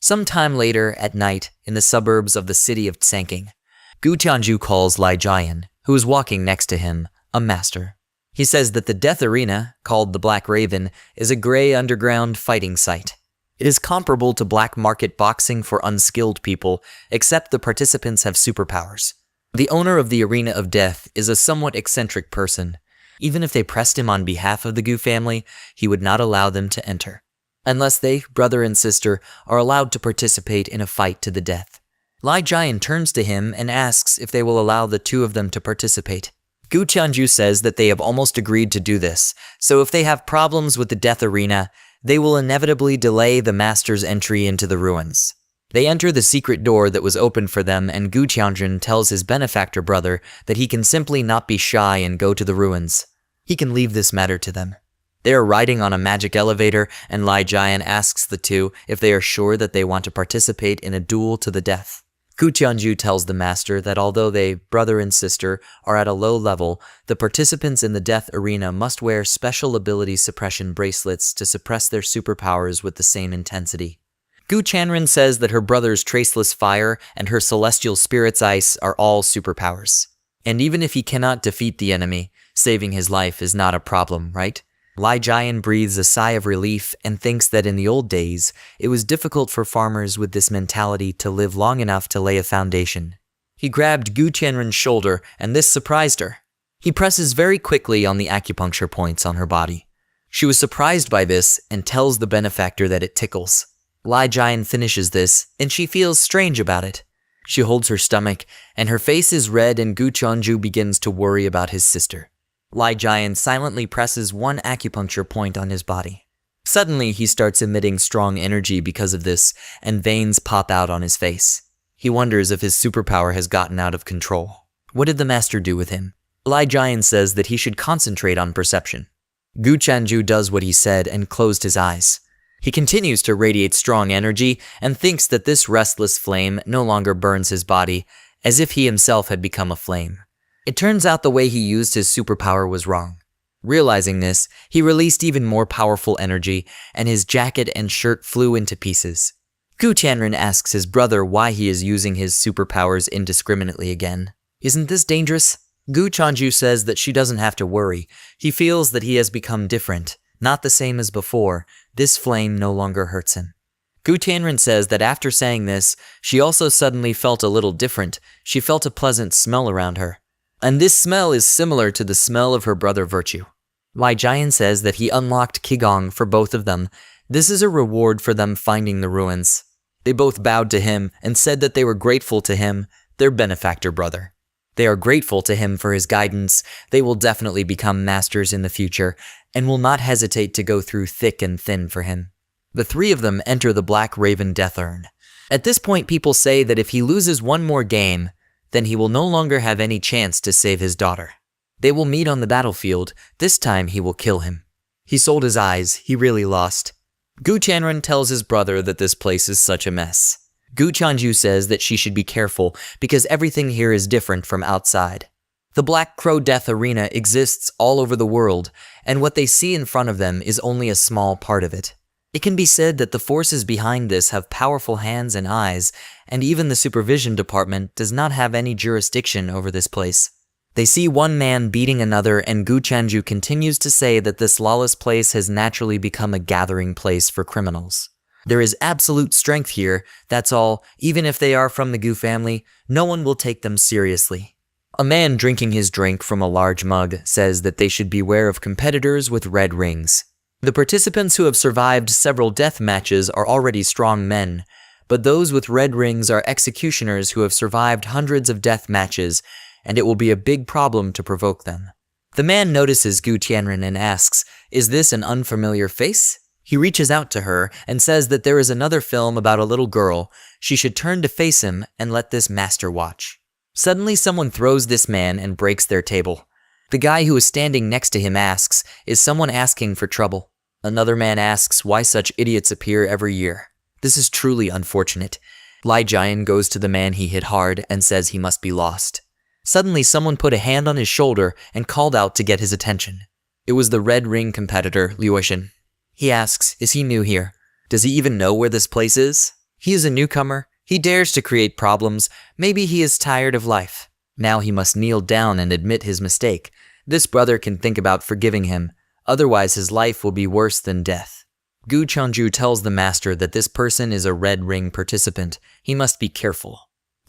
Some time later, at night, in the suburbs of the city of Tsanking, Gu Tianju calls Lai Jian, who is walking next to him, a master. He says that the death arena, called the Black Raven, is a gray underground fighting site. It is comparable to black market boxing for unskilled people, except the participants have superpowers. The owner of the Arena of Death is a somewhat eccentric person. Even if they pressed him on behalf of the Gu family, he would not allow them to enter, unless they, brother and sister, are allowed to participate in a fight to the death. Lai Jian turns to him and asks if they will allow the two of them to participate. Gu Tianju says that they have almost agreed to do this, so if they have problems with the death arena, they will inevitably delay the master's entry into the ruins. They enter the secret door that was opened for them, and Gu Tianjun tells his benefactor brother that he can simply not be shy and go to the ruins. He can leave this matter to them. They are riding on a magic elevator, and Lai Jian asks the two if they are sure that they want to participate in a duel to the death. Gu Tianju tells the master that although they, brother and sister, are at a low level, the participants in the death arena must wear special ability suppression bracelets to suppress their superpowers with the same intensity. Gu Chanren says that her brother's traceless fire and her celestial spirit's ice are all superpowers. And even if he cannot defeat the enemy, saving his life is not a problem, right? Lai Jian breathes a sigh of relief and thinks that in the old days, it was difficult for farmers with this mentality to live long enough to lay a foundation. He grabbed Gu Tianren's shoulder, and this surprised her. He presses very quickly on the acupuncture points on her body. She was surprised by this and tells the benefactor that it tickles. Lai Jian finishes this, and she feels strange about it. She holds her stomach, and her face is red, and Gu Tianju begins to worry about his sister. Lai Jian silently presses one acupuncture point on his body. Suddenly, he starts emitting strong energy because of this, and veins pop out on his face. He wonders if his superpower has gotten out of control. What did the master do with him? Lai Jian says that he should concentrate on perception. Gu Tianju does what he said and closed his eyes. He continues to radiate strong energy and thinks that this restless flame no longer burns his body, as if he himself had become a flame. It turns out the way he used his superpower was wrong. Realizing this, he released even more powerful energy, and his jacket and shirt flew into pieces. Gu Tianren asks his brother why he is using his superpowers indiscriminately again. Isn't this dangerous? Gu Tianju says that she doesn't have to worry. He feels that he has become different, not the same as before. This flame no longer hurts him. Gu Tianren says that after saying this, she also suddenly felt a little different. She felt a pleasant smell around her. And this smell is similar to the smell of her brother Virtue. Lai Jian says that he unlocked Qigong for both of them. This is a reward for them finding the ruins. They both bowed to him and said that they were grateful to him, their benefactor brother. They are grateful to him for his guidance. They will definitely become masters in the future and will not hesitate to go through thick and thin for him. The three of them enter the Black Raven Death Urn. At this point, people say that if he loses one more game, then he will no longer have any chance to save his daughter. They will meet on the battlefield. This time he will kill him. He sold his eyes. He really lost. Gu Tianren tells his brother that this place is such a mess. Gu Tianju says that she should be careful because everything here is different from outside. The Black Crow Death Arena exists all over the world, and what they see in front of them is only a small part of it. It can be said that the forces behind this have powerful hands and eyes, and even the supervision department does not have any jurisdiction over this place. They see one man beating another, and Gu Chanju continues to say that this lawless place has naturally become a gathering place for criminals. There is absolute strength here, that's all. Even if they are from the Gu family, no one will take them seriously. A man drinking his drink from a large mug says that they should beware of competitors with red rings. The participants who have survived several death matches are already strong men, but those with red rings are executioners who have survived hundreds of death matches, and it will be a big problem to provoke them. The man notices Gu Tianren and asks, "Is this an unfamiliar face?" He reaches out to her and says that there is another film about a little girl. She should turn to face him and let this master watch. Suddenly someone throws this man and breaks their table. The guy who is standing next to him asks, "Is someone asking for trouble?" Another man asks why such idiots appear every year. This is truly unfortunate. Lai Jian goes to the man he hit hard and says he must be lost. Suddenly someone put a hand on his shoulder and called out to get his attention. It was the red ring competitor, Liu Weixin. He asks, is he new here? Does he even know where this place is? He is a newcomer. He dares to create problems. Maybe he is tired of life. Now he must kneel down and admit his mistake. This brother can think about forgiving him. Otherwise his life will be worse than death. Gu Changju tells the master that this person is a red ring participant. He must be careful.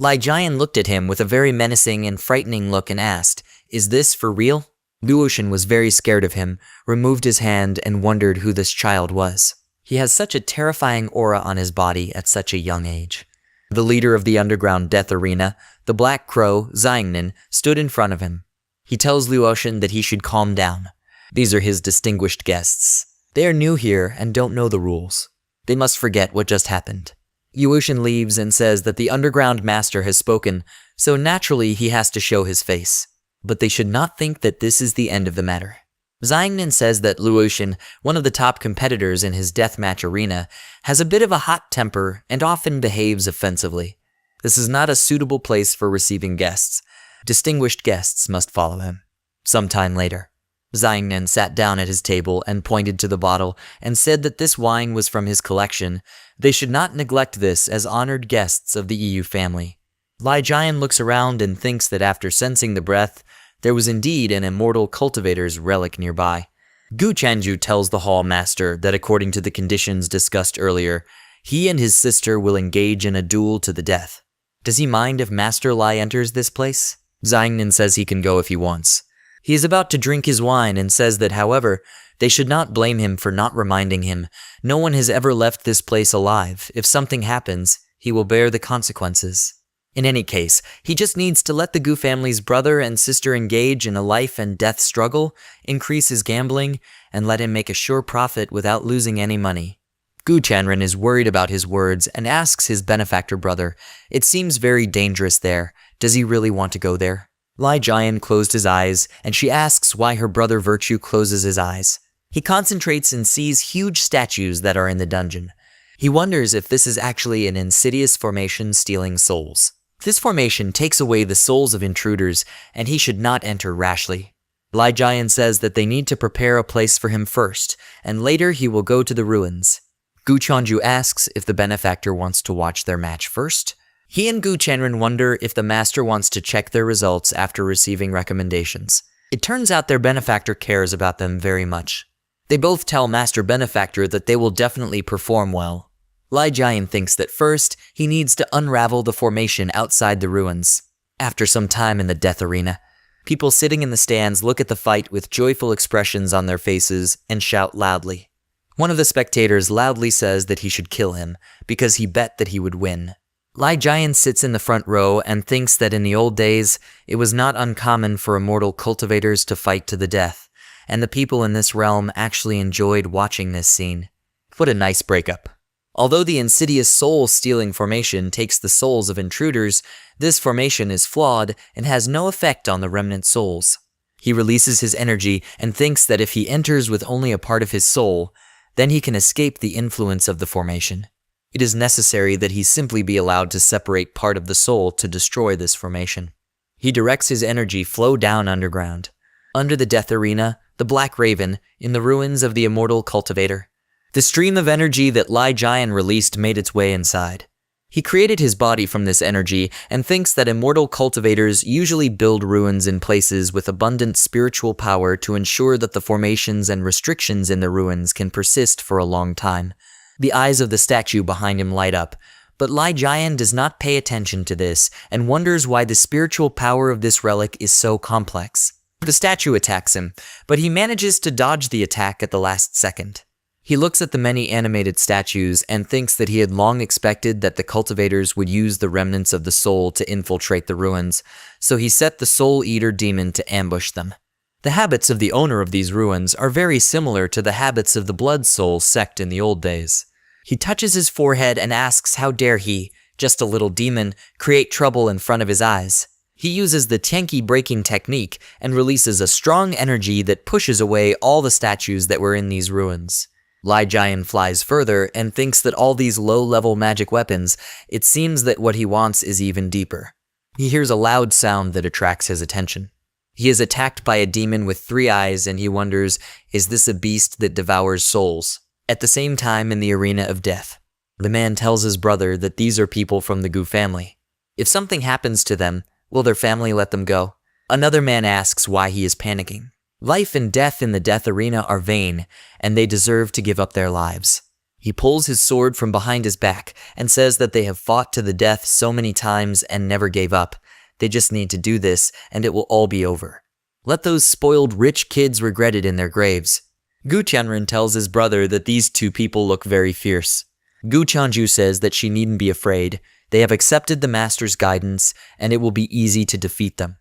Lai Jian looked at him with a very menacing and frightening look and asked, "Is this for real?" Liu Wuxian was very scared of him, removed his hand, and wondered who this child was. He has such a terrifying aura on his body at such a young age. The leader of the underground death arena, the Black Crow, Xiangnan, stood in front of him. He tells Liu Wuxian that he should calm down. These are his distinguished guests. They are new here and don't know the rules. They must forget what just happened. Liu Wuxian leaves and says that the underground master has spoken, so naturally he has to show his face. But they should not think that this is the end of the matter. Xiangnan says that Liu Wuxian, one of the top competitors in his deathmatch arena, has a bit of a hot temper and often behaves offensively. This is not a suitable place for receiving guests. Distinguished guests must follow him. Sometime later, Xiangnan sat down at his table and pointed to the bottle and said that this wine was from his collection. They should not neglect this as honored guests of the EU family. Lai Jian looks around and thinks that after sensing the breath, there was indeed an immortal cultivator's relic nearby. Gu Chanju tells the hall master that according to the conditions discussed earlier, he and his sister will engage in a duel to the death. Does he mind if Master Lai enters this place? Xiangnan says he can go if he wants. He is about to drink his wine and says that, however, they should not blame him for not reminding him. No one has ever left this place alive. If something happens, he will bear the consequences. In any case, he just needs to let the Gu family's brother and sister engage in a life and death struggle, increase his gambling, and let him make a sure profit without losing any money. Gu Chanren is worried about his words and asks his benefactor brother, "It seems very dangerous there. Does he really want to go there?" Lai Jian closed his eyes, and she asks why her brother Virtue closes his eyes. He concentrates and sees huge statues that are in the dungeon. He wonders if this is actually an insidious formation stealing souls. This formation takes away the souls of intruders, and he should not enter rashly. Lai Jian says that they need to prepare a place for him first, and later he will go to the ruins. Gu Chanju asks if the benefactor wants to watch their match first. He and Gu Chanren wonder if the master wants to check their results after receiving recommendations. It turns out their benefactor cares about them very much. They both tell Master Benefactor that they will definitely perform well. Lai Jian thinks that first, he needs to unravel the formation outside the ruins. After some time in the death arena, people sitting in the stands look at the fight with joyful expressions on their faces and shout loudly. One of the spectators loudly says that he should kill him because he bet that he would win. Lai Jian sits in the front row and thinks that in the old days, it was not uncommon for immortal cultivators to fight to the death, and the people in this realm actually enjoyed watching this scene. What a nice breakup. Although the insidious soul-stealing formation takes the souls of intruders, this formation is flawed and has no effect on the remnant souls. He releases his energy and thinks that if he enters with only a part of his soul, then he can escape the influence of the formation. It is necessary that he simply be allowed to separate part of the soul to destroy this formation. He directs his energy flow down underground. Under the death arena, the Black Raven, in the ruins of the immortal cultivator. The stream of energy that Lai Jian released made its way inside. He created his body from this energy and thinks that immortal cultivators usually build ruins in places with abundant spiritual power to ensure that the formations and restrictions in the ruins can persist for a long time. The eyes of the statue behind him light up, but Lai Jian does not pay attention to this and wonders why the spiritual power of this relic is so complex. The statue attacks him, but he manages to dodge the attack at the last second. He looks at the many animated statues and thinks that he had long expected that the cultivators would use the remnants of the soul to infiltrate the ruins, so he set the Soul Eater demon to ambush them. The habits of the owner of these ruins are very similar to the habits of the Blood Soul sect in the old days. He touches his forehead and asks how dare he, just a little demon, create trouble in front of his eyes. He uses the Tianqi breaking technique and releases a strong energy that pushes away all the statues that were in these ruins. Lai Jian flies further and thinks that all these low-level magic weapons, it seems that what he wants is even deeper. He hears a loud sound that attracts his attention. He is attacked by a demon with 3 eyes and he wonders, is this a beast that devours souls? At the same time in the arena of death, the man tells his brother that these are people from the Gu family. If something happens to them, will their family let them go? Another man asks why he is panicking. Life and death in the death arena are vain, and they deserve to give up their lives. He pulls his sword from behind his back and says that they have fought to the death so many times and never gave up. They just need to do this, and it will all be over. Let those spoiled rich kids regret it in their graves. Gu Qianren tells his brother that these 2 people look very fierce. Gu Qianju says that she needn't be afraid. They have accepted the master's guidance, and it will be easy to defeat them.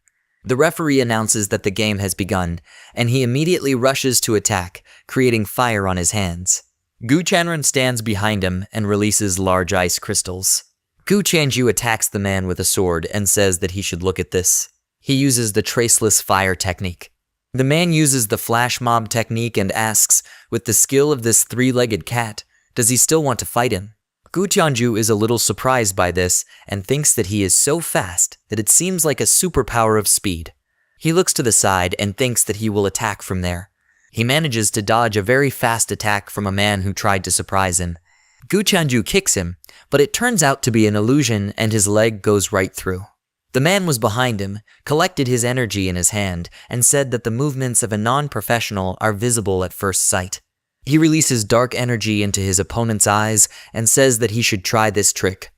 The referee announces that the game has begun, and he immediately rushes to attack, creating fire on his hands. Gu Qianren stands behind him and releases large ice crystals. Gu Qianju attacks the man with a sword and says that he should look at this. He uses the traceless fire technique. The man uses the flash mob technique and asks, with the skill of this 3-legged cat, does he still want to fight him? Gu Qianju is a little surprised by this and thinks that he is so fast that it seems like a superpower of speed. He looks to the side and thinks that he will attack from there. He manages to dodge a very fast attack from a man who tried to surprise him. Gu Qianju kicks him, but it turns out to be an illusion and his leg goes right through. The man was behind him, collected his energy in his hand, and said that the movements of a non-professional are visible at first sight. He releases dark energy into his opponent's eyes and says that he should try this trick.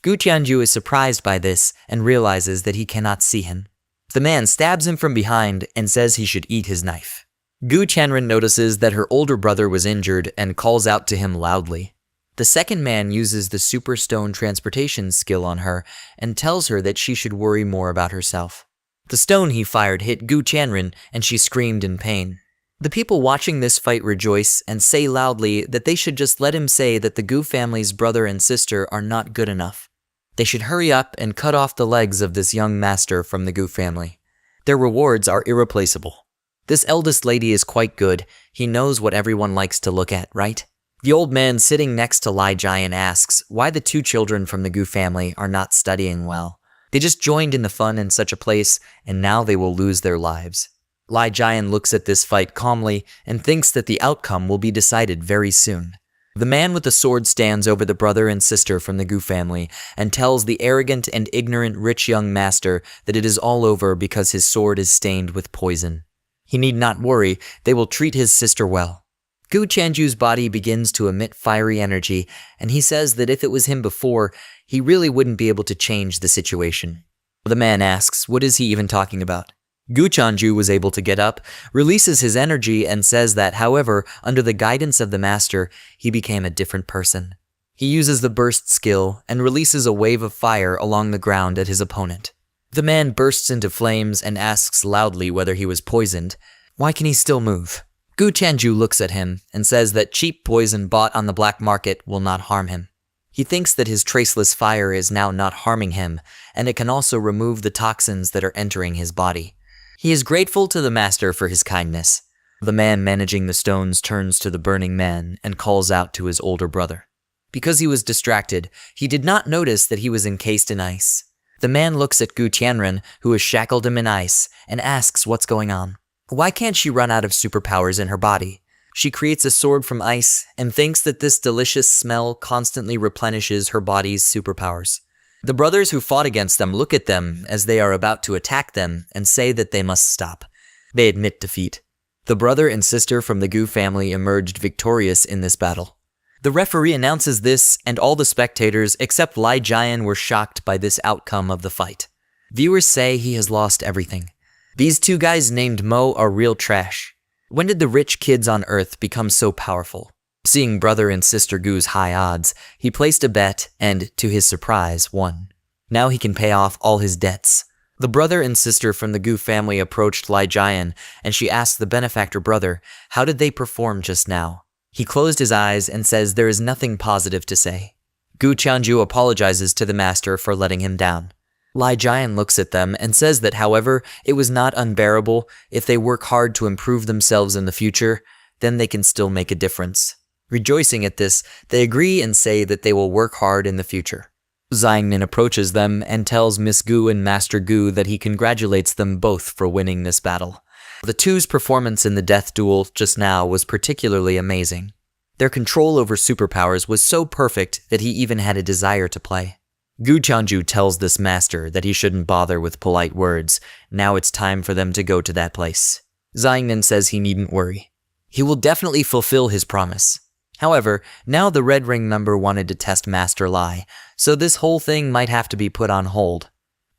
Gu Qianju is surprised by this and realizes that he cannot see him. The man stabs him from behind and says he should eat his knife. Gu Qianren notices that her older brother was injured and calls out to him loudly. The second man uses the super stone transportation skill on her and tells her that she should worry more about herself. The stone he fired hit Gu Qianren and she screamed in pain. The people watching this fight rejoice and say loudly that they should just let him say that the Gu family's brother and sister are not good enough. They should hurry up and cut off the legs of this young master from the Gu family. Their rewards are irreplaceable. This eldest lady is quite good. He knows what everyone likes to look at, right? The old man sitting next to Lai Jian asks why the 2 children from the Gu family are not studying well. They just joined in the fun in such a place, and now they will lose their lives. Lai Jian looks at this fight calmly and thinks that the outcome will be decided very soon. The man with the sword stands over the brother and sister from the Gu family and tells the arrogant and ignorant rich young master that it is all over because his sword is stained with poison. He need not worry, they will treat his sister well. Gu Qianju's body begins to emit fiery energy, and he says that if it was him before, he really wouldn't be able to change the situation. The man asks, what is he even talking about? Gu Qianju was able to get up, releases his energy, and says that, however, under the guidance of the master, he became a different person. He uses the burst skill and releases a wave of fire along the ground at his opponent. The man bursts into flames and asks loudly whether he was poisoned. Why can he still move? Gu Qianju looks at him and says that cheap poison bought on the black market will not harm him. He thinks that his traceless fire is now not harming him, and it can also remove the toxins that are entering his body. He is grateful to the master for his kindness. The man managing the stones turns to the burning man and calls out to his older brother. Because he was distracted, he did not notice that he was encased in ice. The man looks at Gu Qianren, who has shackled him in ice, and asks what's going on. Why can't she run out of superpowers in her body? She creates a sword from ice and thinks that this delicious smell constantly replenishes her body's superpowers. The brothers who fought against them look at them as they are about to attack them and say that they must stop. They admit defeat. The brother and sister from the Gu family emerged victorious in this battle. The referee announces this, and all the spectators except Lai Jian were shocked by this outcome of the fight. Viewers say he has lost everything. These two guys named Mo are real trash. When did the rich kids on Earth become so powerful? Seeing brother and sister Gu's high odds, he placed a bet and, to his surprise, won. Now he can pay off all his debts. The brother and sister from the Gu family approached Lai Jian, and she asked the benefactor brother, how did they perform just now? He closed his eyes and says there is nothing positive to say. Gu Qianju apologizes to the master for letting him down. Lai Jian looks at them and says that, however, it was not unbearable. If they work hard to improve themselves in the future, then they can still make a difference. Rejoicing at this, they agree and say that they will work hard in the future. Xiangnan approaches them and tells Miss Gu and Master Gu that he congratulates them both for winning this battle. The two's performance in the death duel just now was particularly amazing. Their control over superpowers was so perfect that he even had a desire to play. Gu Qianju tells this master that he shouldn't bother with polite words. Now it's time for them to go to that place. Xiangnan says he needn't worry. He will definitely fulfill his promise. However, now the Red Ring member wanted to test Master Lai, so this whole thing might have to be put on hold.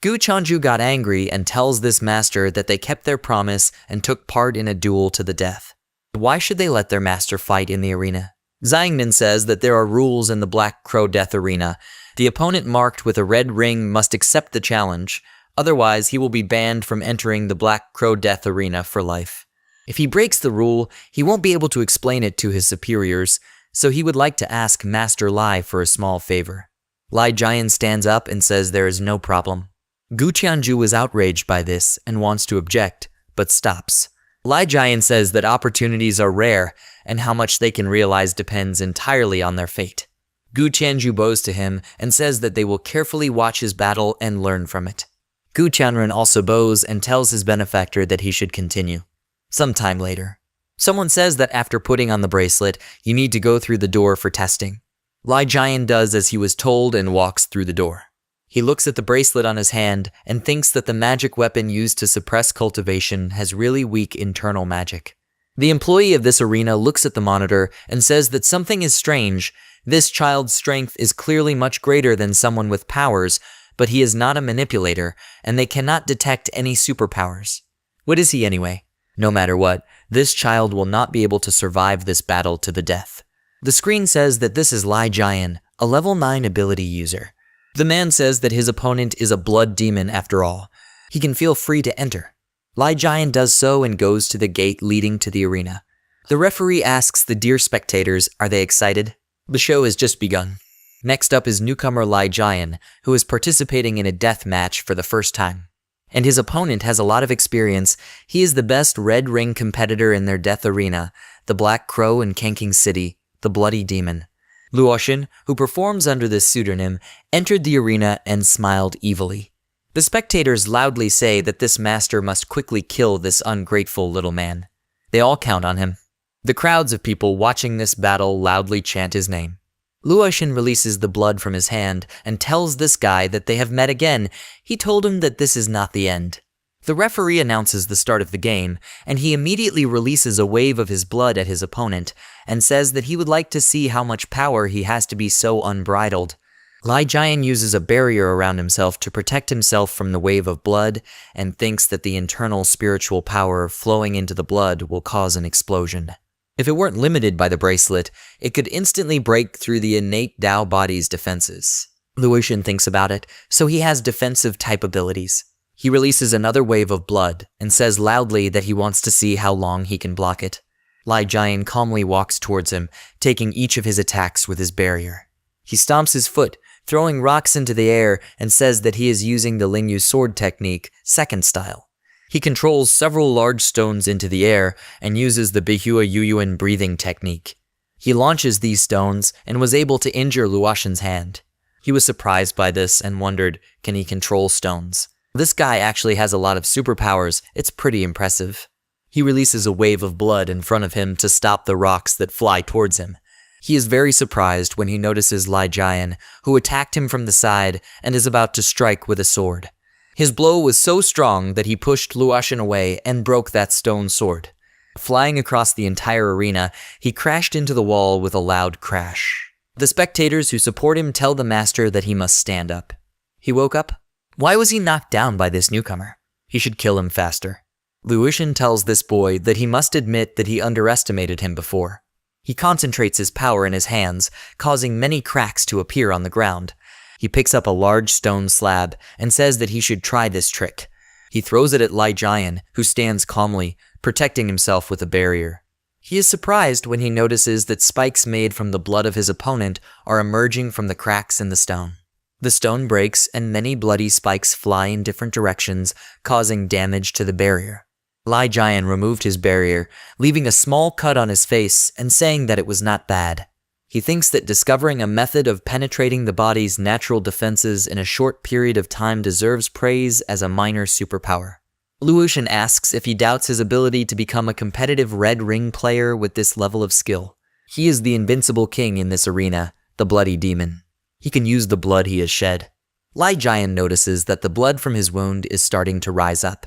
Gu Qianju got angry and tells this master that they kept their promise and took part in a duel to the death. Why should they let their master fight in the arena? Xiangnan says that there are rules in the Black Crow Death Arena. The opponent marked with a red ring must accept the challenge, otherwise he will be banned from entering the Black Crow Death Arena for life. If he breaks the rule, he won't be able to explain it to his superiors, so he would like to ask Master Lai for a small favor. Lai Jian stands up and says there is no problem. Gu Qianju is outraged by this and wants to object, but stops. Lai Jian says that opportunities are rare and how much they can realize depends entirely on their fate. Gu Qianju bows to him and says that they will carefully watch his battle and learn from it. Gu Qianren also bows and tells his benefactor that he should continue. Sometime later, someone says that after putting on the bracelet, you need to go through the door for testing. Lai Jian does as he was told and walks through the door. He looks at the bracelet on his hand and thinks that the magic weapon used to suppress cultivation has really weak internal magic. The employee of this arena looks at the monitor and says that something is strange. This child's strength is clearly much greater than someone with powers, but he is not a manipulator, and they cannot detect any superpowers. What is he anyway? No matter what, this child will not be able to survive this battle to the death. The screen says that this is Lai Jian, a level 9 ability user. The man says that his opponent is a blood demon after all. He can feel free to enter. Lai Jian does so and goes to the gate leading to the arena. The referee asks the dear spectators, are they excited? The show has just begun. Next up is newcomer Lai Jian, who is participating in a death match for the first time. And his opponent has a lot of experience. He is the best Red Ring competitor in their death arena, the Black Crow in Kanking City, the Bloody Demon. Luoshin, who performs under this pseudonym, entered the arena and smiled evilly. The spectators loudly say that this master must quickly kill this ungrateful little man. They all count on him. The crowds of people watching this battle loudly chant his name. Luoshin releases the blood from his hand and tells this guy that they have met again. He told him that this is not the end. The referee announces the start of the game, and he immediately releases a wave of his blood at his opponent and says that he would like to see how much power he has to be so unbridled. Lai Jian uses a barrier around himself to protect himself from the wave of blood and thinks that the internal spiritual power flowing into the blood will cause an explosion. If it weren't limited by the bracelet, it could instantly break through the innate Dao body's defenses. Luoshin thinks about it, so he has defensive type abilities. He releases another wave of blood and says loudly that he wants to see how long he can block it. Lai Jian calmly walks towards him, taking each of his attacks with his barrier. He stomps his foot, throwing rocks into the air, and says that he is using the Lingyu sword technique, second style. He controls several large stones into the air and uses the Bihua Yuyuan breathing technique. He launches these stones and was able to injure Luoshin's hand. He was surprised by this and wondered, can he control stones? This guy actually has a lot of superpowers. It's pretty impressive. He releases a wave of blood in front of him to stop the rocks that fly towards him. He is very surprised when he notices Lai Jian, who attacked him from the side and is about to strike with a sword. His blow was so strong that he pushed Luoshan away and broke that stone sword. Flying across the entire arena, he crashed into the wall with a loud crash. The spectators who support him tell the master that he must stand up. He woke up. Why was he knocked down by this newcomer? He should kill him faster. Luoshan tells this boy that he must admit that he underestimated him before. He concentrates his power in his hands, causing many cracks to appear on the ground. He picks up a large stone slab and says that he should try this trick. He throws it at Lai Jian, who stands calmly, protecting himself with a barrier. He is surprised when he notices that spikes made from the blood of his opponent are emerging from the cracks in the stone. The stone breaks and many bloody spikes fly in different directions, causing damage to the barrier. Lai Jian removed his barrier, leaving a small cut on his face and saying that it was not bad. He thinks that discovering a method of penetrating the body's natural defenses in a short period of time deserves praise as a minor superpower. Luoshan asks if he doubts his ability to become a competitive Red Ring player with this level of skill. He is the invincible king in this arena, the bloody demon. He can use the blood he has shed. Lai Jian notices that the blood from his wound is starting to rise up.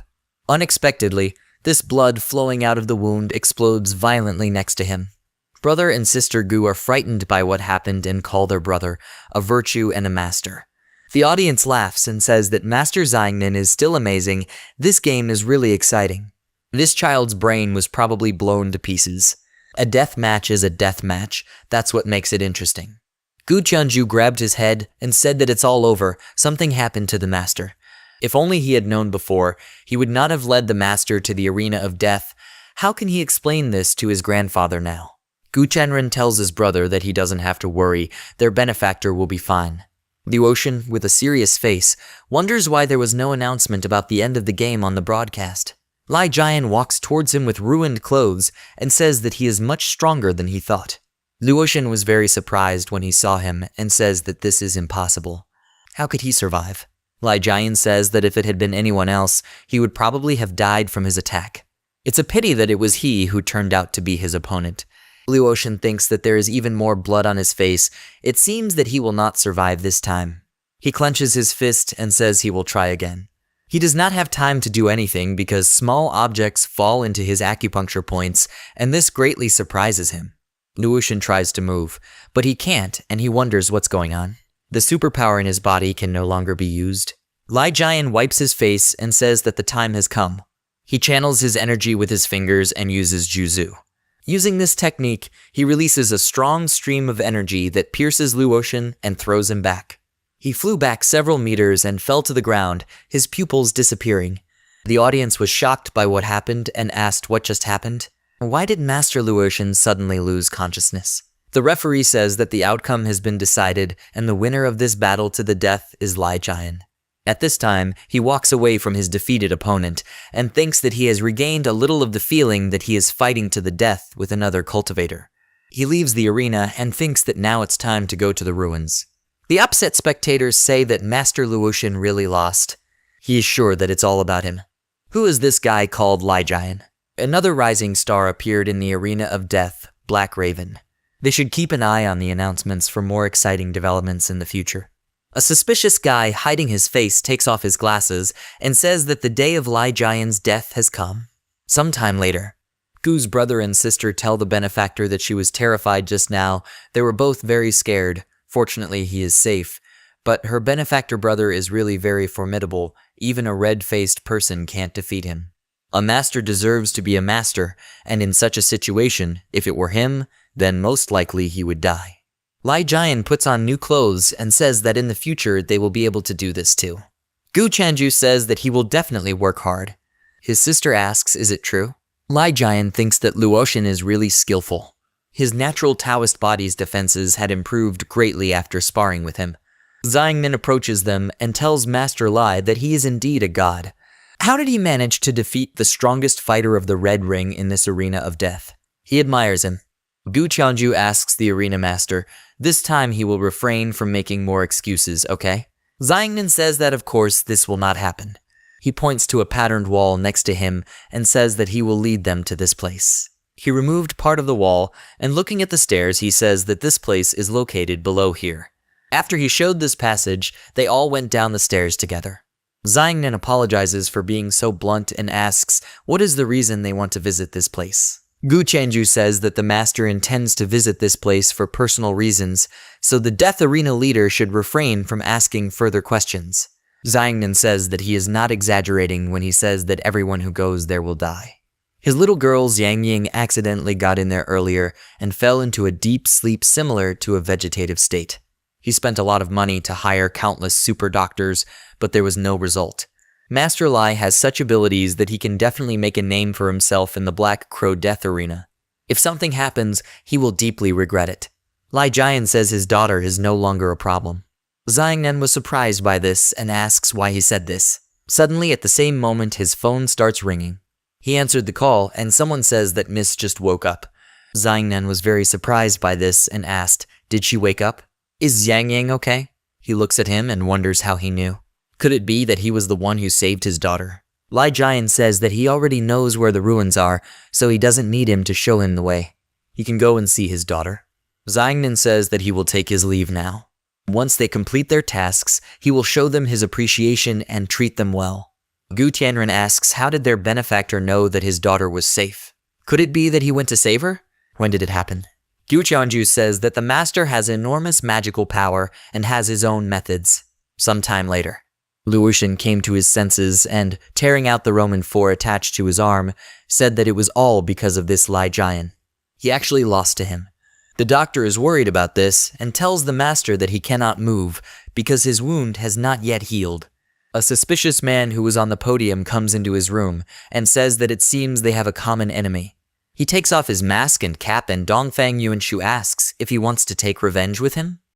Unexpectedly, this blood flowing out of the wound explodes violently next to him. Brother and sister Gu are frightened by what happened and call their brother a virtue and a master. The audience laughs and says that Master Xiangnan is still amazing. This game is really exciting. This child's brain was probably blown to pieces. A death match is a death match. That's what makes it interesting. Gu Qianju grabbed his head and said that it's all over. Something happened to the master. If only he had known before, he would not have led the master to the arena of death. How can he explain this to his grandfather now? Gu Chenren tells his brother that he doesn't have to worry, their benefactor will be fine. Luoshan, with a serious face, wonders why there was no announcement about the end of the game on the broadcast. Lai Jian walks towards him with ruined clothes and says that he is much stronger than he thought. Luoshan was very surprised when he saw him and says that this is impossible. How could he survive? Lai Jian says that if it had been anyone else, he would probably have died from his attack. It's a pity that it was he who turned out to be his opponent. Luoshan thinks that there is even more blood on his face. It seems that he will not survive this time. He clenches his fist and says he will try again. He does not have time to do anything because small objects fall into his acupuncture points, and this greatly surprises him. Luoshan tries to move, but he can't, and he wonders what's going on. The superpower in his body can no longer be used. Lai Jian wipes his face and says that the time has come. He channels his energy with his fingers and uses Juzu. Using this technique, he releases a strong stream of energy that pierces Luoshan and throws him back. He flew back several meters and fell to the ground, his pupils disappearing. The audience was shocked by what happened and asked what just happened. Why did Master Luoshan suddenly lose consciousness? The referee says that the outcome has been decided and the winner of this battle to the death is Lai Jian. At this time, he walks away from his defeated opponent and thinks that he has regained a little of the feeling that he is fighting to the death with another cultivator. He leaves the arena and thinks that now it's time to go to the ruins. The upset spectators say that Master Luoshan really lost. He is sure that it's all about him. Who is this guy called Lai Jian? Another rising star appeared in the arena of death, Black Raven. They should keep an eye on the announcements for more exciting developments in the future. A suspicious guy hiding his face takes off his glasses and says that the day of Lai Jian's death has come. Sometime later, Gu's brother and sister tell the benefactor that she was terrified just now. They were both very scared. Fortunately, he is safe. But her benefactor brother is really very formidable. Even a red-faced person can't defeat him. A master deserves to be a master, and in such a situation, if it were him, then most likely he would die. Lai Jian puts on new clothes and says that in the future they will be able to do this too. Gu Chanju says that he will definitely work hard. His sister asks, is it true? Lai Jian thinks that Luoshan is really skillful. His natural Taoist body's defenses had improved greatly after sparring with him. Xiangnan approaches them and tells Master Lai that he is indeed a god. How did he manage to defeat the strongest fighter of the Red Ring in this arena of death? He admires him. Gu Qianju asks the arena master, this time he will refrain from making more excuses, okay? Xiangnan says that of course this will not happen. He points to a patterned wall next to him and says that he will lead them to this place. He removed part of the wall, and looking at the stairs, he says that this place is located below here. After he showed this passage, they all went down the stairs together. Xiangnan apologizes for being so blunt and asks what is the reason they want to visit this place. Gu Chanju says that the master intends to visit this place for personal reasons, so the Death Arena leader should refrain from asking further questions. Xiangnan says that he is not exaggerating when he says that everyone who goes there will die. His little girl Xiang Ying accidentally got in there earlier and fell into a deep sleep similar to a vegetative state. He spent a lot of money to hire countless super doctors, but there was no result. Master Lai has such abilities that he can definitely make a name for himself in the Black Crow Death Arena. If something happens, he will deeply regret it. Lai Jian says his daughter is no longer a problem. Xiangnan was surprised by this and asks why he said this. Suddenly, at the same moment, his phone starts ringing. He answered the call, and someone says that Miss just woke up. Xiangnan was very surprised by this and asked, "Did she wake up? Is Xiang Yang okay?" He looks at him and wonders how he knew. Could it be that he was the one who saved his daughter? Lai Jian says that he already knows where the ruins are, so he doesn't need him to show him the way. He can go and see his daughter. Xiangnan says that he will take his leave now. Once they complete their tasks, he will show them his appreciation and treat them well. Gu Tianren asks how did their benefactor know that his daughter was safe? Could it be that he went to save her? When did it happen? Gu Qianju says that the master has enormous magical power and has his own methods. Sometime later, Lu Wuxian came to his senses and, tearing out the Roman 4 attached to his arm, said that it was all because of this Lai Jian. He actually lost to him. The doctor is worried about this and tells the master that he cannot move because his wound has not yet healed. A suspicious man who was on the podium comes into his room and says that it seems they have a common enemy. He takes off his mask and cap and Dongfang Yuanshu asks if he wants to take revenge with him.